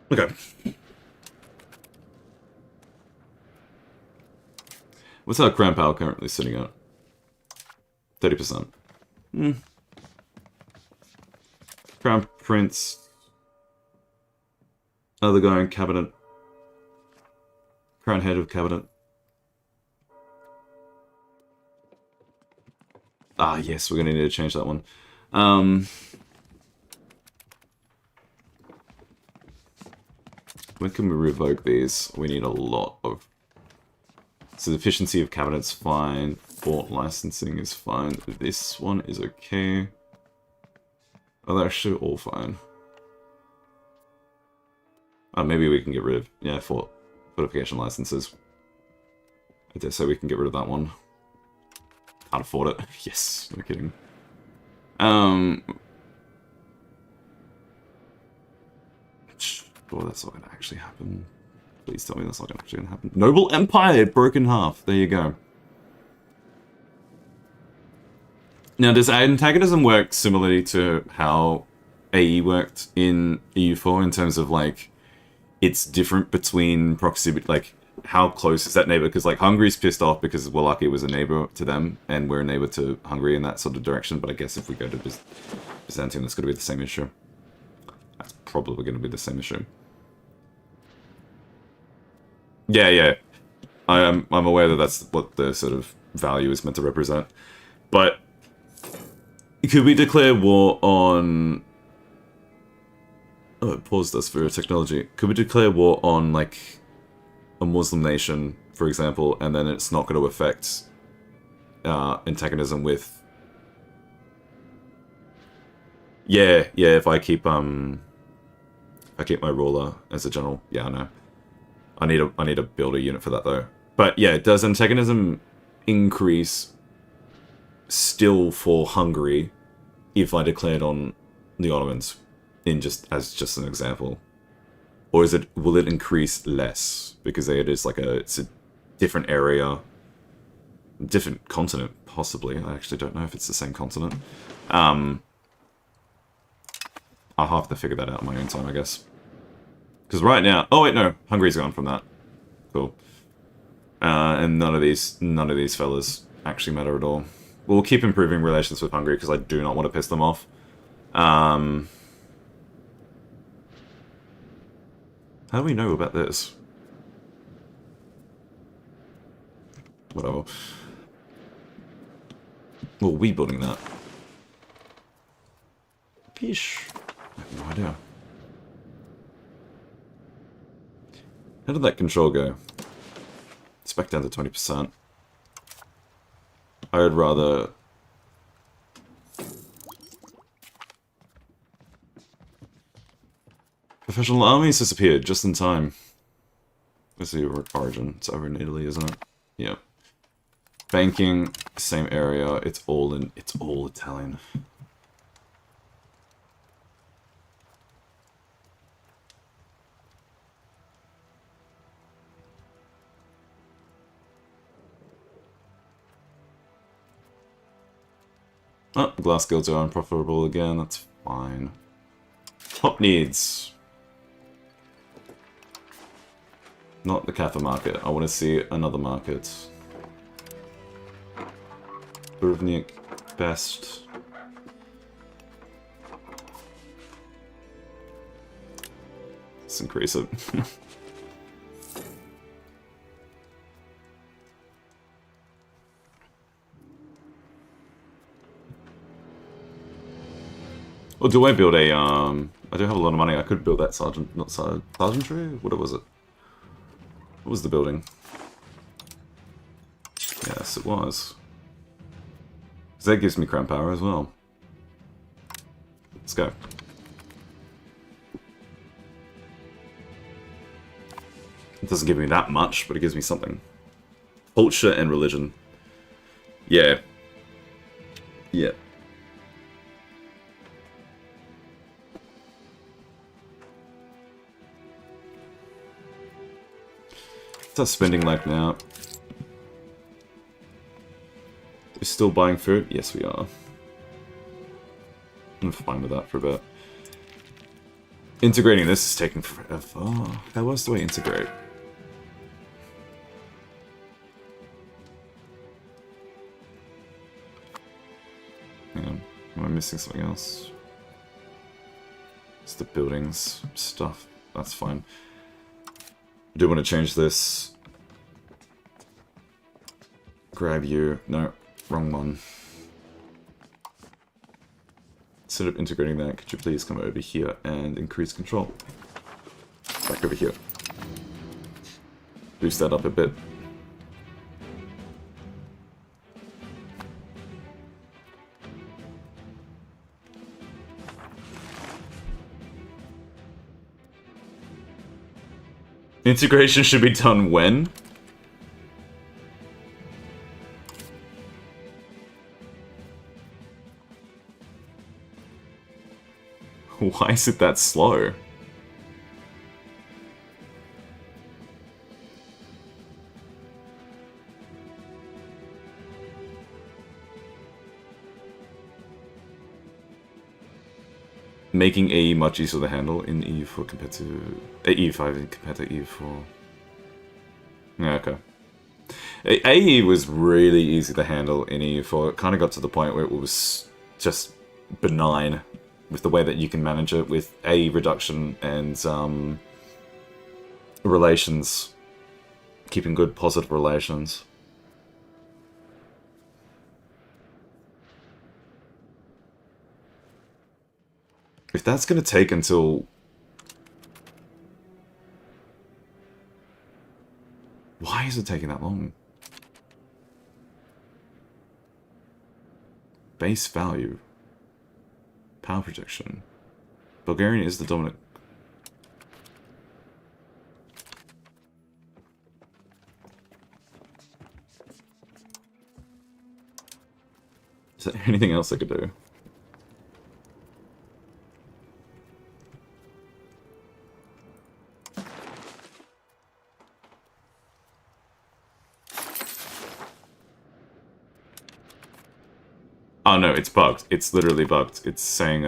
Okay. What's our crown power currently sitting at? 30%. Crown Prince. Other guy in cabinet. Crown head of cabinet. Ah, yes, we're gonna need to change that one. When can we revoke these? We need a lot of... So the efficiency of cabinet's fine. Fort licensing is fine. This one is okay. Oh, they're actually all fine. Oh, maybe we can get rid of... Yeah, fortification licenses. I dare say we can get rid of that one. Can't afford it. Yes, no kidding. Oh, that's not going to actually happen. Please tell me that's not actually going to happen. Noble Empire broken half. There you go. Now, does antagonism work similarly to how AE worked in EU4 in terms of, like, it's different between proximity, like, how close is that neighbor? Because, like, Hungary's pissed off because Wallachia was a neighbor to them, and we're a neighbor to Hungary in that sort of direction, but I guess if we go to Byzantium, that's going to be the same issue. That's probably going to be the same issue. Yeah, yeah. I'm aware that that's what the sort of value is meant to represent. But could we declare war on... Oh, it paused us for technology. Could we declare war on, like, a Muslim nation, for example, and then it's not going to affect antagonism with... Yeah, yeah, if I keep my ruler as a general. Yeah, I know. I need to build a unit for that though. But yeah, does antagonism increase still for Hungary if I declared on the Ottomans as just an example? Or will it increase less because it's a different area, different continent possibly. I actually don't know if it's the same continent. I'll have to figure that out in my own time, I guess. Because right now... Oh, wait, no. Hungary's gone from that. Cool. And none of these fellas actually matter at all. We'll keep improving relations with Hungary because I do not want to piss them off. How do we know about this? Whatever. Well, we building that. Peace. I have no idea. How did that control go? It's back down to 20%. I would rather... Professional armies disappeared just in time. Where's the origin? It's over in Italy, isn't it? Yeah. Banking, same area. It's all Italian. Oh, glass guilds are unprofitable again. That's fine. Top needs. Not the Kaffa market. I want to see another market. Burvnik, best. Let's increase it. Or do I build a, I do have a lot of money. I could build that sergeantry? What was it? What was the building? Yes, it was. Because that gives me crown power as well. Let's go. It doesn't give me that much, but it gives me something. Culture and religion. Yeah. Yeah. What's our spending like now? We're still buying food? Yes, we are. I'm fine with that for a bit. Integrating this is taking forever. Oh, how else do I integrate? Hang on. Am I missing something else? It's the buildings stuff. That's fine. I do want to change this. Grab you. No, wrong one. Instead of integrating that, could you please come over here and increase control? Back over here. Boost that up a bit. Integration should be done when? Why is it that slow? Making AE much easier to handle in EU4 compared to EU5 compared to EU4. Yeah, okay. AE was really easy to handle in EU4. It kind of got to the point where it was just benign with the way that you can manage it with AE reduction and relations, keeping good positive relations. If that's going to take until... Why is it taking that long? Base value. Power projection. Bulgarian is the dominant... Is there anything else I could do? Oh no, it's bugged. It's literally bugged. It's saying,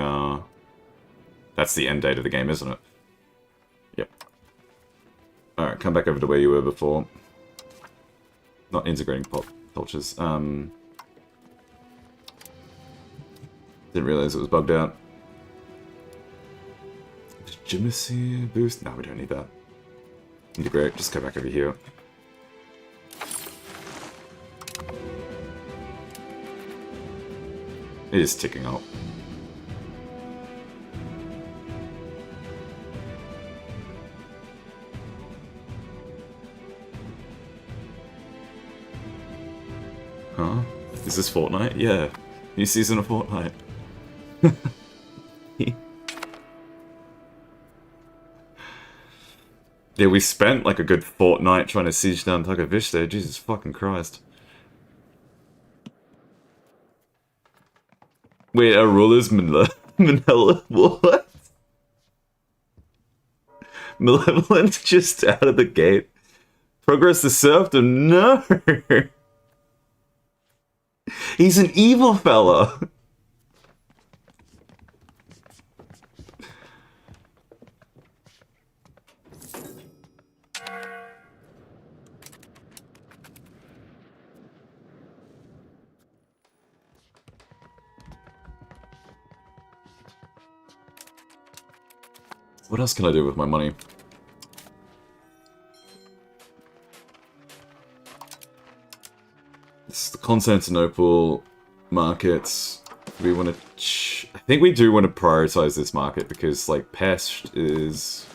that's the end date of the game, isn't it? Yep. Alright, come back over to where you were before. Not integrating pop cultures. Didn't realize it was bugged out. Legitimacy boost? No, we don't need that. Integrate, just go back over here. It is ticking up. Huh? Is this Fortnite? Yeah. New season of Fortnite. Yeah, we spent like a good fortnight trying to siege down Tuckerfish there. Jesus fucking Christ. Wait, our ruler's Manila? What? Malevolent just out of the gate. Progress the serfdom? No! He's an evil fella! What else can I do with my money? This is the Constantinople markets. We want to... I think we do want to prioritize this market because, like, Pest is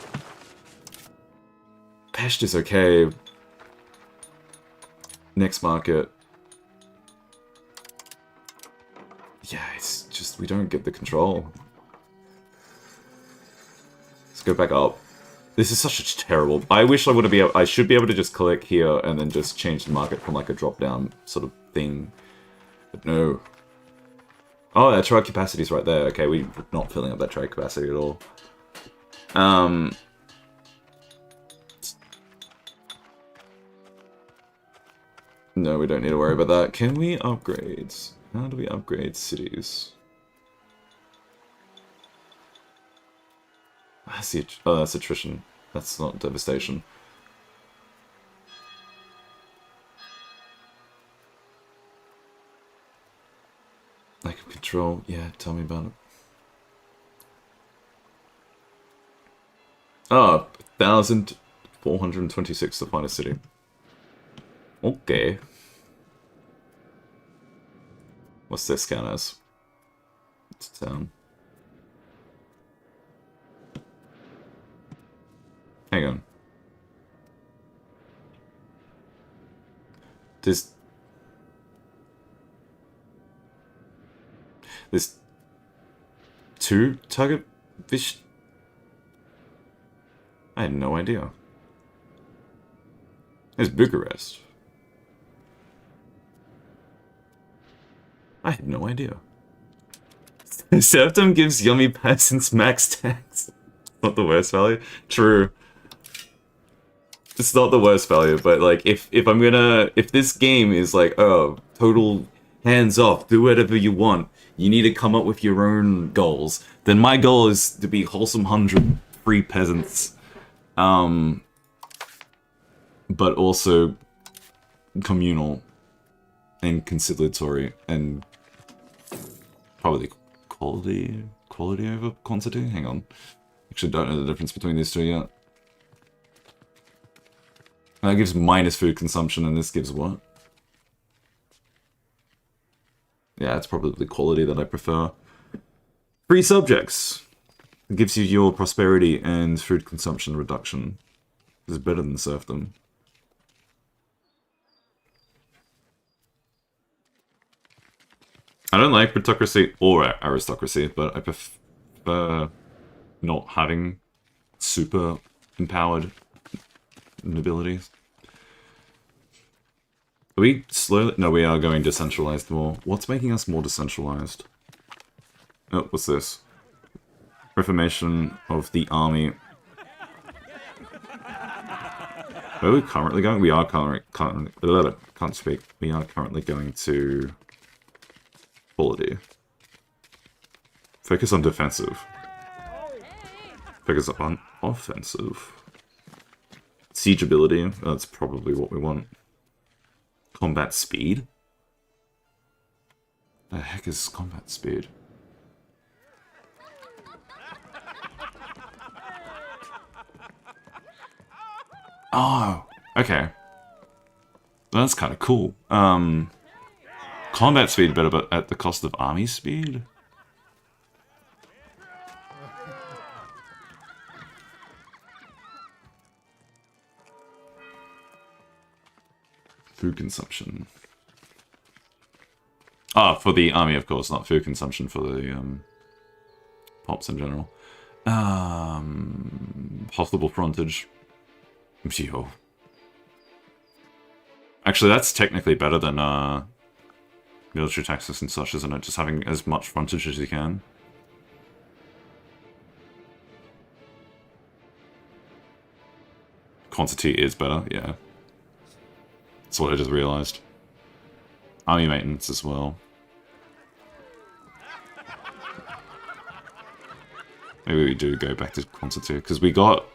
okay. Next market. Yeah, it's just we don't get the control. Let's go back up. This is such a terrible... I wish I would be able... I should be able to just click here and then just change the market from like a drop-down sort of thing. But no. Oh, that trade capacity is right there. Okay, we're not filling up that trade capacity at all. No, we don't need to worry about that. Can we upgrade? How do we upgrade cities? That's the, oh, that's attrition. That's not devastation. Lack of control. Yeah, tell me about it. Ah, 1,426 to find a city. Okay. What's this count as? It's a town. Hang on. There's 2 target fish. I had no idea. There's Bucharest. I had no idea. Serfdom gives yummy peasants max tax. Not the worst value. True. It's not the worst value, but like if I'm gonna if this game is like, oh, total hands off, do whatever you want, you need to come up with your own goals, then my goal is to be wholesome 100 free peasants. But also communal and conciliatory and probably quality over quantity. Hang on. Actually don't know the difference between these two yet. That gives minus food consumption, and this gives what? Yeah, it's probably quality that I prefer. Free subjects. It gives you your prosperity and food consumption reduction. It's better than serfdom. I don't like plutocracy or aristocracy, but I prefer not having super empowered nobilities. Are we slowly? No, we are going decentralized more. What's making us more decentralized? Oh, what's this? Reformation of the army. Where are we currently going? We are currently can't speak. We are currently going to quality. Focus on defensive. Focus on offensive. Siege ability. That's probably what we want. Combat speed? The heck is combat speed? Oh, okay. That's kind of cool. Combat speed better, but at the cost of army speed? Food consumption. Ah, for the army, of course, not food consumption for the pops in general. Possible frontage. Yo. Actually, that's technically better than military taxes and such, isn't it? Just having as much frontage as you can. Quantity is better, yeah. That's what I just realized. Army maintenance as well. Maybe we do go back to quantity, because we got...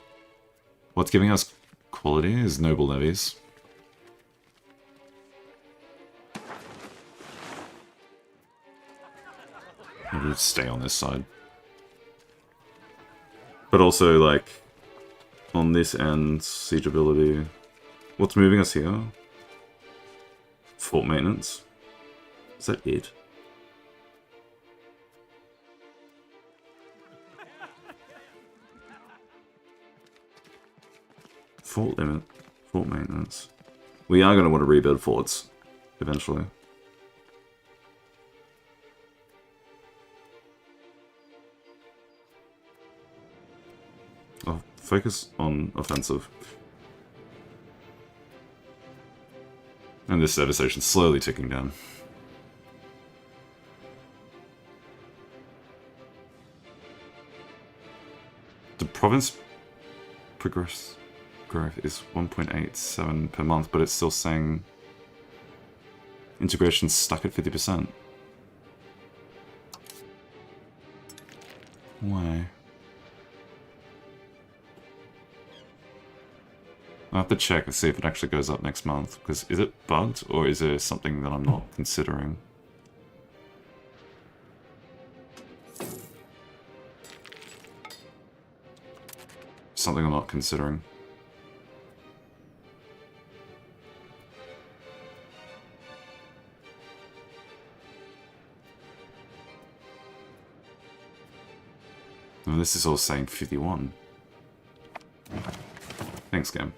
What's giving us quality is noble levies. Maybe we'll stay on this side. But also, like, on this end, siegeability. What's moving us here? Fort maintenance. Is that it? Fort limit. Fort maintenance. We are going to want to rebuild forts eventually. I'll focus on offensive. And this devastation's slowly ticking down. The province progress growth is 1.87 per month, but it's still saying integration's stuck at 50%. Why? I'll have to check and see if it actually goes up next month, because is it bugged, or is there something that I'm not considering? Something I'm not considering. And this is all saying 51. Thanks, game.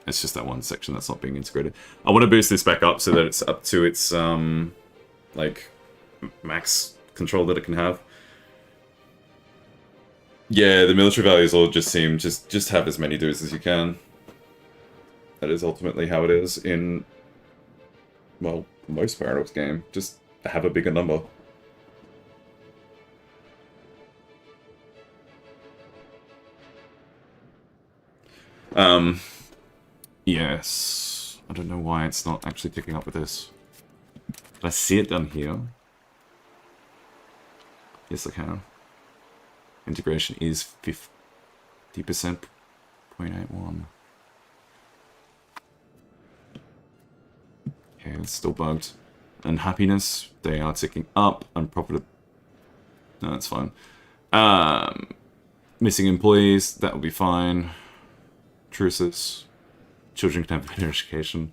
It's just that one section that's not being integrated. I want to boost this back up so that it's up to its, like, max control that it can have. Yeah, the military values all just seem, just have as many dudes as you can. That is ultimately how it is in, well, most Paradox game. Just have a bigger number. Yes. I don't know why it's not actually picking up with this. Did I see it down here? Yes, I can. Integration is 50%, 0.81. Okay, it's still bugged. And happiness, they are ticking up. Unprofitable. No, that's fine. Missing employees, that will be fine. Truces. Children can have better education.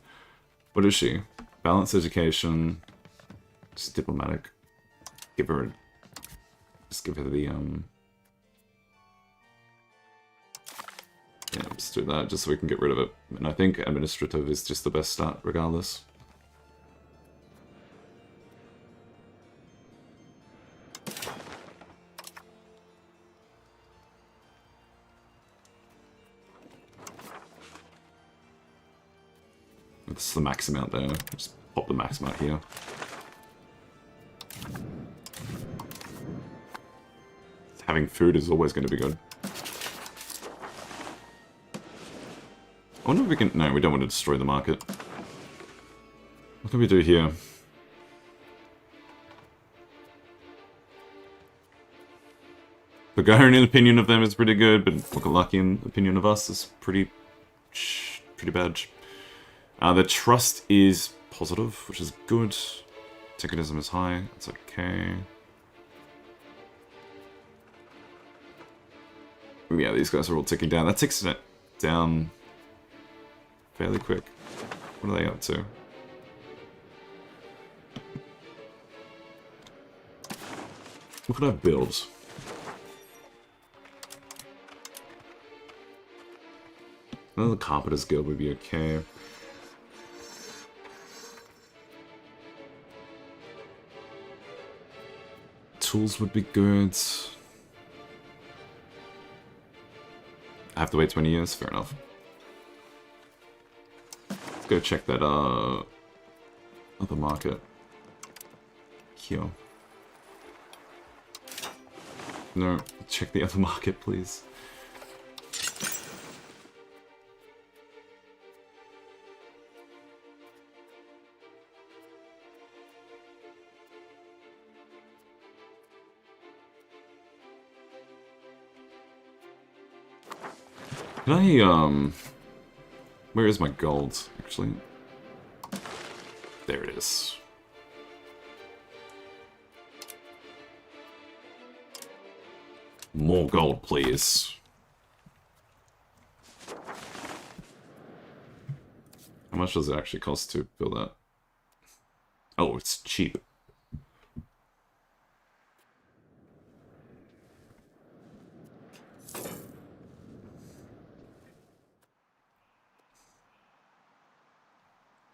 What is she? Balanced education. Just diplomatic. Give her... Just give her the, Yeah, let's do that, just so we can get rid of it. And I think administrative is just the best start, regardless. It's the max amount there. Just pop the max amount here. Having food is always going to be good. I wonder if we can... No, we don't want to destroy the market. What can we do here? The Gaharian opinion of them is pretty good, but Lucky opinion of us is pretty bad. The trust is positive, which is good. Ticketism is high. That's okay. Yeah, these guys are all ticking down. That ticks it down fairly quick. What are they up to? What could I build? The Carpenter's Guild would be okay. Tools would be good. I have to wait 20 years? Fair enough. Let's go check that other market. Here. No, check the other market, please. Can I, where is my gold, actually? There it is. More gold, please. How much does it actually cost to build that? Oh, it's cheap.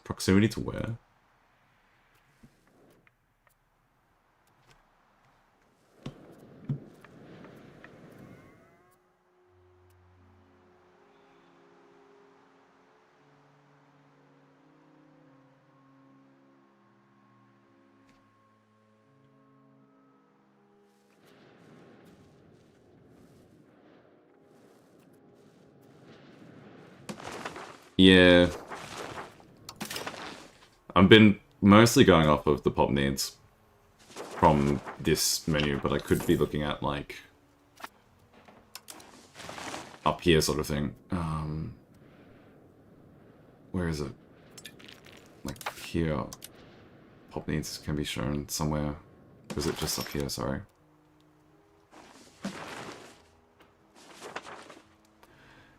Proximity to where? Yeah. I've been mostly going off of the pop needs from this menu, but I could be looking at, like, up here sort of thing. Where is it? Like, here. Pop needs can be shown somewhere. Or is it just up here? Sorry.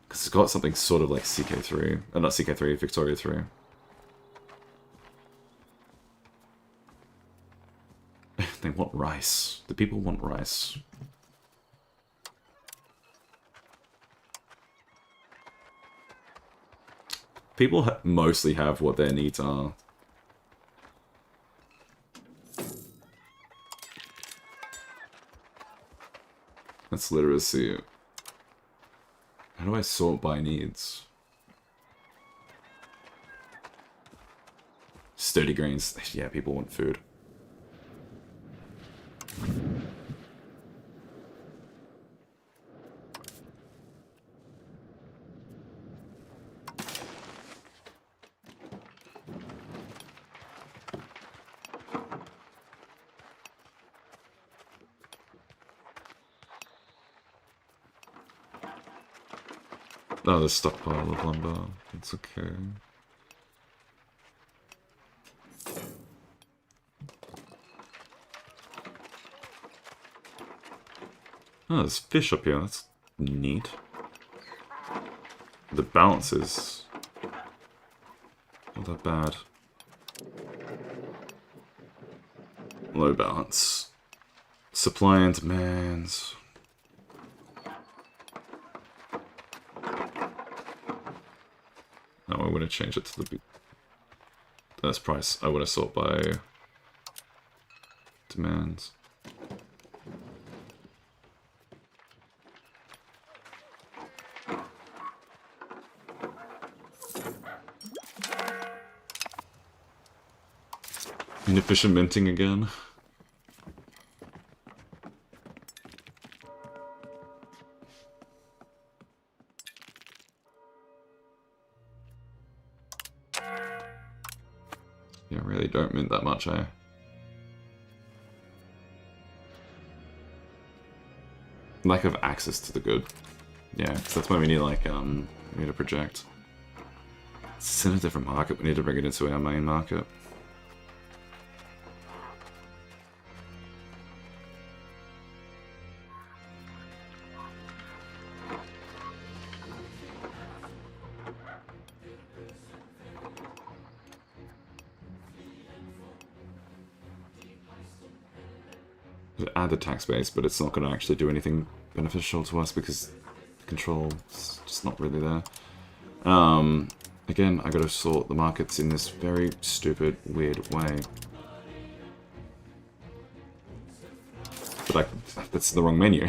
Because it's got something sort of like CK3. Not CK3, Victoria 3. They want rice. The people want rice. People mostly have what their needs are. That's literacy. How do I sort by needs? Sturdy greens. Yeah, people want food. Oh, the stockpile of lumber. It's okay. Oh, there's fish up here. That's neat. The balance is not that bad. Low balance. Supply and demand. No, I want to change it to the best price. I want to sort by demand. Inefficient minting again. Yeah, really don't mint that much, eh? Lack of access to the good. Yeah, because that's why we need, like, we need a project. It's in a different market. We need to bring it into our main market. Add the tax base, but it's not going to actually do anything beneficial to us because the control's just not really there. Again, I got to sort the markets in this very stupid, weird way. But that's the wrong menu.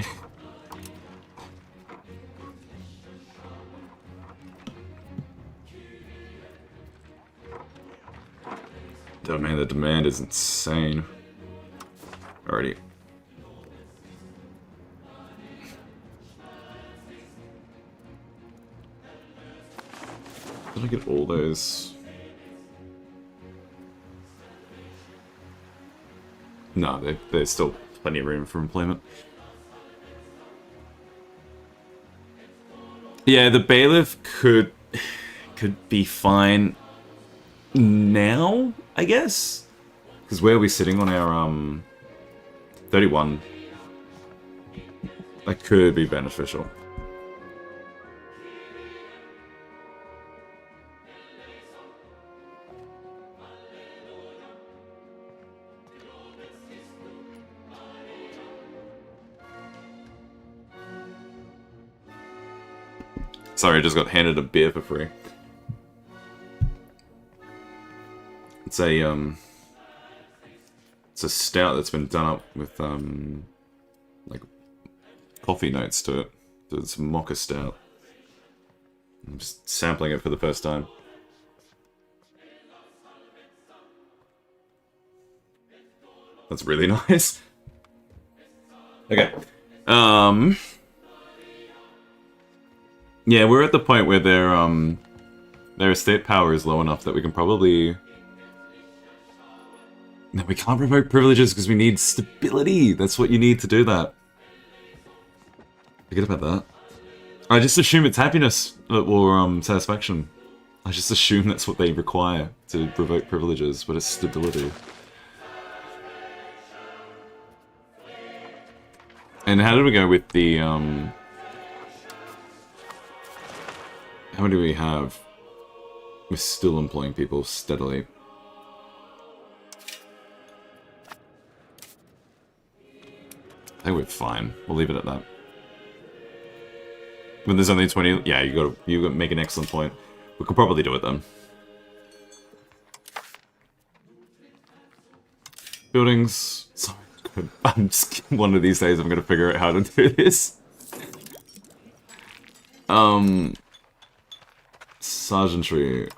Oh man, the demand is insane. Alrighty. Did I get all those? No, there's still plenty of room for employment. Yeah, the bailiff could be fine now, I guess? Because where are we sitting on our 31? That could be beneficial. Sorry, I just got handed a beer for free. It's a stout that's been done up with like coffee notes to it. So it's a mocha stout. I'm just sampling it for the first time. That's really nice. Okay. Yeah, we're at the point where their estate power is low enough that we can probably... No, we can't revoke privileges because we need stability. That's what you need to do that. Forget about that. I just assume it's happiness or satisfaction. I just assume that's what they require to revoke privileges, but it's stability. And how did we go with the how many do we have? We're still employing people steadily. I think we're fine. We'll leave it at that. When there's only 20, yeah, you gotta make an excellent point. We could probably do it then. Buildings. Sorry, I'm just one of these days I'm gonna figure out how to do this. Sergeantry.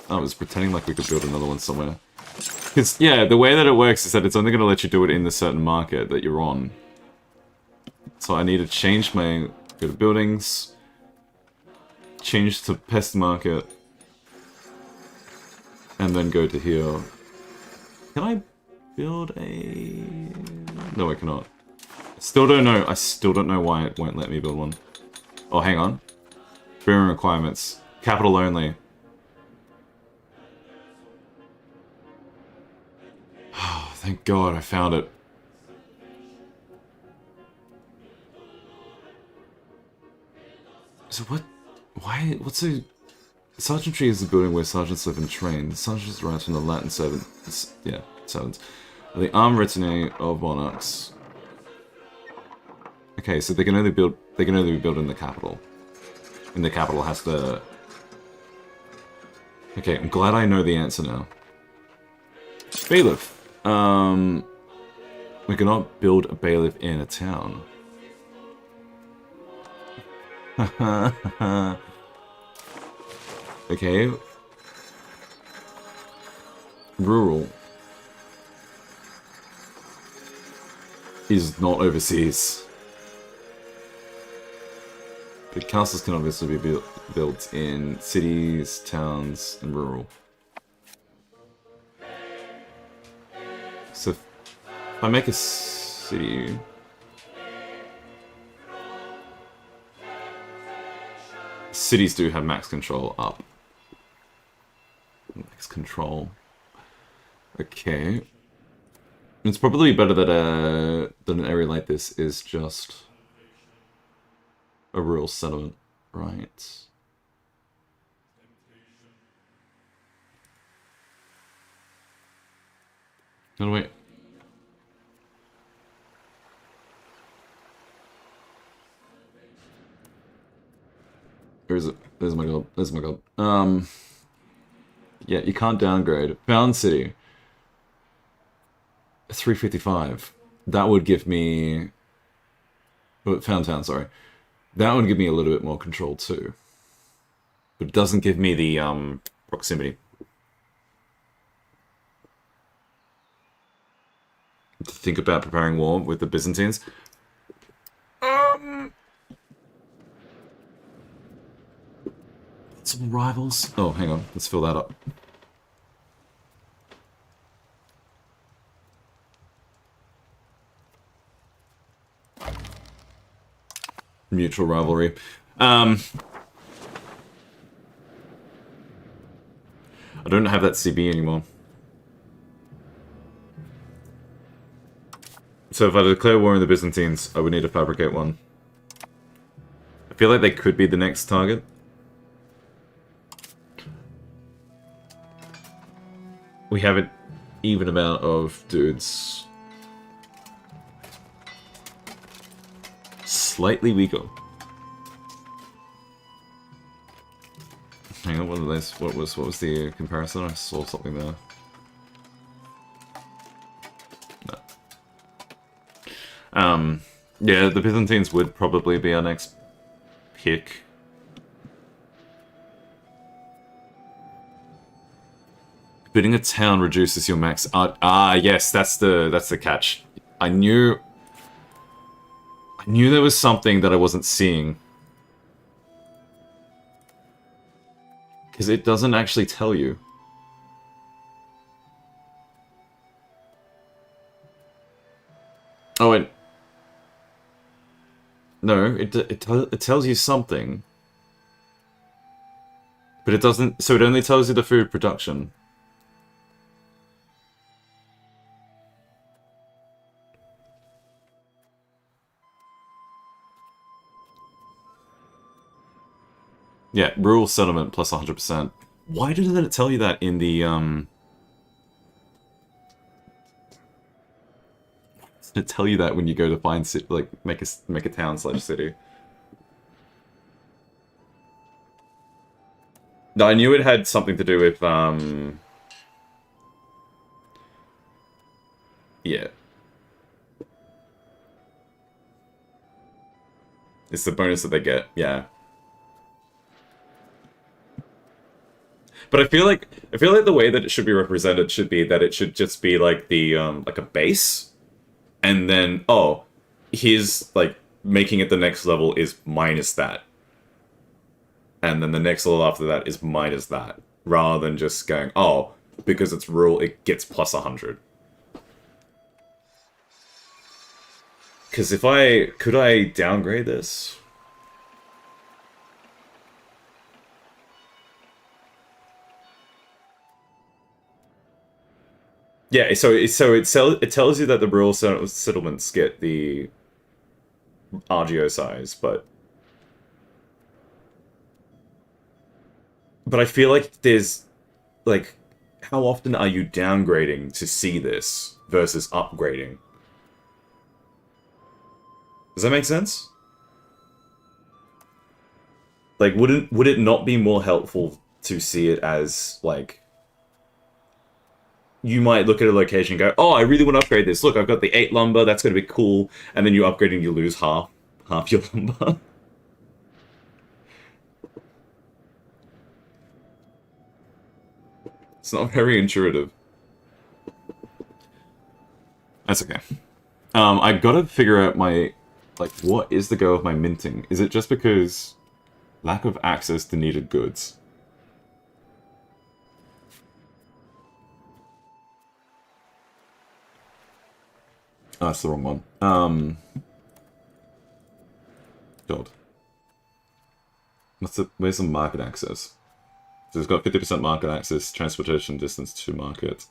I was pretending like we could build another one somewhere. Because, yeah, the way that it works is that it's only going to let you do it in the certain market that you're on. So I need to change my... Go to buildings. Change to pest market. And then go to here. Can I build a... No, I cannot. Still don't know. I still don't know why it won't let me build one. Oh, hang on. Bearing requirements. Capital only. Oh, thank God I found it. So what? Why? What's a... Sergeantry is a building where sergeants live and train. The sergeants derives from the Latin servants. Yeah, servants. The armed retinue of monarchs. Okay, so they can only build. They can only be built in the capital. And the capital has the... Okay, I'm glad I know the answer now. Bailiff. We cannot build a bailiff in a town. Okay. Rural. Is not overseas. The castles can obviously be built in cities, towns, and rural. So if I make a city... Cities do have max control up. Max control. Okay. It's probably better that an area like this is just a rural settlement, right? No, wait. Where is it? There's my gold. There's my gold. Yeah, you can't downgrade. Found City. 355. That would give me... Oh, Found Town, sorry. That would give me a little bit more control too. But it doesn't give me the proximity. To think about preparing war with the Byzantines. Some rivals. Oh, hang on. Let's fill that up. Mutual rivalry. I don't have that CB anymore. So if I declare war on the Byzantines, I would need to fabricate one. I feel like they could be the next target. We have an even amount of dudes. Slightly weaker. Hang on, what are those? What was the comparison? I saw something there. No. Yeah, the Byzantines would probably be our next pick. Bidding a town reduces your max art. Ah, yes, that's the catch. I knew there was something that I wasn't seeing. Because it doesn't actually tell you. Oh, it... No, it tells you something. But it doesn't... So it only tells you the food production. Yeah, rural settlement plus 100%. Why didn't it tell you that in the, Did it tell you that when you go to find, like, make a town / city? No, I knew it had something to do with, yeah. It's the bonus that they get, yeah. But I feel like the way that it should be represented should be that it should just be like the like a base, and then oh, here's like making it the next level is minus that, and then the next level after that is minus that, rather than just going oh because it's rural it gets plus 100. Because if could I downgrade this? Yeah, so it tells you that the rural settlements get the RGO size, but I feel like there's like how often are you downgrading to see this versus upgrading? Does that make sense? Like would it not be more helpful to see it as like you might look at a location and go, oh, I really want to upgrade this. Look, I've got the 8 lumber, that's going to be cool. And then you upgrade and you lose half your lumber. It's not very intuitive. That's okay. I gotta figure out my, like, what is the go of my minting? Is it just because lack of access to needed goods? Oh, that's the wrong one. God. Where's the market access? So it's got 50% market access, transportation distance to market.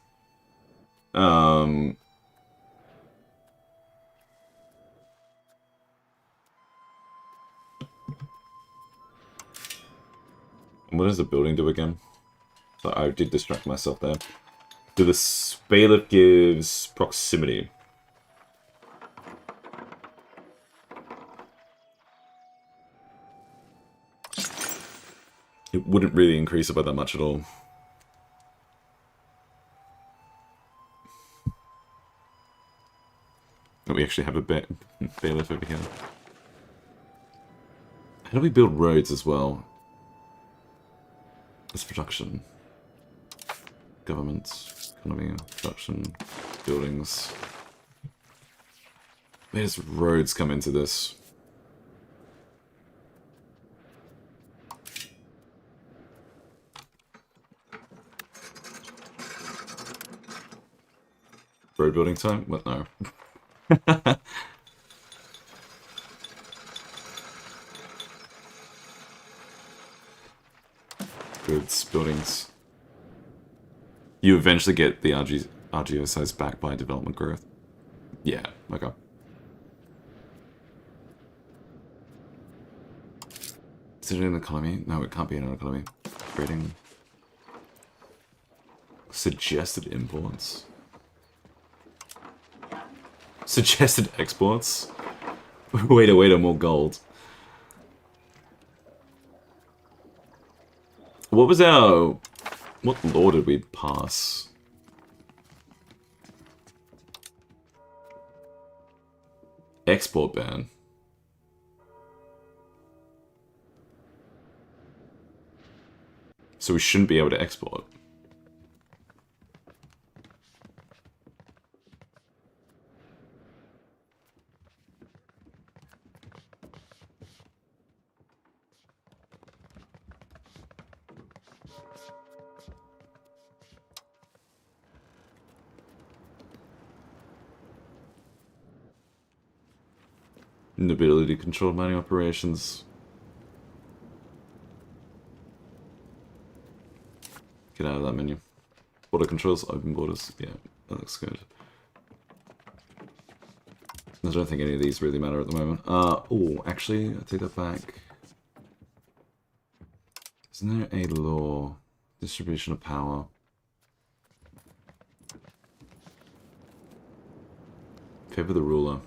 What does the building do again? So I did distract myself there. So the bailiff gives proximity. It wouldn't really increase it by that much at all. Oh, we actually have a bailiff over here. How do we build roads as well? It's production. Government, economy, production, buildings. Where does roads come into this? Road building time? What? No. Goods, buildings. You eventually get the RGO size back by development growth. Yeah, okay. Is it an economy? No, it can't be an economy. Trading. Suggested imports. Suggested exports. Wait, more gold. What was our... What law did we pass? Export ban. So we shouldn't be able to export. Inability to control mining operations. Get out of that menu. Border controls, open borders. Yeah, that looks good. I don't think any of these really matter at the moment. Oh, actually, I take that back. Isn't there a law? Distribution of power. Favor the ruler.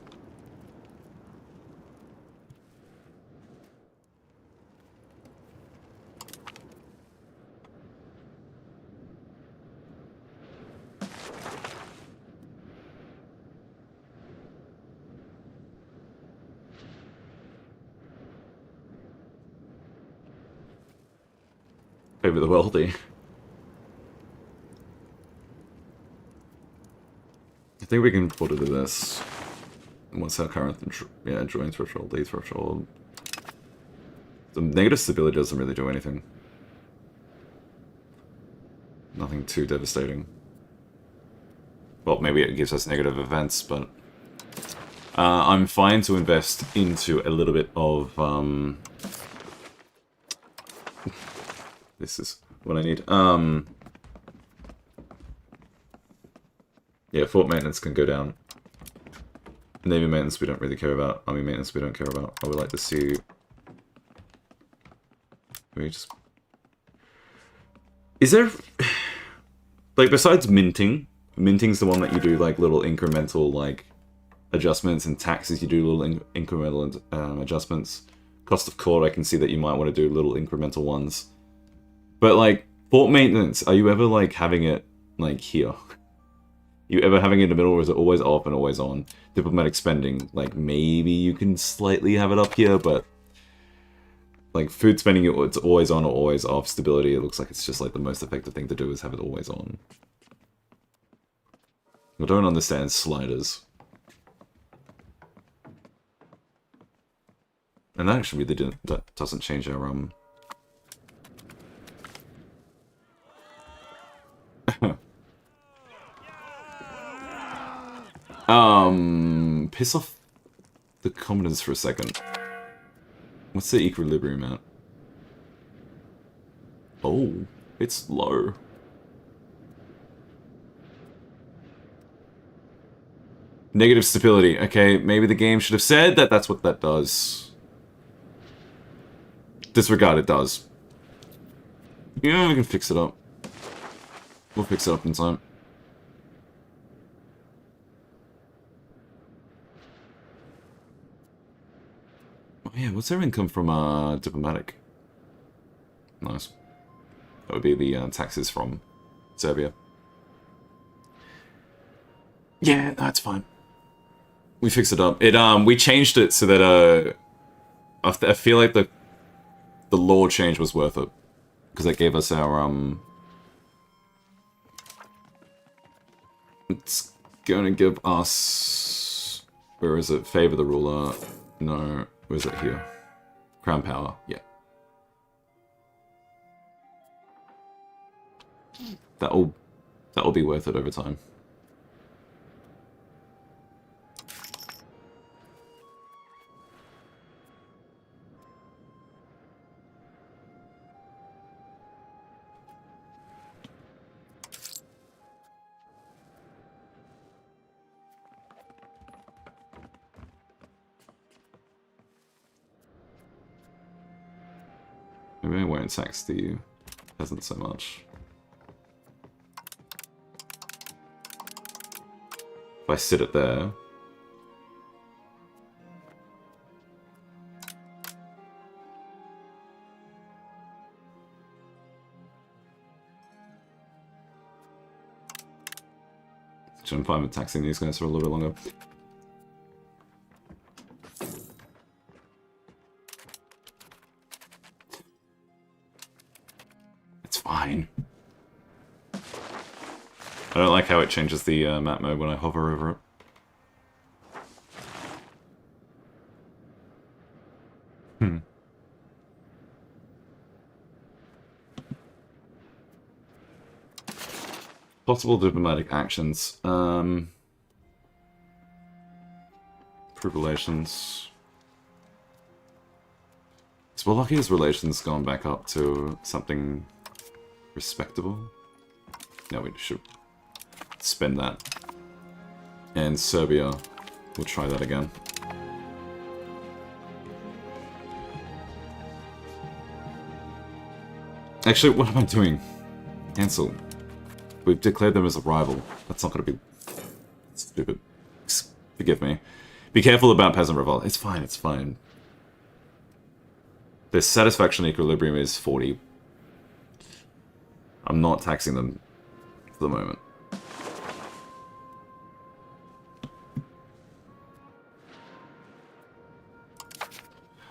Favor the wealthy. I think we can put it to this. What's our current... Yeah, join threshold, lead threshold. The negative stability doesn't really do anything. Nothing too devastating. Well, maybe it gives us negative events, but... I'm fine to invest into a little bit of... This is what I need. Yeah, fort maintenance can go down. Navy maintenance we don't really care about. Army maintenance we don't care about. I would like to see... Maybe just... Is there... Like, besides minting... Minting's the one that you do, like, little incremental, like, adjustments, and taxes you do little incremental adjustments. Cost of court, I can see that you might want to do little incremental ones. But, like, fort maintenance, are you ever, like, having it, like, here? You ever having it in the middle, or is it always off and always on? Diplomatic spending, like, maybe you can slightly have it up here, but... Like, food spending, it's always on or always off. Stability, it looks like it's just, like, the most effective thing to do is have it always on. I don't understand sliders. And that actually really didn't, that doesn't change our, piss off the commoners for a second. What's the equilibrium at? Oh, it's low. Negative stability. Okay, maybe the game should have said that that's what that does. Disregard, it does. Yeah, we can fix it up. We'll fix it up in time. Oh yeah, what's our income from diplomatic? Nice. That would be the taxes from Serbia. Yeah, that's fine. We fixed it up. We changed it so that I feel like the law change was worth it because it gave us our It's gonna give us, where is it? Favor the ruler. No, where is it here? Crown power. Yeah. That'll be worth it over time. Maybe I won't tax the peasants so much. If I sit it there. I'm fine with taxing these guys for a little bit longer. It's fine. I don't like how it changes the map mode when I hover over it. Possible diplomatic actions. Improve relations. Is Wallach's relations gone back up to something respectable? No, we should spend that. And Serbia, we'll try that again. Actually, what am I doing? Cancel. We've declared them as a rival. That's not going to be stupid. Forgive me. Be careful about peasant revolt. It's fine, it's fine. Their satisfaction equilibrium is 40. I'm not taxing them for the moment.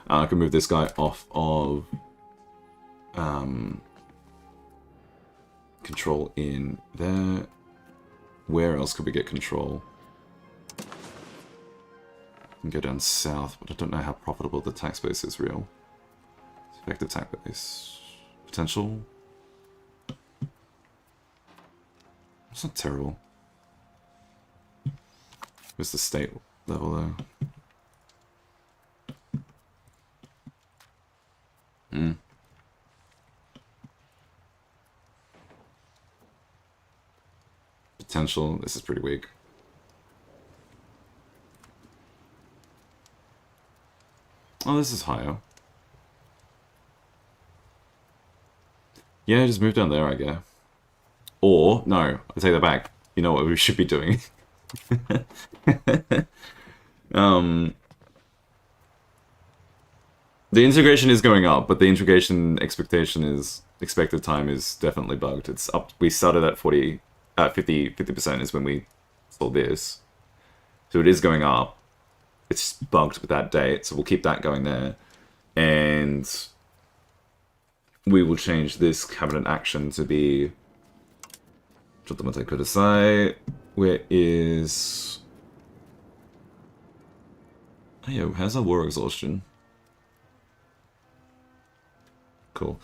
I can move this guy off of control in there. Where else could we get control? And go down south, but I don't know how profitable the tax base is real. Effective tax base. Potential. It's not terrible. Where's the state level though? Potential. This is pretty weak. Oh, this is higher. Yeah, just move down there, I guess. Or, no, I take that back. You know what we should be doing? The integration is going up, but the integration expected time is definitely bugged. It's up. We started at 50% is when we saw this. So it is going up. It's bugged with that date, so we'll keep that going there. And we will change this cabinet action to be where is... Oh, yo, how's our war exhaustion? Cool.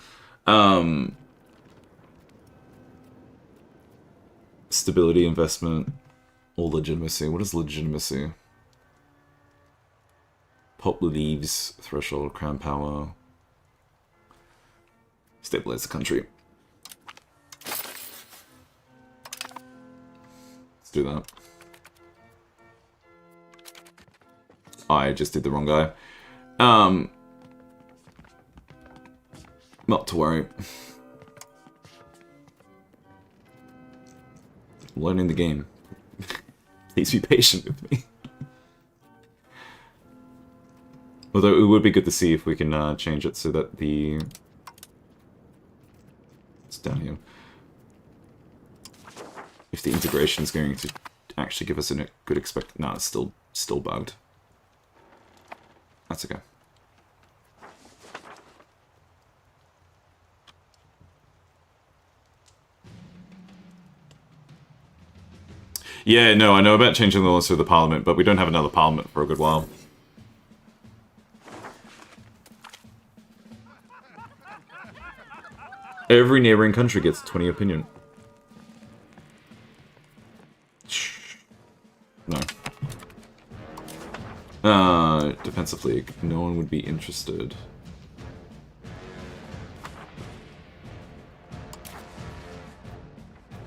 Stability, investment, or legitimacy. What is legitimacy? Pop leaves, threshold, crown power. Stabilize the country. Let's do that. I just did the wrong guy. Not to worry. I'm learning the game. Please be patient with me. Although it would be good to see if we can change it so that the... It's down here. If the integration is going to actually give us a good expect... No, it's still bugged. That's okay. Yeah, no, I know about changing the laws for the Parliament, but we don't have another Parliament for a good while. Every neighboring country gets 20 opinion. No. Defensive League. No one would be interested.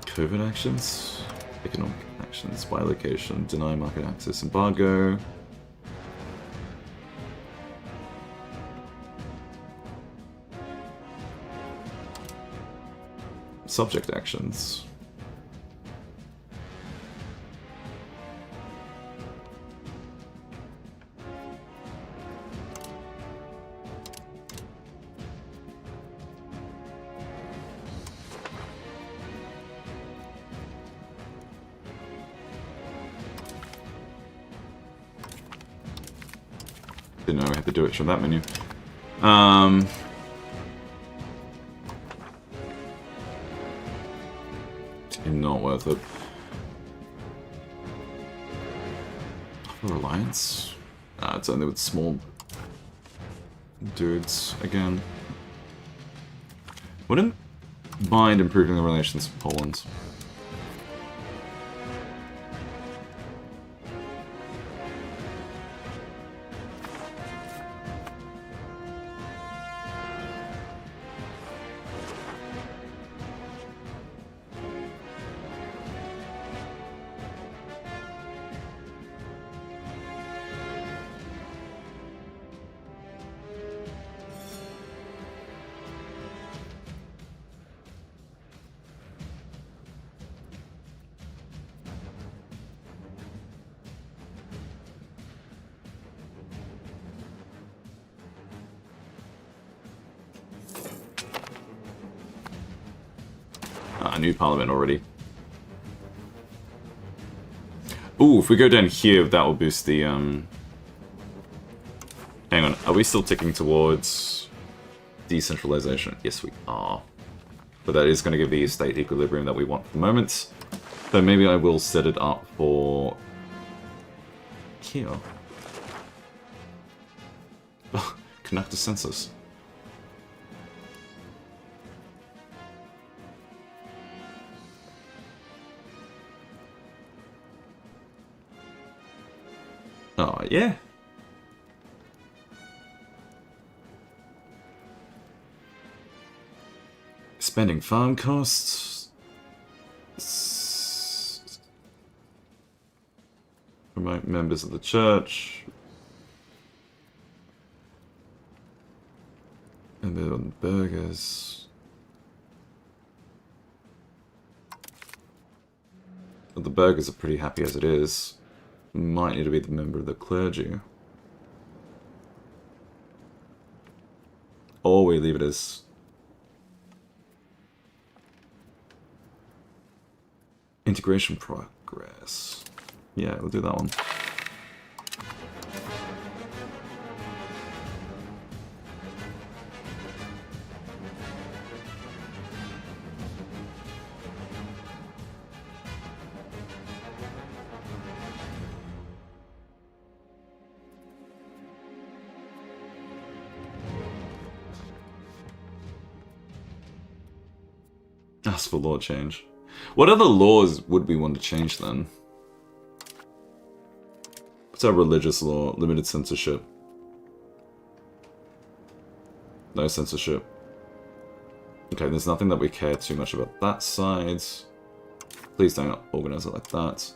COVID actions? Economic actions. By location. Deny market access. Embargo. Subject actions. Didn't know we had to do it from that menu. Not worth it. Alliance? It's only with small dudes again. Wouldn't mind improving the relations with Poland. New Parliament already. Ooh, if we go down here, that will boost the, Hang on, are we still ticking towards decentralization? Yes, we are. But that is going to give the state equilibrium that we want for the moment. So maybe I will set it up for... here. Conduct a census. Oh, yeah. Spending farm costs. Promote members of the church. And bit on burgers. Well, the burgers are pretty happy as it is. Might need to be the member of the clergy. Or we leave it as... integration progress. Yeah, we'll do that one. Ask for law change. What other laws would we want to change then? What's our religious law? Limited censorship. No censorship. Okay, there's nothing that we care too much about that side. Please don't organize it like that.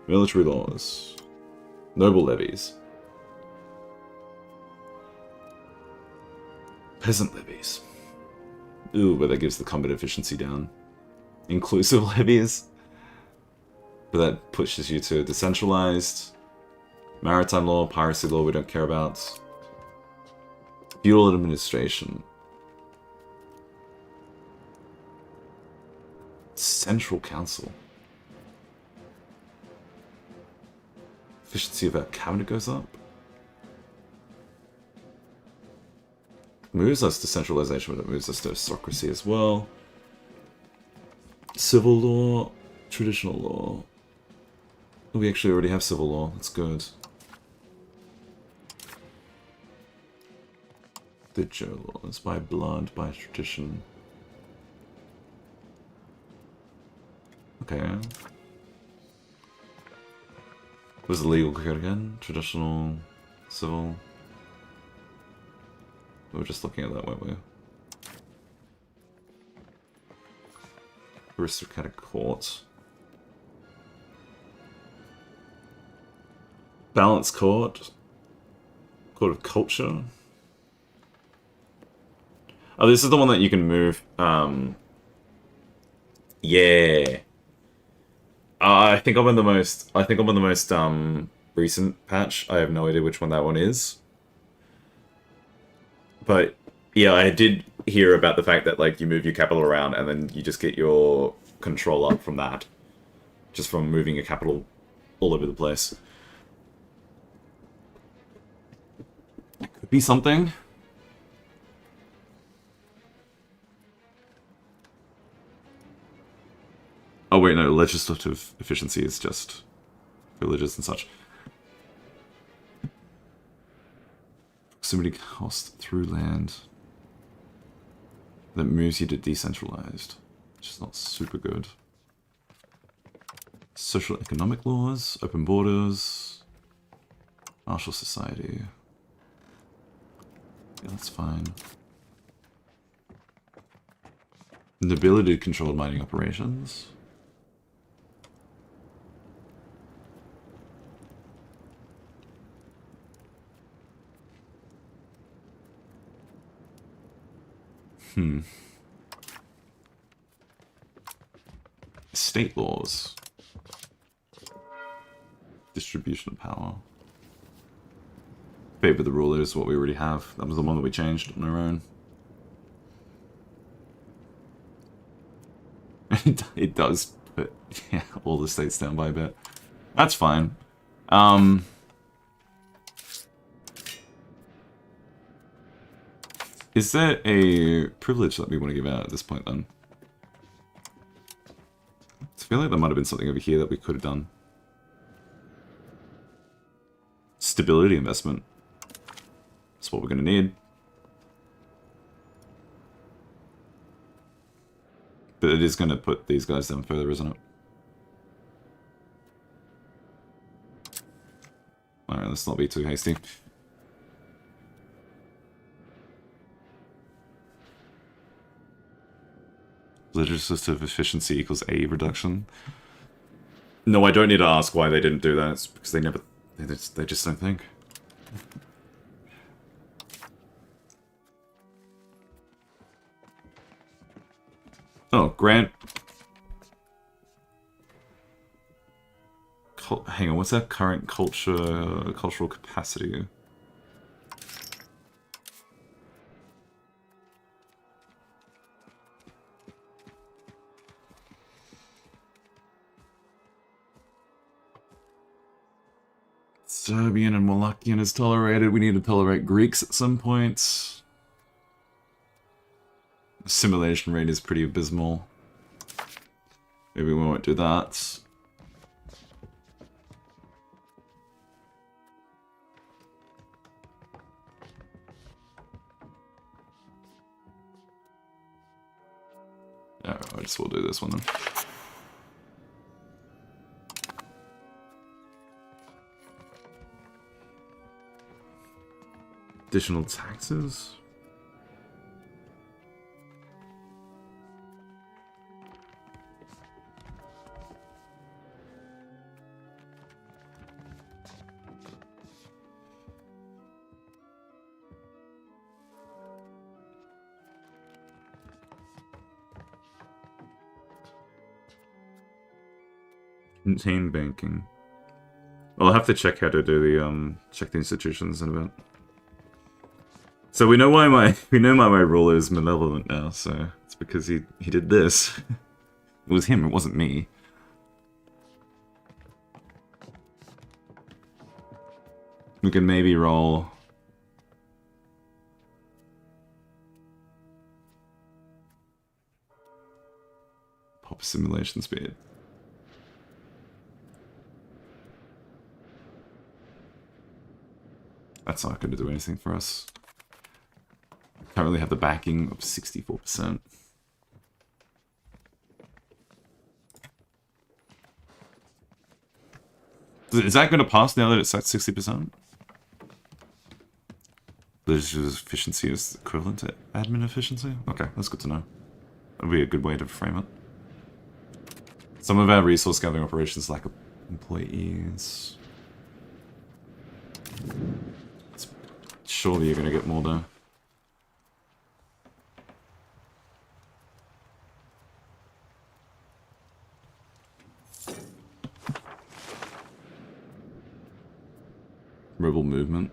Military laws. Noble levies. Peasant levies. Ooh, but that gives the combat efficiency down. Inclusive levies. But that pushes you to decentralized. Maritime law, piracy law we don't care about. Feudal administration. Central council. Efficiency of our cabinet goes up. Moves us to centralization, but it moves us to aristocracy as well. Civil law, traditional law. We actually already have civil law, that's good. The Joe laws, by blood, by tradition. Okay. What was the legal code again? Traditional, civil. We were just looking at that, weren't we? Aristocratic court. Balanced court. Court of culture. Oh, this is the one that you can move. Yeah. I think I'm on the most. I think I'm on the most recent patch. I have no idea which one that one is. But yeah, I did hear about the fact that like you move your capital around and then you just get your control up from that, just from moving your capital all over the place. Could be something. Oh wait, no, legislative efficiency is just villages and such. Proximity cost through land. That moves you to decentralized, which is not super good. Social economic laws, open borders, martial society. Yeah, that's fine. Nobility controlled mining operations. State laws. Distribution of power. Favor the rulers, what we already have. That was the one that we changed on our own. It does, but yeah, all the states down by a bit. That's fine. Is there a privilege that we want to give out at this point, then? I feel like there might have been something over here that we could have done. Stability investment. That's what we're going to need. But it is going to put these guys down further, isn't it? Alright, let's not be too hasty. Legislative efficiency equals A reduction. No, I don't need to ask why they didn't do that. It's because they never... They just don't think. Oh, grant... Hang on, what's that current cultural capacity? Serbian and Wallachian is tolerated. We need to tolerate Greeks at some point. Assimilation rate is pretty abysmal. Maybe we won't do that. I just will do this one then. Additional taxes? Contain banking. Well, I'll have to check how to do the check the institutions in a bit. So we know why my ruler is malevolent now. So it's because he did this. It was him. It wasn't me. We can maybe roll. Pop simulation speed. That's not going to do anything for us. Currently have the backing of 64%. Is that going to pass now that it's at 60%? Legislative efficiency is equivalent to admin efficiency? Okay, that's good to know. That'd be a good way to frame it. Some of our resource gathering operations lack employees. Surely you're going to get more though. Rebel movement.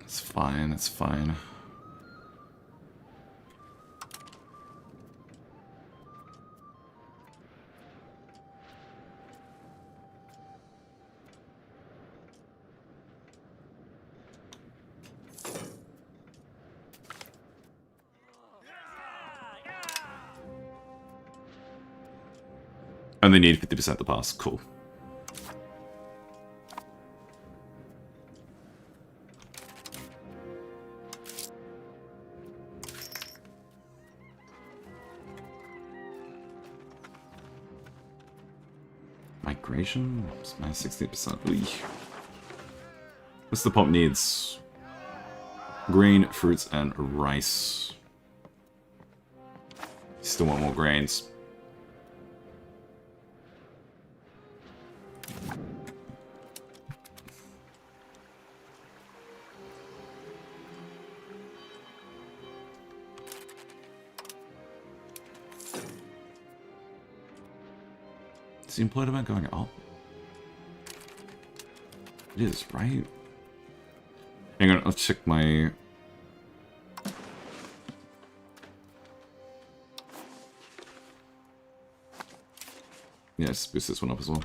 It's fine, it's fine. Only need 50% to pass. Cool. Migration? Minus 60%. What's the pop needs? Grain, fruits, and rice. Still want more grains. Is the employed amount going up? It is, right? Hang on, I'll check my... Yeah, let's boost this one up as well.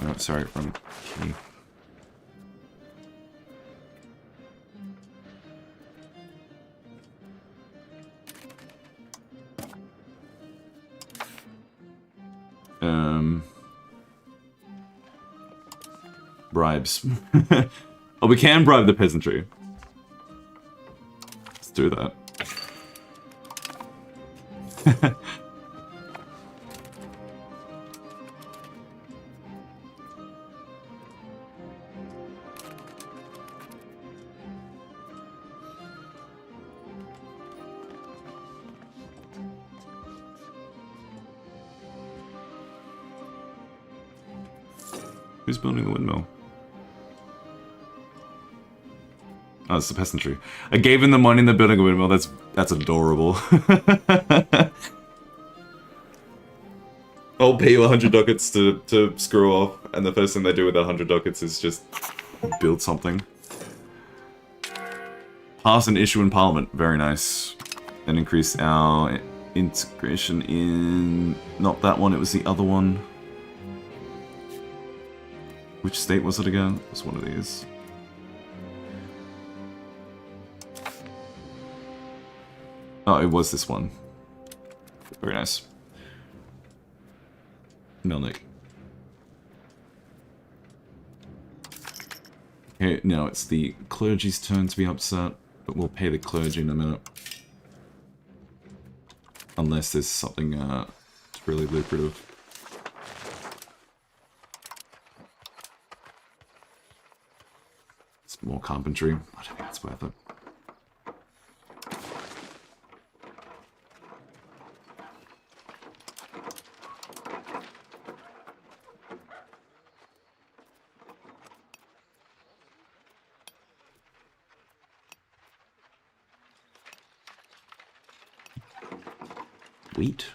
Oh, sorry, from key. Bribes. Oh, we can bribe the peasantry. Let's do that. Who's building the windmill? Oh, it's the peasantry. I gave him the money in the building a windmill. That's adorable. I'll pay you 100 ducats to screw off, and the first thing they do with 100 ducats is just build something. Pass an issue in Parliament. Very nice. And increase our integration in... Not that one, it was the other one. Which state was it again? It was one of these. Oh, it was this one. Very nice. Melnick. Okay, now it's the clergy's turn to be upset, but we'll pay the clergy in a minute. Unless there's something really lucrative. It's more carpentry. I don't think it's worth it. Sweet.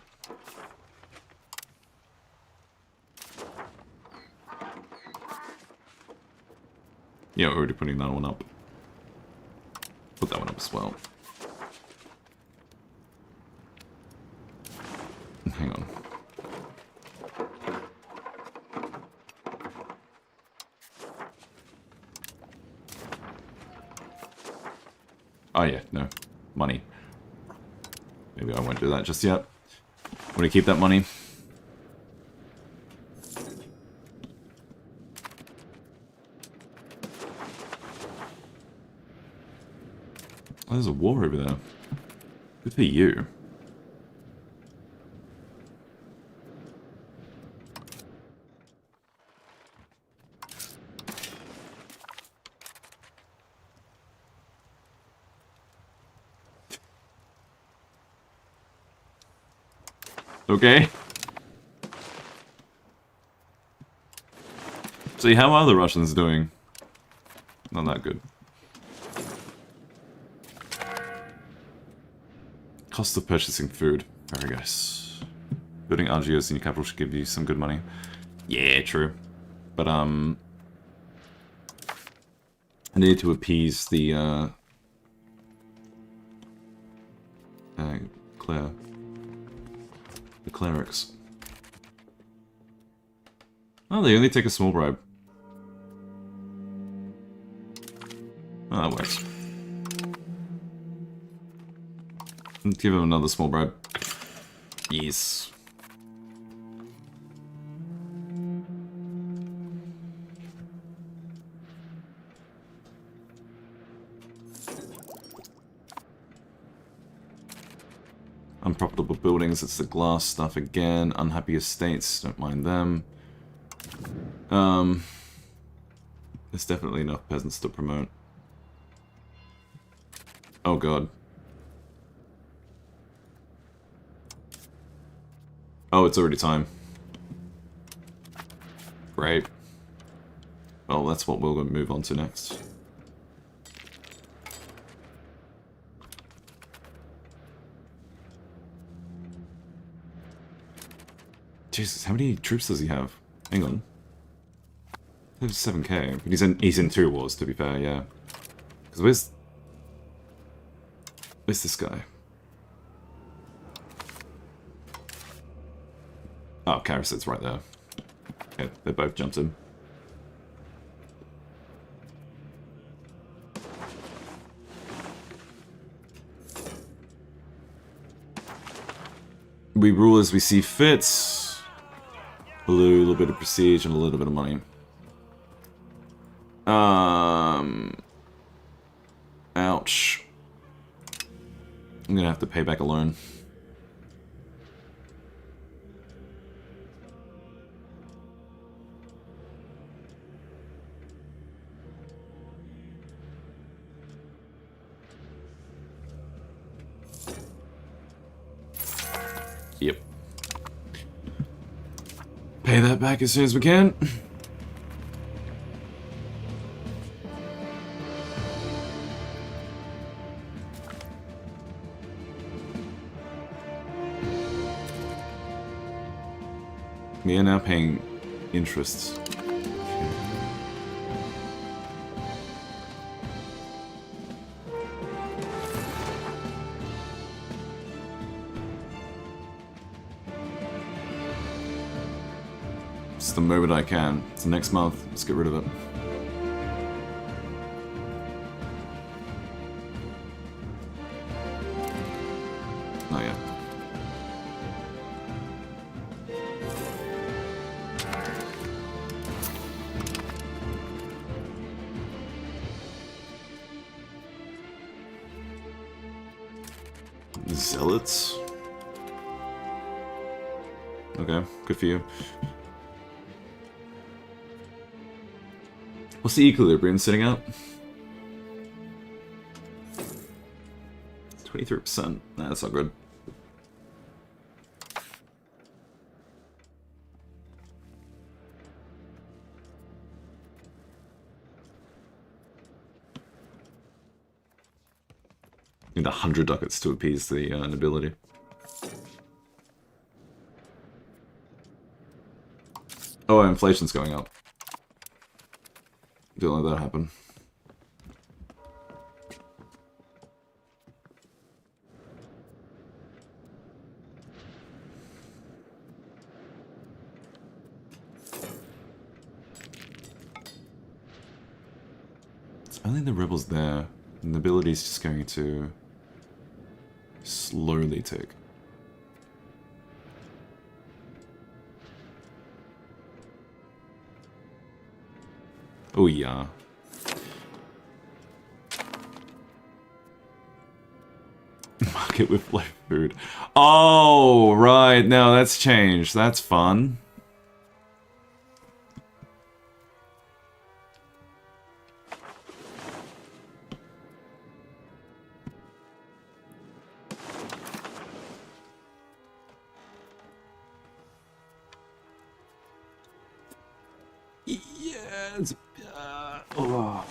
Yeah, we're already putting that one up. Put that one up as well. Hang on. Oh yeah, no. Money. Maybe I won't do that just yet. I'm gonna keep that money. Oh, there's a war over there. Good for you. Okay. See, how are the Russians doing? Not that good. Cost of purchasing food. Very nice. Building Algiers in your capital should give you some good money. Yeah, true. But, I need to appease the, the clerics. Oh, they only take a small bribe. Oh, that works. Give him another small bribe. Yes. Unprofitable buildings, it's the glass stuff again. Unhappy estates, don't mind them. There's definitely enough peasants to promote. Oh god. Oh, it's already time. Great. Well, that's what we'll move on to next. Jesus, how many troops does he have? Hang on. There's 7k, but he's in 2 wars, to be fair, yeah. Because where's this guy? Oh, Karasid's right there. Okay, they both jumped him. We rule as we see fit. A little bit of prestige and a little bit of money. Ouch. I'm gonna have to pay back a loan. Yep. Pay that back as soon as we can. We are now paying interests. It's the moment I can. It's the next month. Let's get rid of it. Not yet. Zealots? Okay, good for you. What's the equilibrium sitting at? 23%. Nah, that's not good. Need 100 ducats to appease the nobility. Oh, inflation's going up. Don't let that happen. It's only the rebels there, and the ability is just going to slowly tick. Oh yeah. Market with low food. Oh, right. Now that's changed. That's fun. Yes. Oh.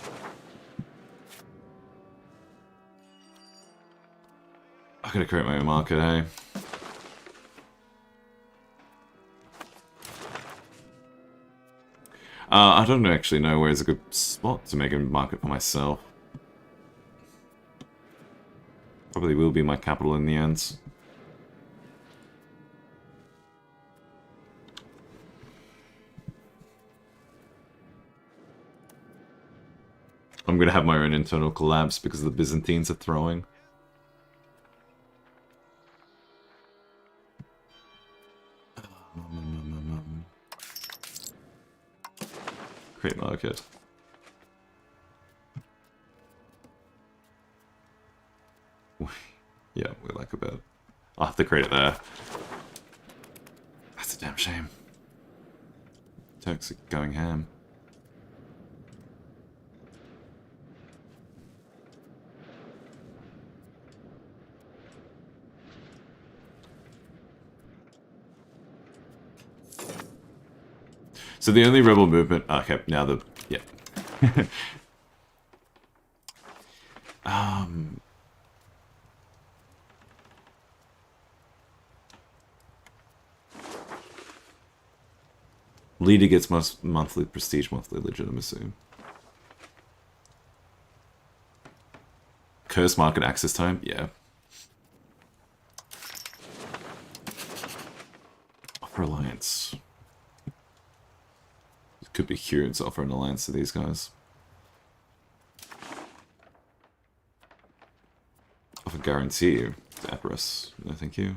I gotta create my own market, hey? I don't actually know where's a good spot to make a market for myself. Probably will be my capital in the end. I'm gonna have my own internal collapse because the Byzantines are throwing. Create market. Yeah, we like a bit. I'll have to create it there. That's a damn shame. Turks are going ham. So the only rebel movement... Okay, now the... Yeah. Leader gets monthly prestige, monthly legitimacy. Curse market access time? Yeah. Offer alliance. It could be Huron to offer an alliance to these guys. Offer guarantee to Epirus. No, thank you.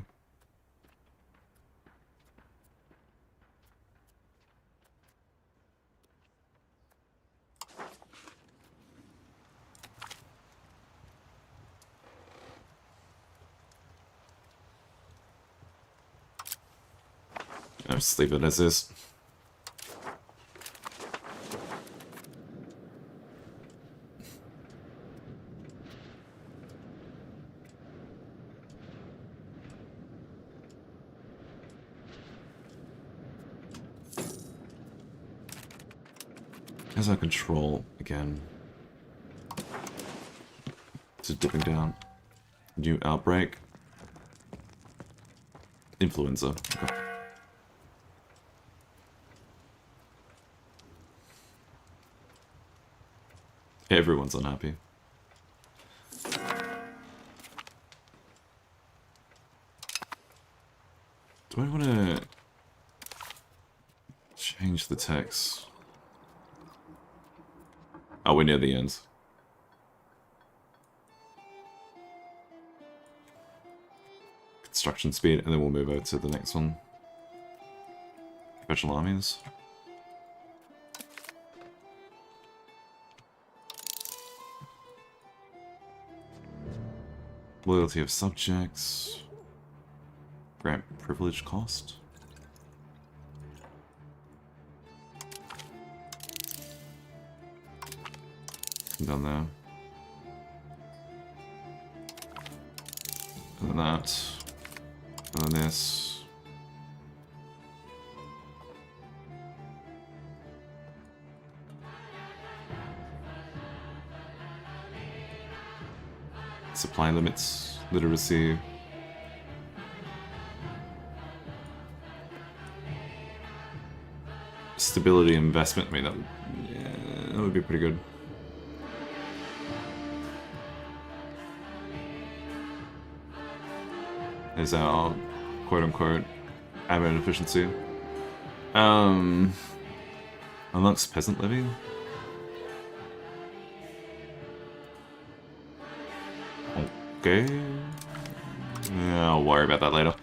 I'll just leave it as is. How's our control again? Is it dipping down? New outbreak? Influenza. Okay. Everyone's unhappy. Do I want to change the text? Oh, we're near the end. Construction speed, and then we'll move over to the next one. Professional armies. Loyalty of subjects. Grant privilege cost. Come down there. And then that. And then this. Supply limits, literacy. stability investment. I mean, that would be pretty good. Is our quote-unquote admin efficiency. Amongst peasant levy? Okay. Yeah, I'll worry about that later.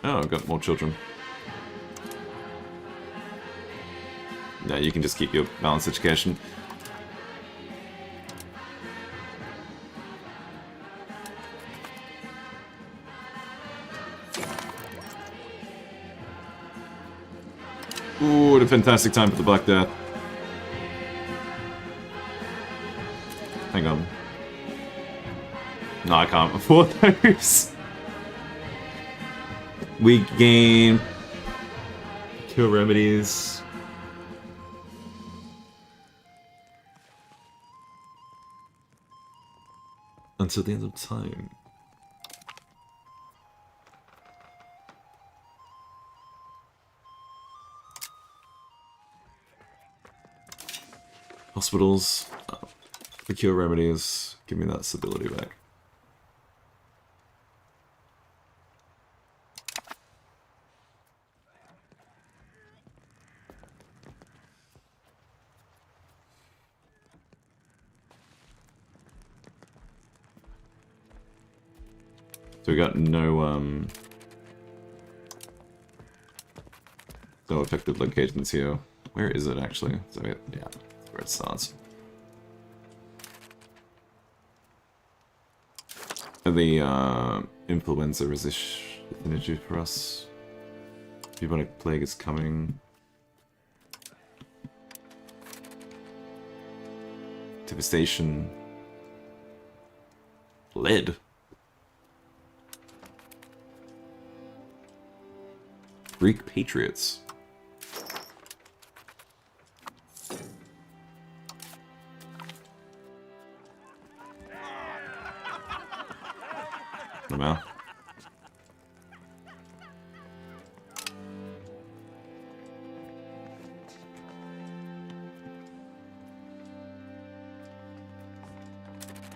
Oh, I've got more children. Yeah, you can just keep your balanced education. Ooh, what a fantastic time for the Black Death. Hang on. No, I can't afford those. We gain cure remedies. Until the end of time. Hospitals, the cure remedies, give me that stability back. So we got no effective locations here. Where is it actually? So yeah, that's where it starts. The influenza resist energy for us. Bubonic plague is coming. Devastation. Lead. Greek Patriots. Normal.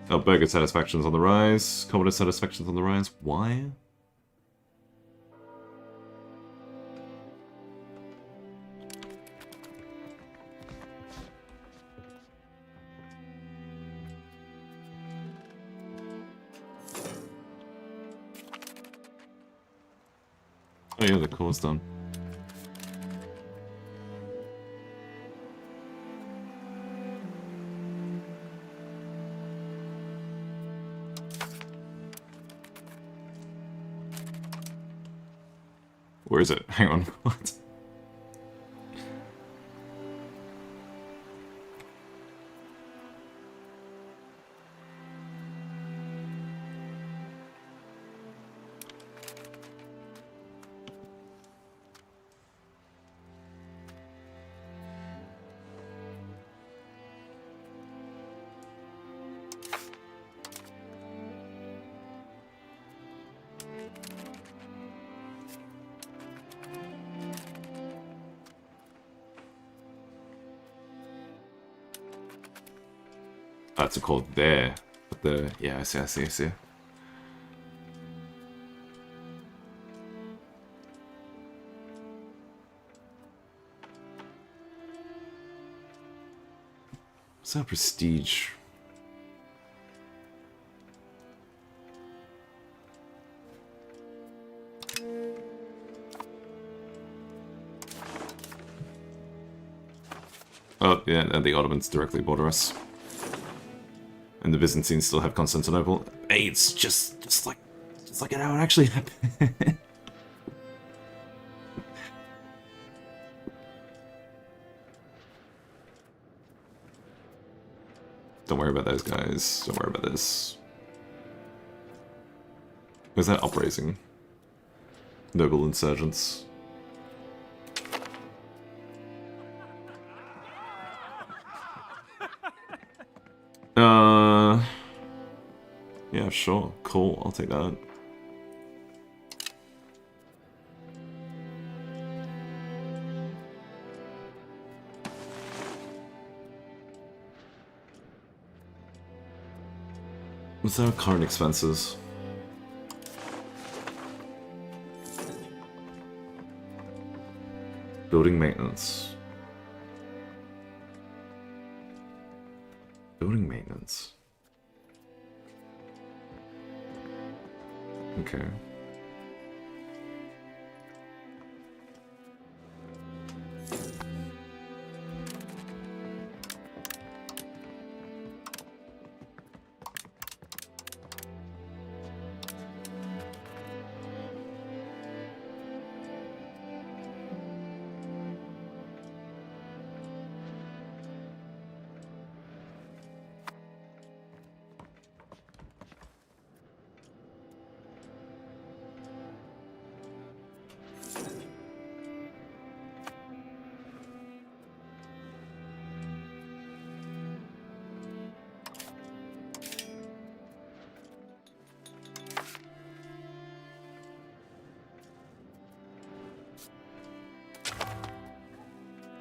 Oh, burger satisfaction's on the rise. Commodore satisfaction's on the rise. Why? Oh yeah, the core's done. Where is it? Hang on, what? That's a call there. But the yeah, I see. What's our prestige? Oh yeah, and the Ottomans directly border us. And the Byzantines still have Constantinople. Hey, it's just like how it actually happened. Don't worry about those guys. Don't worry about this. Where's that uprising? Noble insurgents. Yeah, sure. Cool. I'll take that. What's our current expenses? Building maintenance. Building maintenance. Okay.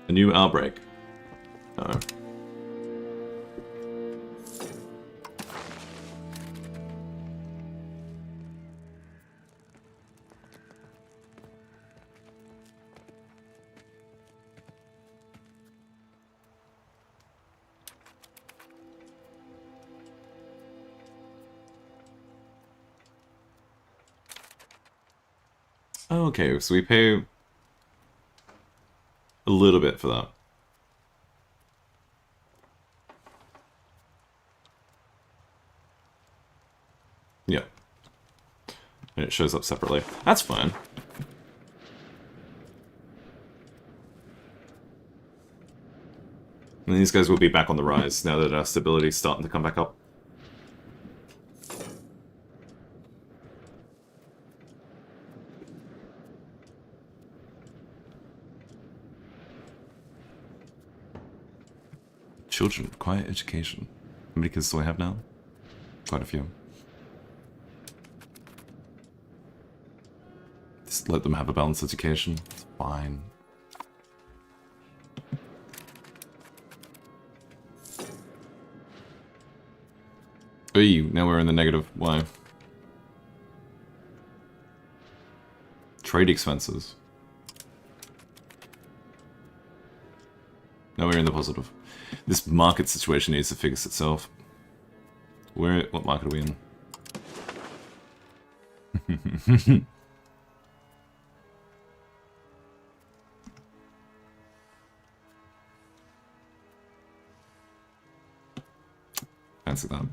A new outbreak. Uh-oh. Okay, so we pay a little bit for that. Yeah. And it shows up separately. That's fine. And these guys will be back on the rise now that our stability is starting to come back up. Children, quiet education. How many kids do I have now? Quite a few. Just let them have a balanced education. It's fine. Hey, now we're in the negative. Why? Trade expenses. Now we're in the positive. This market situation needs to fix itself. What market are we in? Fancy that.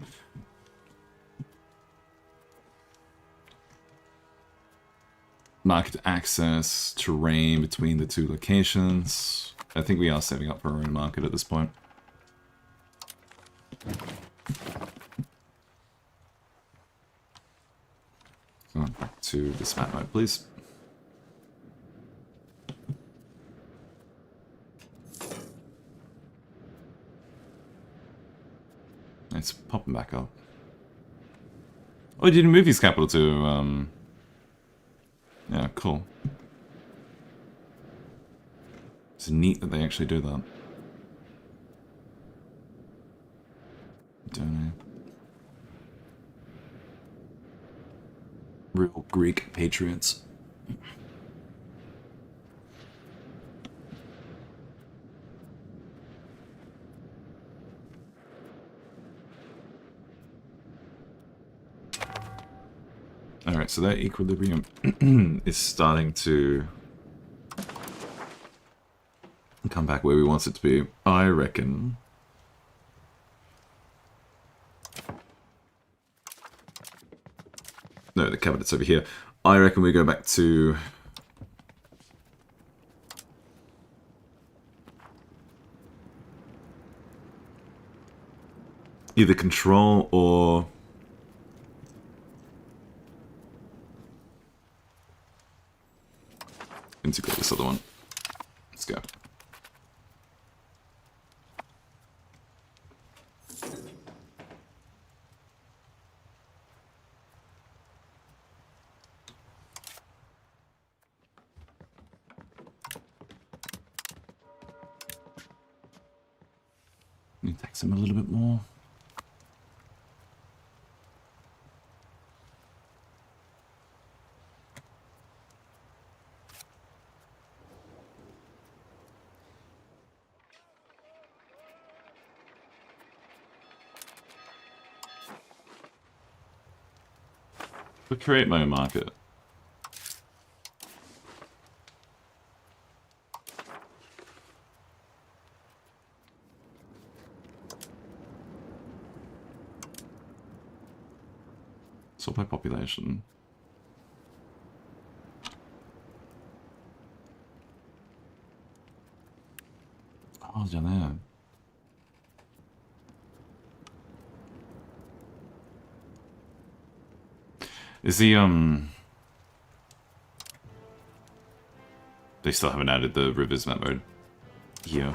Market access, terrain between the two locations. I think we are saving up for our own market at this point. So back to this map mode, please. Let's pop them back up. Oh, you didn't move his capital to, yeah, cool. It's neat that they actually do that. Don't know. Real Greek patriots. Alright, so that equilibrium is starting to come back where we want it to be. I reckon. No, the cabinet's over here. I reckon we go back to either control or integrate this other one. Let's go. Tax him a little bit more. We'll create my own market. Sort by population. Oh, down there. Is the They still haven't added the rivers map mode here.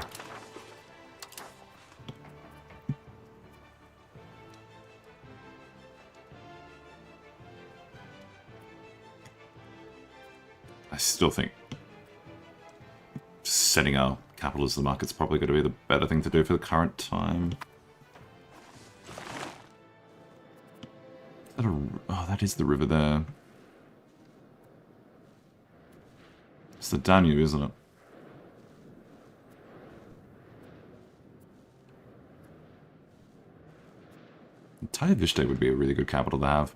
I still think setting our capital as the market's probably going to be the better thing to do for the current time. Is that oh, that is the river there. It's the Danube, isn't it? Tayavishte would be a really good capital to have.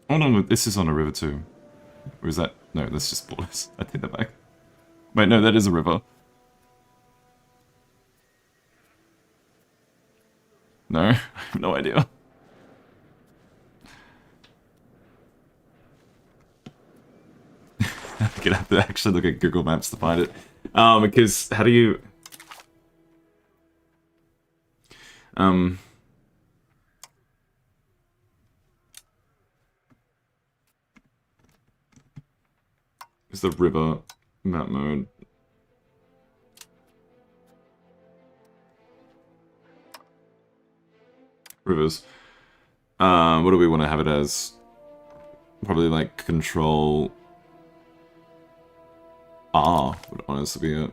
Oh no, this is on a river too. Or is that... No, that's just borders. I take that back. Wait, no, that is a river. No, I have no idea. I'm gonna have to actually look at Google Maps to find it. Because how do you... Is the river map mode? Rivers. What do we want to have it as? Probably like control R would honestly be it.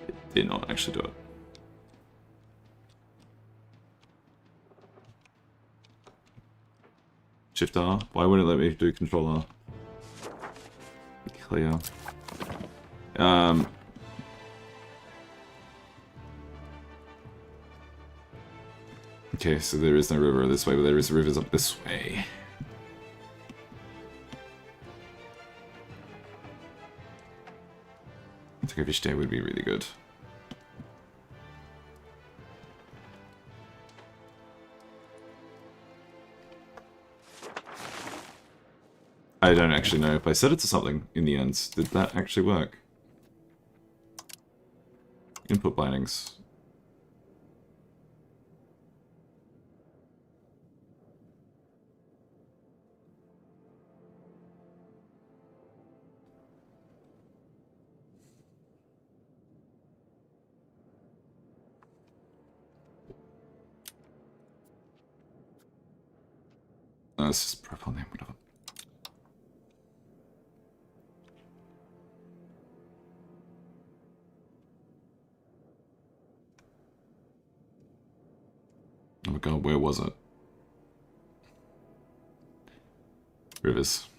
It did not actually do it. Shift R? Why wouldn't it let me do Control R? Clear. Okay, so there is no river this way, but there is rivers up this way. Tayavishte would be really good. I don't actually know if I set it to something in the end. Did that actually work? Input bindings. It's just profile name, whatever. Oh my god, where was it? Rivers.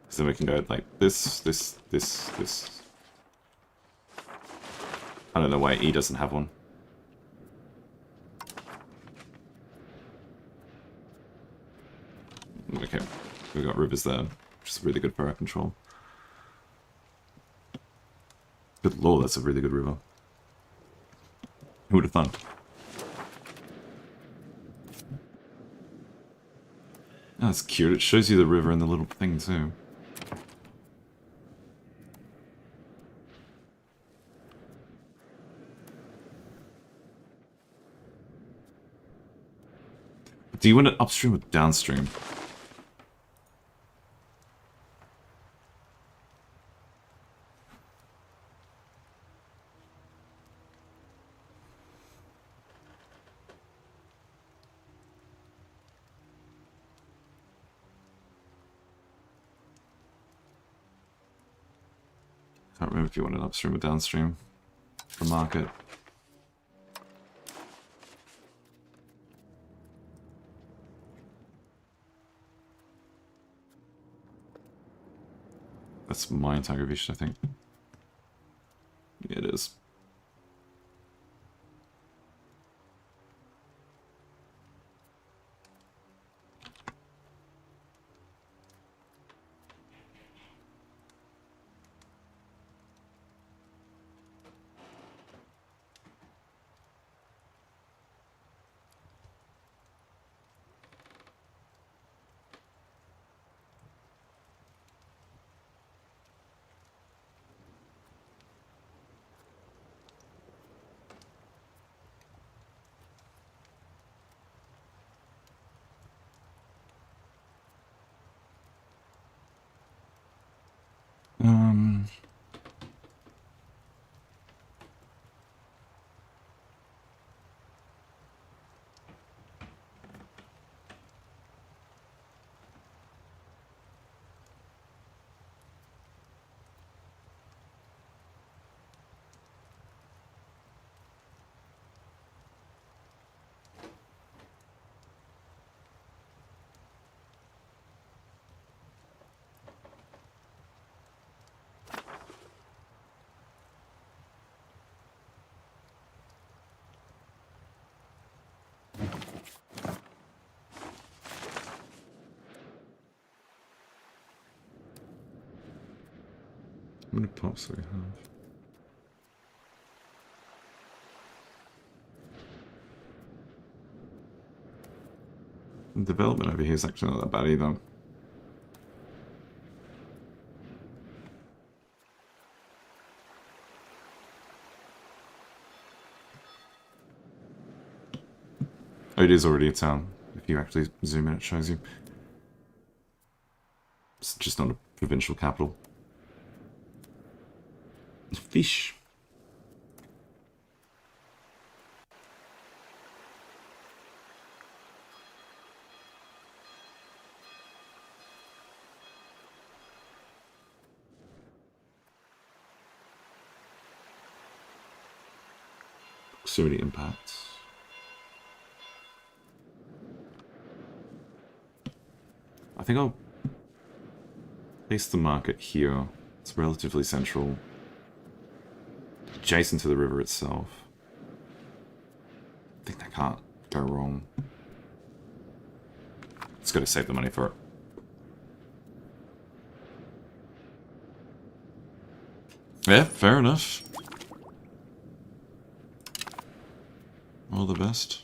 So we can go like this, this, this, this. I don't know why E doesn't have one. Okay, we've got rivers there, which is really good for our control. Good lord, that's a really good river. Who would have thought? Oh, that's cute. It shows you the river and the little thing too. Do you want it upstream or downstream? Can't remember if you want it upstream or downstream for market. That's my entire vision, I think. Yeah, it is. How many pops do we have? The development over here is actually not that bad either. Oh, it is already a town. If you actually zoom in, it shows you. It's just not a provincial capital. Fish. So many impacts. I think I'll place the market here. It's relatively central. Adjacent to the river itself. I think that can't go wrong. Just gotta save the money for it. Yeah, fair enough. All the best.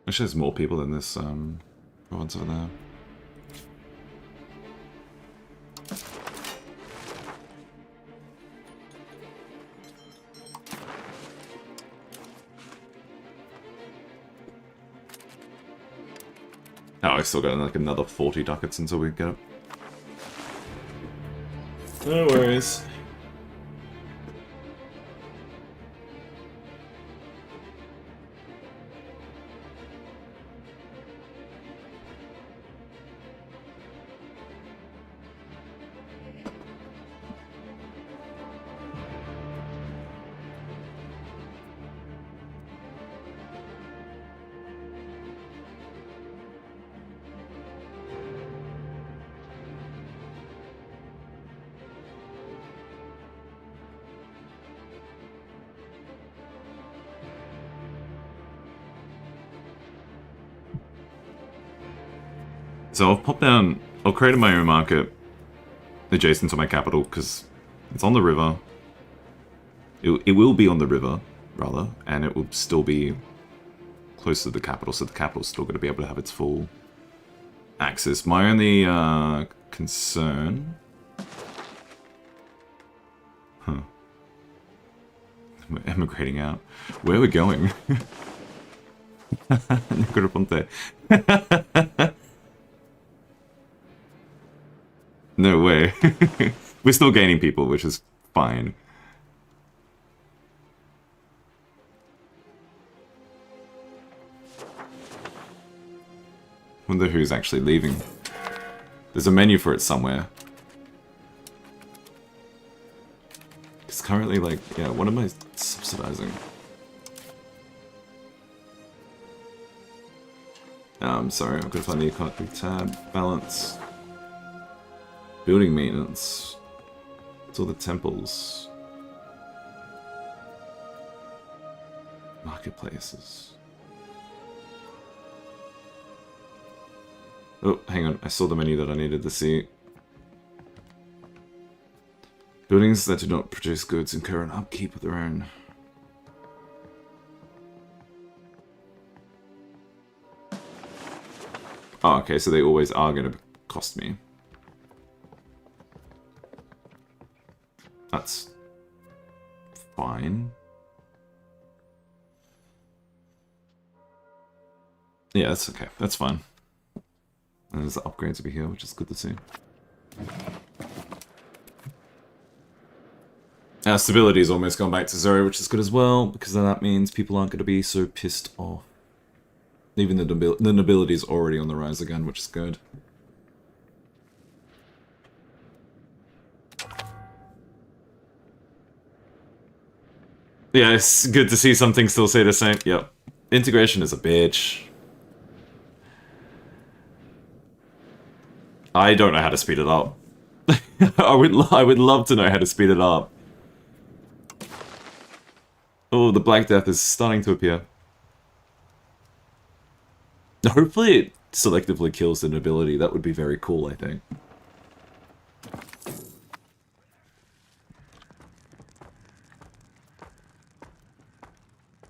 Actually, there's more people in this province over there. Oh, I've still got like another 40 ducats until we get it. No worries. So I'll pop down, I'll create my own market adjacent to my capital, because it's on the river. It will be on the river, rather, and it will still be close to the capital, so the capital's still going to be able to have its full access. My only concern... Huh. We're emigrating out. Where are we going? Negroponte. No way. We're still gaining people, which is fine. Wonder who's actually leaving. There's a menu for it somewhere. It's currently like, yeah, what am I subsidizing? Sorry, I've got to find the economy tab. Balance. Building maintenance. It's all the temples. Marketplaces. Oh, hang on. I saw the menu that I needed to see. Buildings that do not produce goods incur an upkeep of their own. Oh, okay, so they always are going to cost me. That's fine. Yeah, that's okay. That's fine. And there's the upgrades over here, which is good to see. Stability's almost gone back to 0, which is good as well, because then that means people aren't going to be so pissed off. Even the nobility's already on the rise again, which is good. Yeah, it's good to see something still say the same. Yep. Integration is a bitch. I don't know how to speed it up. I would love to know how to speed it up. Oh, the Black Death is starting to appear. Hopefully it selectively kills the nobility. That would be very cool, I think.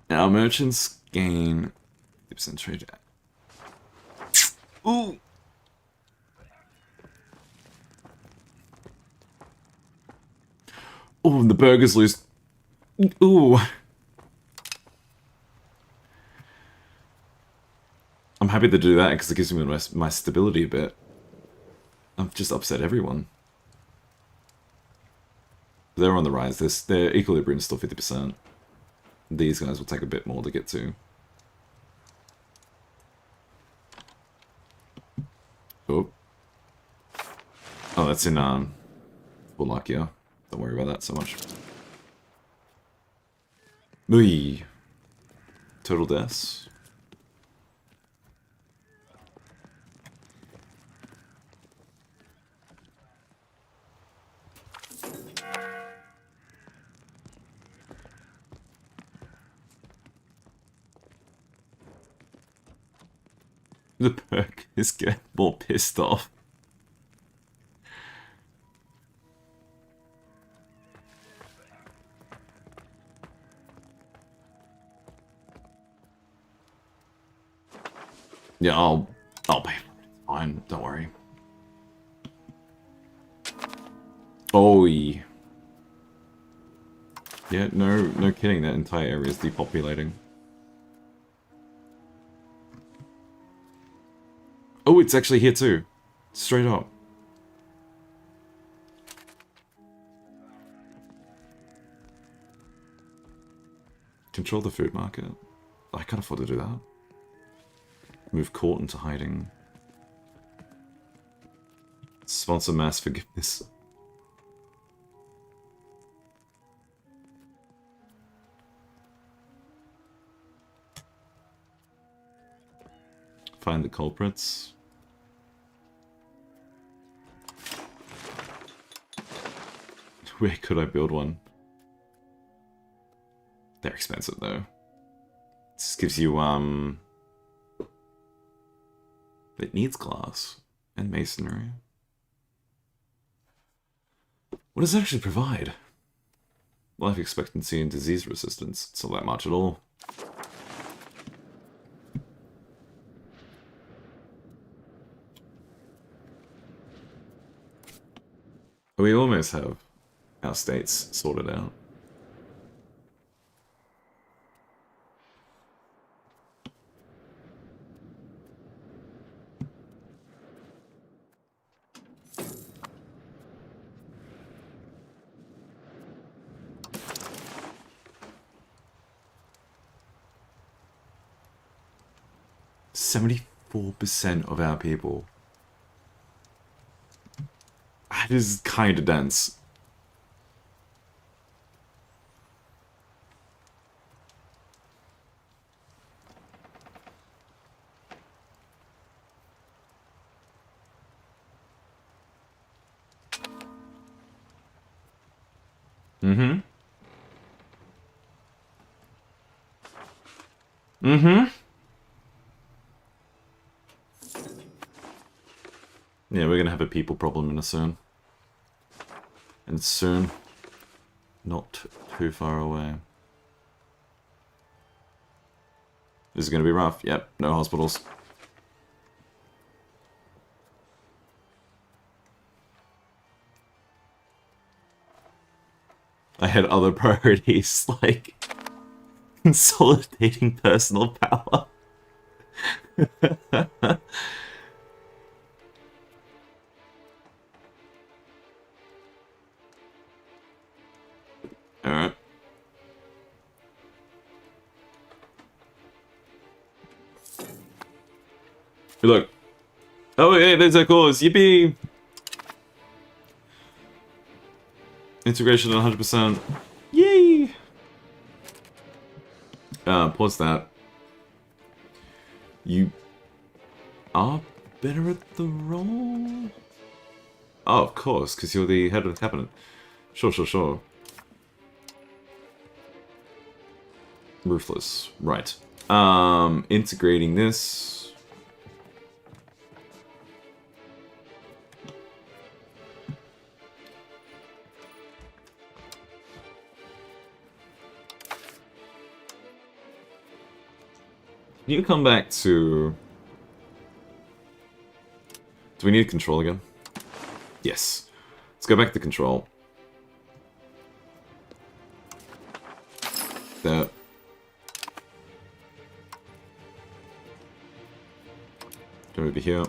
Now, merchants gain 50% trade. Ooh! Oh, and the burgers lose. Ooh! I'm happy to do that because it gives me my stability a bit. I've just upset everyone. They're on the rise. Their equilibrium's still 50%. These guys will take a bit more to get to. Oh. Oh, that's in Wallachia. Don't worry about that so much. Ui. Total deaths. The perk is getting more pissed off. Yeah, I'll pay for it. Fine, don't worry. Oh, yeah, no kidding. That entire area is depopulating. Oh, it's actually here too. Straight up. Control the food market. I can't afford to do that. Move court into hiding. Sponsor mass forgiveness. Find the culprits. Where could I build one? They're expensive though. This gives you, it needs glass. And masonry. What does it actually provide? Life expectancy and disease resistance. It's not that much at all. We almost have our states sorted out. %74% of our people. That is kind of dense. Mm-hmm. Mm-hmm. Yeah, we're gonna have a people problem in a soon. And soon. Not too far away. This is gonna be rough. Yep, no hospitals. I had other priorities, like consolidating personal power. Alright. Look. Oh, hey, there's a cause. Yippee! Integration 100%. Yay! Pause that. You are better at the role? Oh, of course, because you're the head of the cabinet. Sure, sure, sure. Ruthless. Right. Integrating this. Can you come back to... Do we need control again? Yes. Let's go back to control. There. Go over here.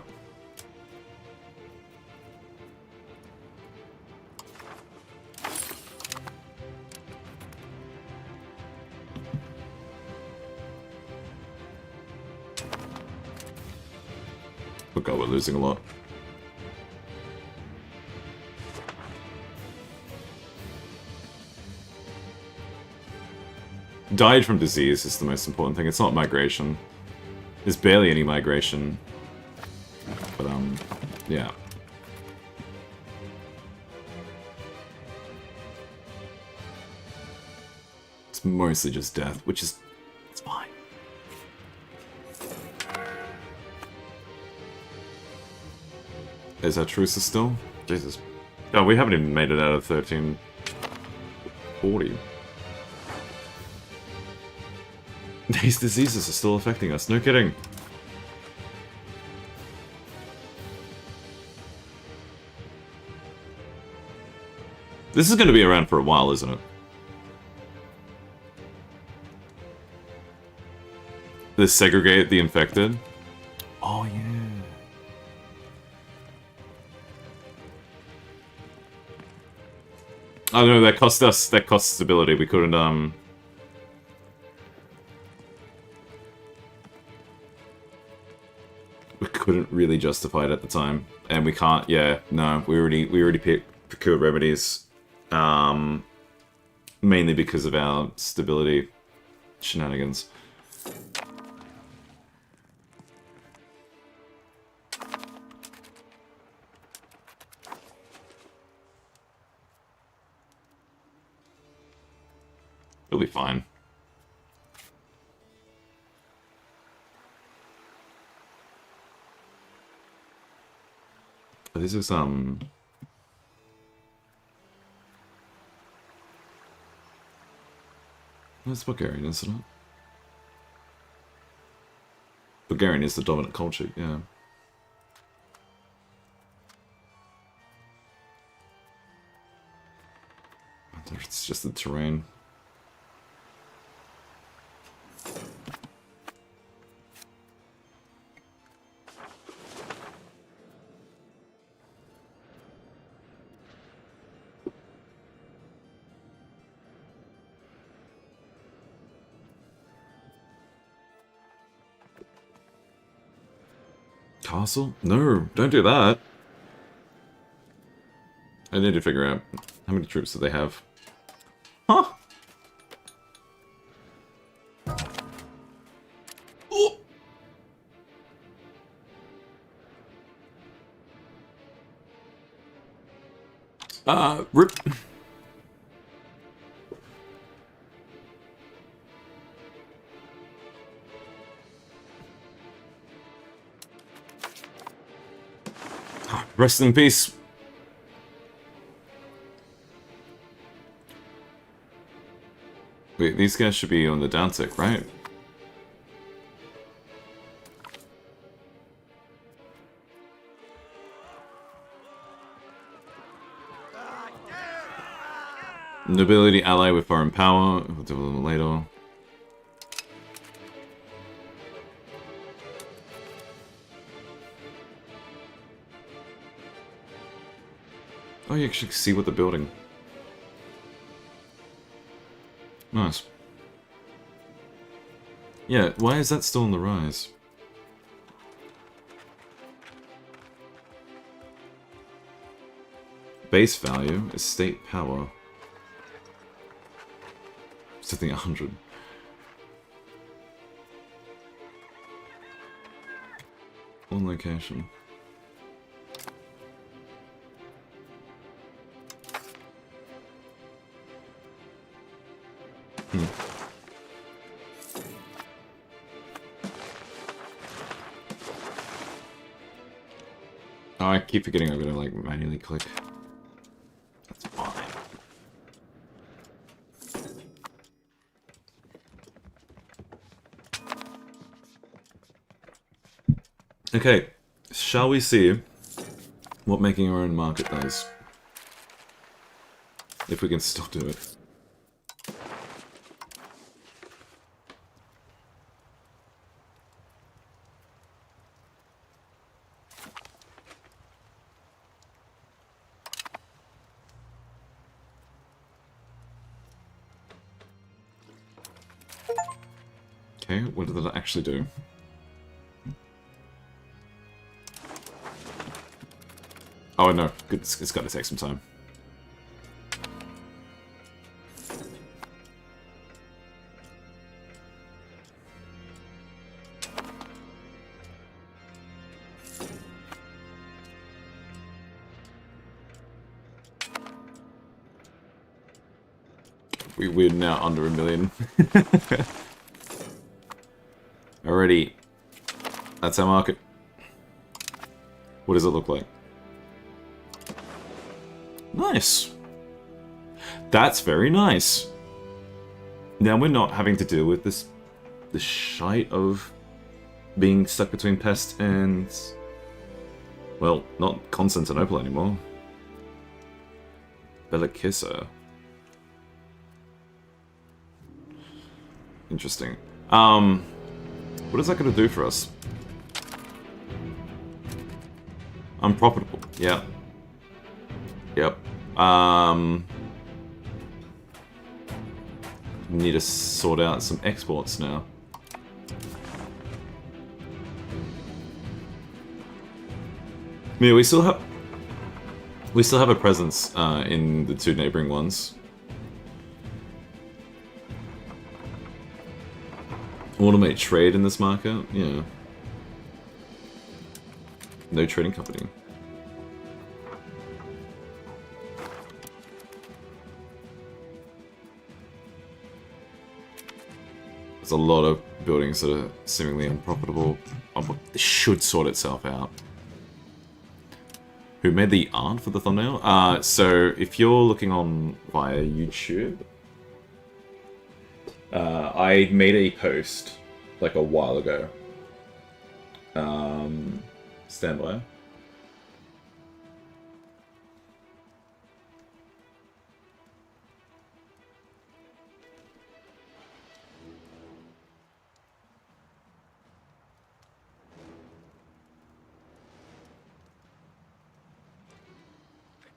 Oh god, we're losing a lot. Died from disease is the most important thing. It's not migration. There's barely any migration. But, yeah. It's mostly just death, which is... it's fine. Is that truce still? Jesus. Oh, we haven't even made it out of 1340. These diseases are still affecting us, no kidding. This is going to be around for a while, isn't it? The segregate the infected? Oh, yeah. Oh no, that cost stability. We couldn't, we couldn't really justify it at the time. And we can't, yeah, no, we already procured remedies. Mainly because of our stability shenanigans. It'll be fine. But this is It's Bulgarian, isn't it? Bulgarian is the dominant culture, yeah. It's just the terrain. Castle? No, don't do that. I need to figure out how many troops do they have. Huh? Rip. Rest in peace. Wait, these guys should be on the down tick, right? Nobility ally with foreign power. We'll do a little later. Oh, you actually see what they're building. Nice. Yeah, why is that still on the rise? Base value, estate power. Something 100. One location. Oh, I keep forgetting I'm gonna like manually click. That's fine. Okay, shall we see what making our own market does? If we can still do it. Okay, what did that actually do? Oh no, it's got to take some time. We're now under 1 million. Alrighty. That's our market. What does it look like? Nice. That's very nice. Now we're not having to deal with this shite of being stuck between Pest and, well, not Constantinople anymore. Belakissa. Interesting. What is that going to do for us? Unprofitable. Yeah. Yep. Need to sort out some exports now. Yeah, we still have a presence in the two neighboring ones. Automate trade in this market? Yeah. No trading company. There's a lot of buildings that are seemingly unprofitable. This should sort itself out. Who made the art for the thumbnail? So if you're looking on via YouTube, I made a post like a while ago. Stand by.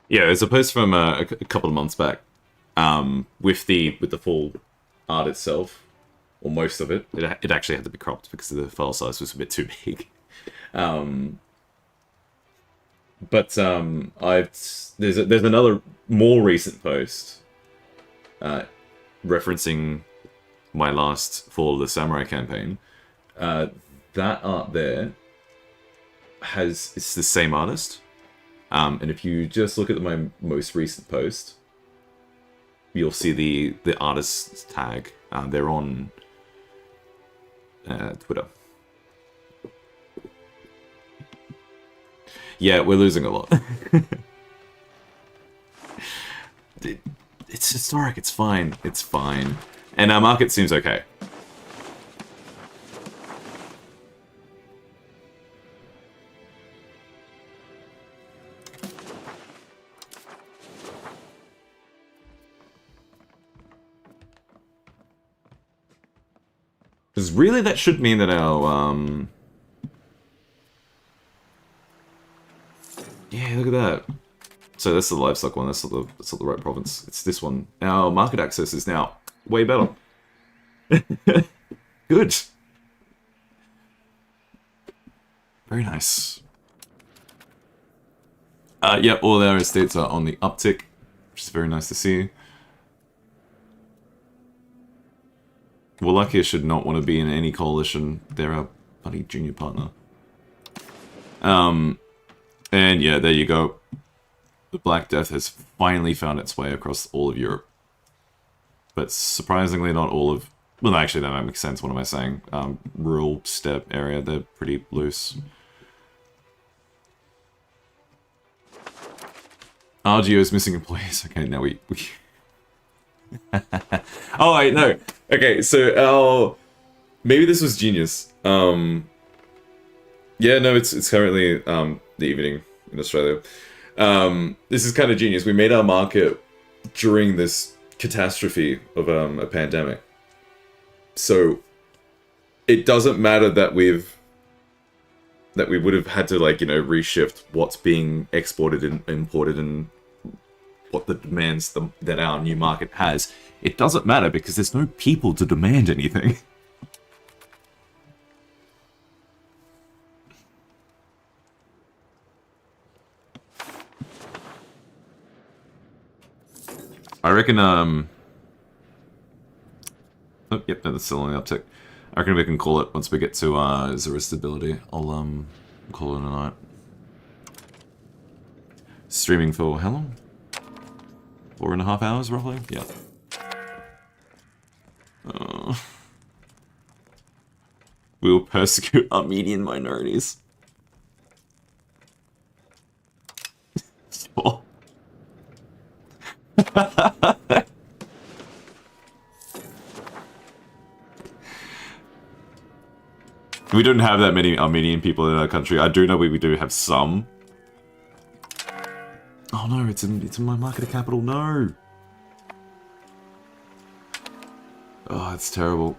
Yeah, it's a post from a couple of months back, with the full art itself, or most of it. It actually had to be cropped because the file size was a bit too big. There's another more recent post, referencing my last Fall of the Samurai campaign. That art there it's the same artist. And if you just look at my most recent post, you'll see the artist's tag. They're on Twitter. Yeah, we're losing a lot. It's historic. It's fine. It's fine. And our market seems okay. Because really that should mean that our, yeah, look at that. So that's the livestock one, that's not the right province. It's this one. Our market access is now way better. Good. Very nice. Yeah, all our estates are on the uptick, which is very nice to see. Wallachia should not want to be in any coalition. They're our bloody junior partner. And yeah, there you go. The Black Death has finally found its way across all of Europe. But surprisingly not all of... Well, no, actually, that might make sense. What am I saying? Rural steppe area, they're pretty loose. RGO's missing employees. Okay, now we... Oh, wait, no. Okay, so maybe this was genius. Yeah, no, it's currently the evening in Australia. This is kind of genius. We made our market during this catastrophe of a pandemic. So it doesn't matter that we would have had to, like, you know, reshift what's being exported and imported and what the demands that our new market has. It doesn't matter because there's no people to demand anything. I reckon, oh, yep, no, that's still on the uptick. I reckon we can call it once we get to zero stability. I'll call it a night. Streaming for how long? 4.5 hours, roughly? Yeah. We will persecute Armenian minorities. Sure. We don't have that many Armenian people in our country. I do know we do have some. Oh no, it's in my market capital. No. Oh, it's terrible.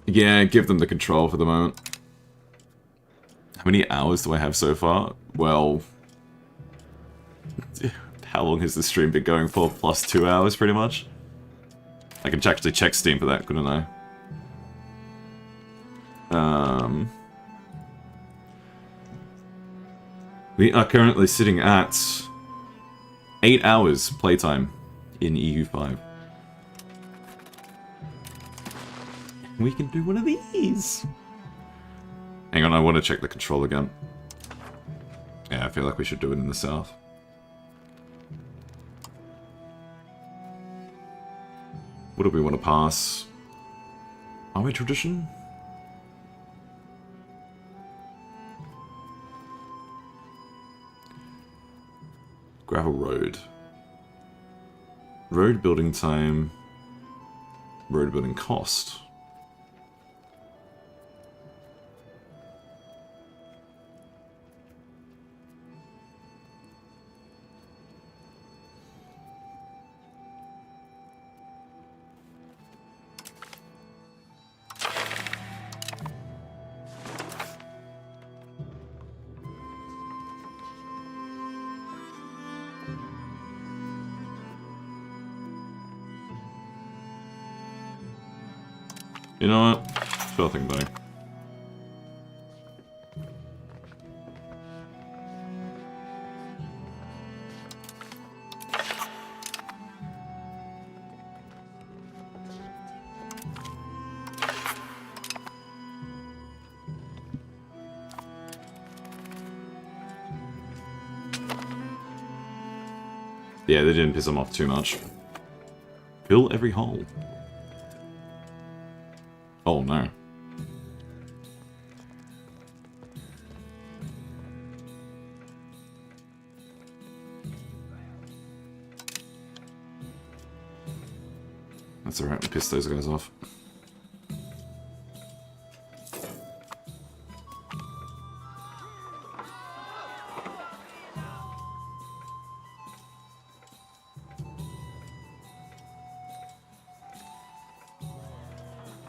Yeah, give them the control for the moment. How many hours do I have so far? Well, how long has the stream been going for? Plus 2 hours, pretty much. I can actually check Steam for that, couldn't I? We are currently sitting at 8 hours playtime in EU5. We can do one of these. Hang on, I want to check the control again. Yeah, I feel like we should do it in the south. What do we want to pass? Are we tradition? Gravel road. Road building time. Road building cost. You know what? Sure thing, buddy. Yeah, they didn't piss him off too much. Fill every hole. Oh no. That's alright, we pissed those guys off.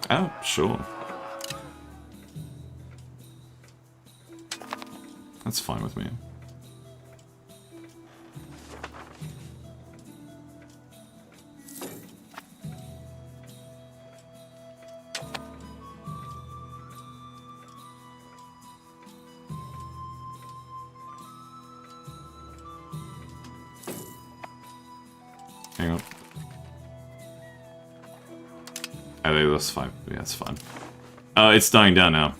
Oh, sure. That's fine with me. Hang on. Oh, they lost 5. Yeah, that's fine. It's dying down now.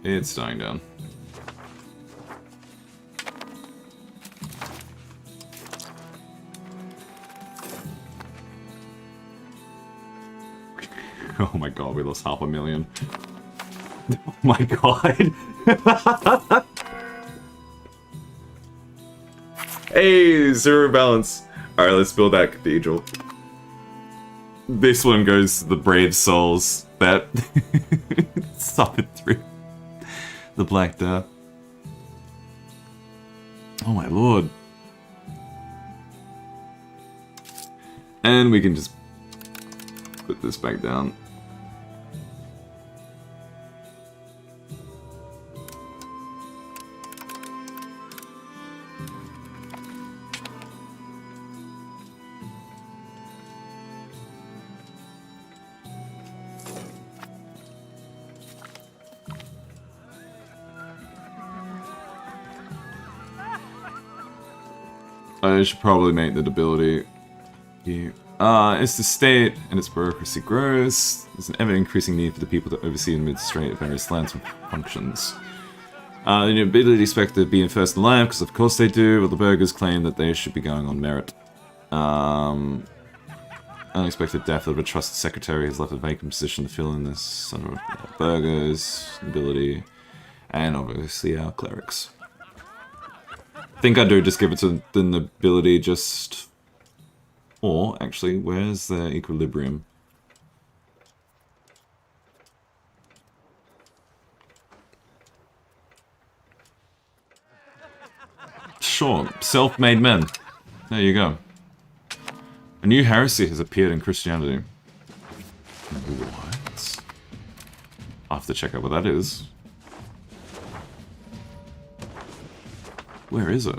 It's dying down. Oh my god, we lost 500,000. Oh my god. Hey, zero balance. Alright, let's build that cathedral. This one goes to the brave souls that suffered through the Black Death. Oh my lord. And we can just put this back down. I should probably make the nobility here. As the state and its bureaucracy grows, there's an ever-increasing need for the people to oversee and administrate various lands and functions. The nobility expect to be in first in line, because of course they do, but the burghers claim that they should be going on merit. Unexpected death of a trusted secretary has left a vacant position to fill in this sort of burghers, nobility, and obviously our clerics. I think I do just give it to the nobility just... Or, actually, where's the equilibrium? Sure, self-made men. There you go. A new heresy has appeared in Christianity. What? I'll have to check out what that is. Where is it?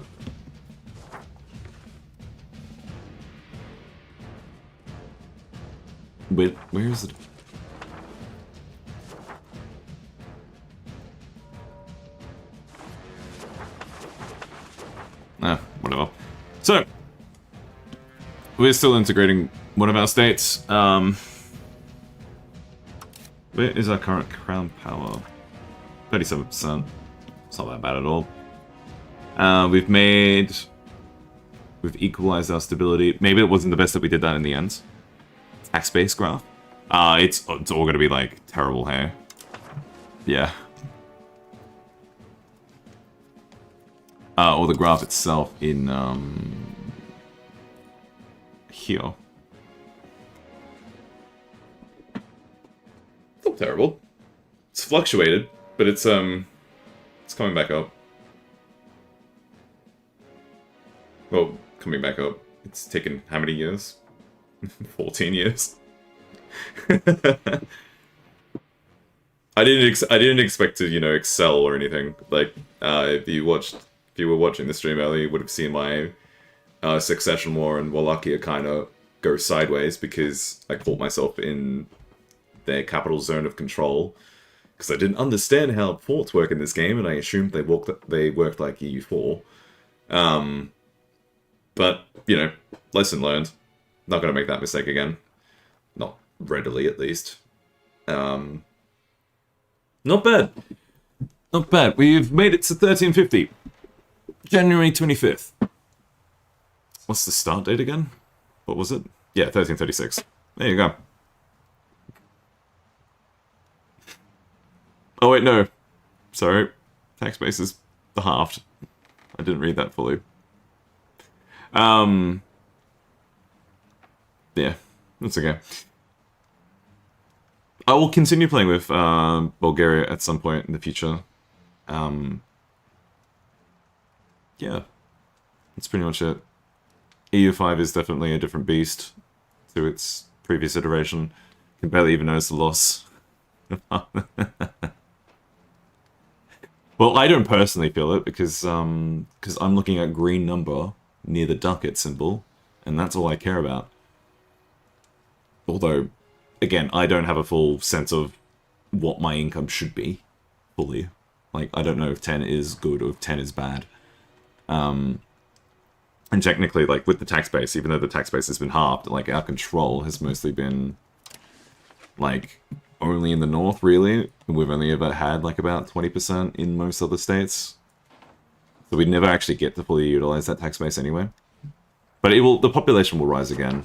Wait, where is it? Whatever. So, we're still integrating one of our states. Where is our current crown power? 37%. It's not that bad at all. We've equalized our stability. Maybe it wasn't the best that we did that in the end. Tax-based graph. It's all gonna be like terrible here. Yeah. Or the graph itself in here. It's not terrible. It's fluctuated, but it's coming back up. Well, coming back up. It's taken how many years? 14 years. I didn't expect to, you know, excel or anything. Like, if you were watching the stream earlier, you would have seen my Succession War and Wallachia kind of go sideways because I caught myself in their capital zone of control because I didn't understand how ports work in this game, and I assumed they worked like EU4. But you know, lesson learned. Not gonna make that mistake again. Not readily, at least. Not bad. Not bad. We've made it to 1350. January 25th. What's the start date again? What was it? Yeah, 1336. There you go. Oh wait, no. Sorry. Tax base is halved. I didn't read that fully. Yeah, that's okay. I will continue playing with Bulgaria at some point in the future. Yeah, that's pretty much it. EU5 is definitely a different beast to its previous iteration. Can barely even notice the loss. Well, I don't personally feel it because I'm looking at green number near the ducat symbol, and that's all I care about. Although, again, I don't have a full sense of what my income should be, fully. Like, I don't know if 10 is good or if 10 is bad. And technically, like, with the tax base, even though the tax base has been halved, like, our control has mostly been, like, only in the north, really. We've only ever had, like, about 20% in most other states. So we'd never actually get to fully utilize that tax base anyway. But the population will rise again.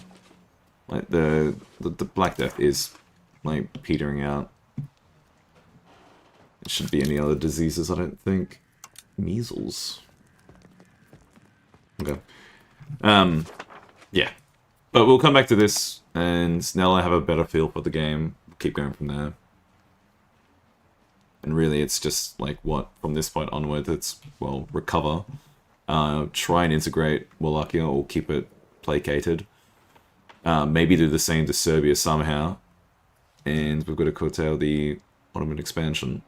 Like, the Black Death is, like, petering out. It shouldn't be any other diseases, I don't think. Measles. Okay. Yeah. But we'll come back to this, and now I have a better feel for the game. We'll keep going from there. And really, it's just, like, what, from this point onward, it's, well, recover. Try and integrate Wallachia, or keep it placated. Maybe do the same to Serbia somehow. And we've got to curtail the Ottoman expansion.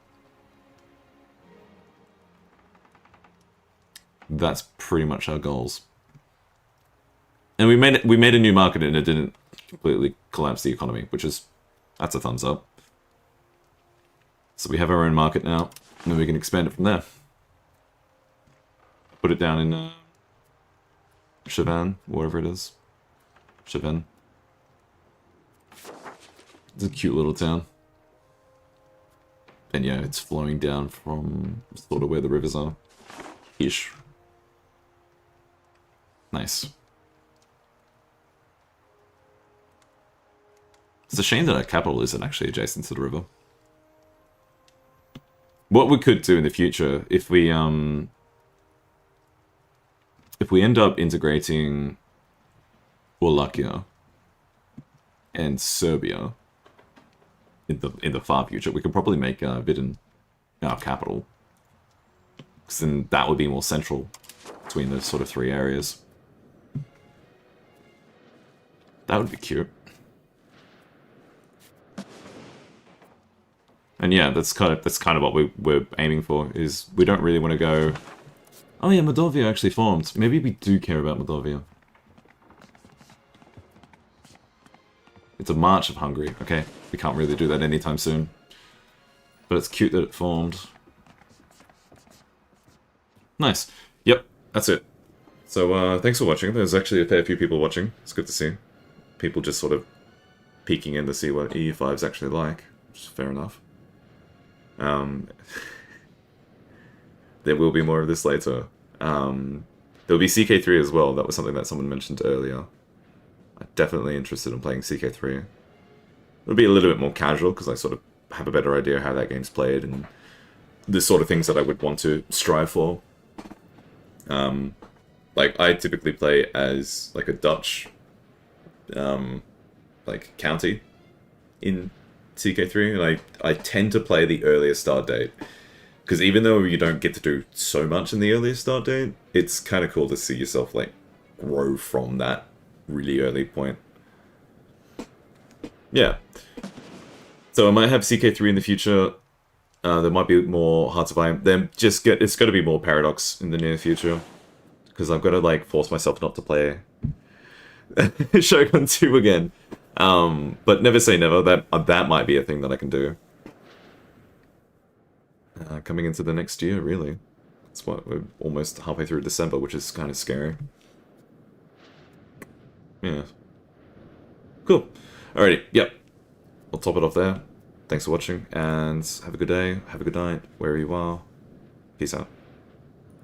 That's pretty much our goals. And we made a new market and it didn't completely collapse the economy, that's a thumbs up. So we have our own market now, and then we can expand it from there. Put it down in Chavan, wherever it is. Chavan. It's a cute little town. And yeah, it's flowing down from sort of where the rivers are. Ish. Nice. It's a shame that our capital isn't actually adjacent to the river. What we could do in the future, if we end up integrating Wallachia and Serbia in the far future, we could probably make Vidin our capital, because then that would be more central between those sort of three areas. That would be cute. And yeah, that's kind of what we're aiming for. Is we don't really want to go, oh yeah, Moldavia actually formed. Maybe we do care about Moldavia. It's a march of Hungary. Okay, we can't really do that anytime soon. But it's cute that it formed. Nice. Yep, that's it. So thanks for watching. There's actually a fair few people watching. It's good to see. People just sort of peeking in to see what EU5 is actually like, which is fair enough. there will be more of this later. There'll be CK3 as well. That was something that someone mentioned earlier. I'm definitely interested in playing CK3. It'll be a little bit more casual because I sort of have a better idea how that game's played and the sort of things that I would want to strive for. Like, I typically play as, like, a Dutch, like, county in CK3, and I tend to play the earlier start date. Because even though you don't get to do so much in the earlier start date, it's kind of cool to see yourself, like, grow from that really early point. Yeah. So I might have CK3 in the future. There might be more Hearts of Iron. It's got to be more Paradox in the near future. Because I've got to, like, force myself not to play Shogun 2 again. But never say never. That might be a thing that I can do. Coming into the next year, really. That's what we're almost halfway through December, which is kind of scary. Yeah. Cool. Alrighty, yep. I'll top it off there. Thanks for watching, and have a good day, have a good night, wherever you are. Peace out.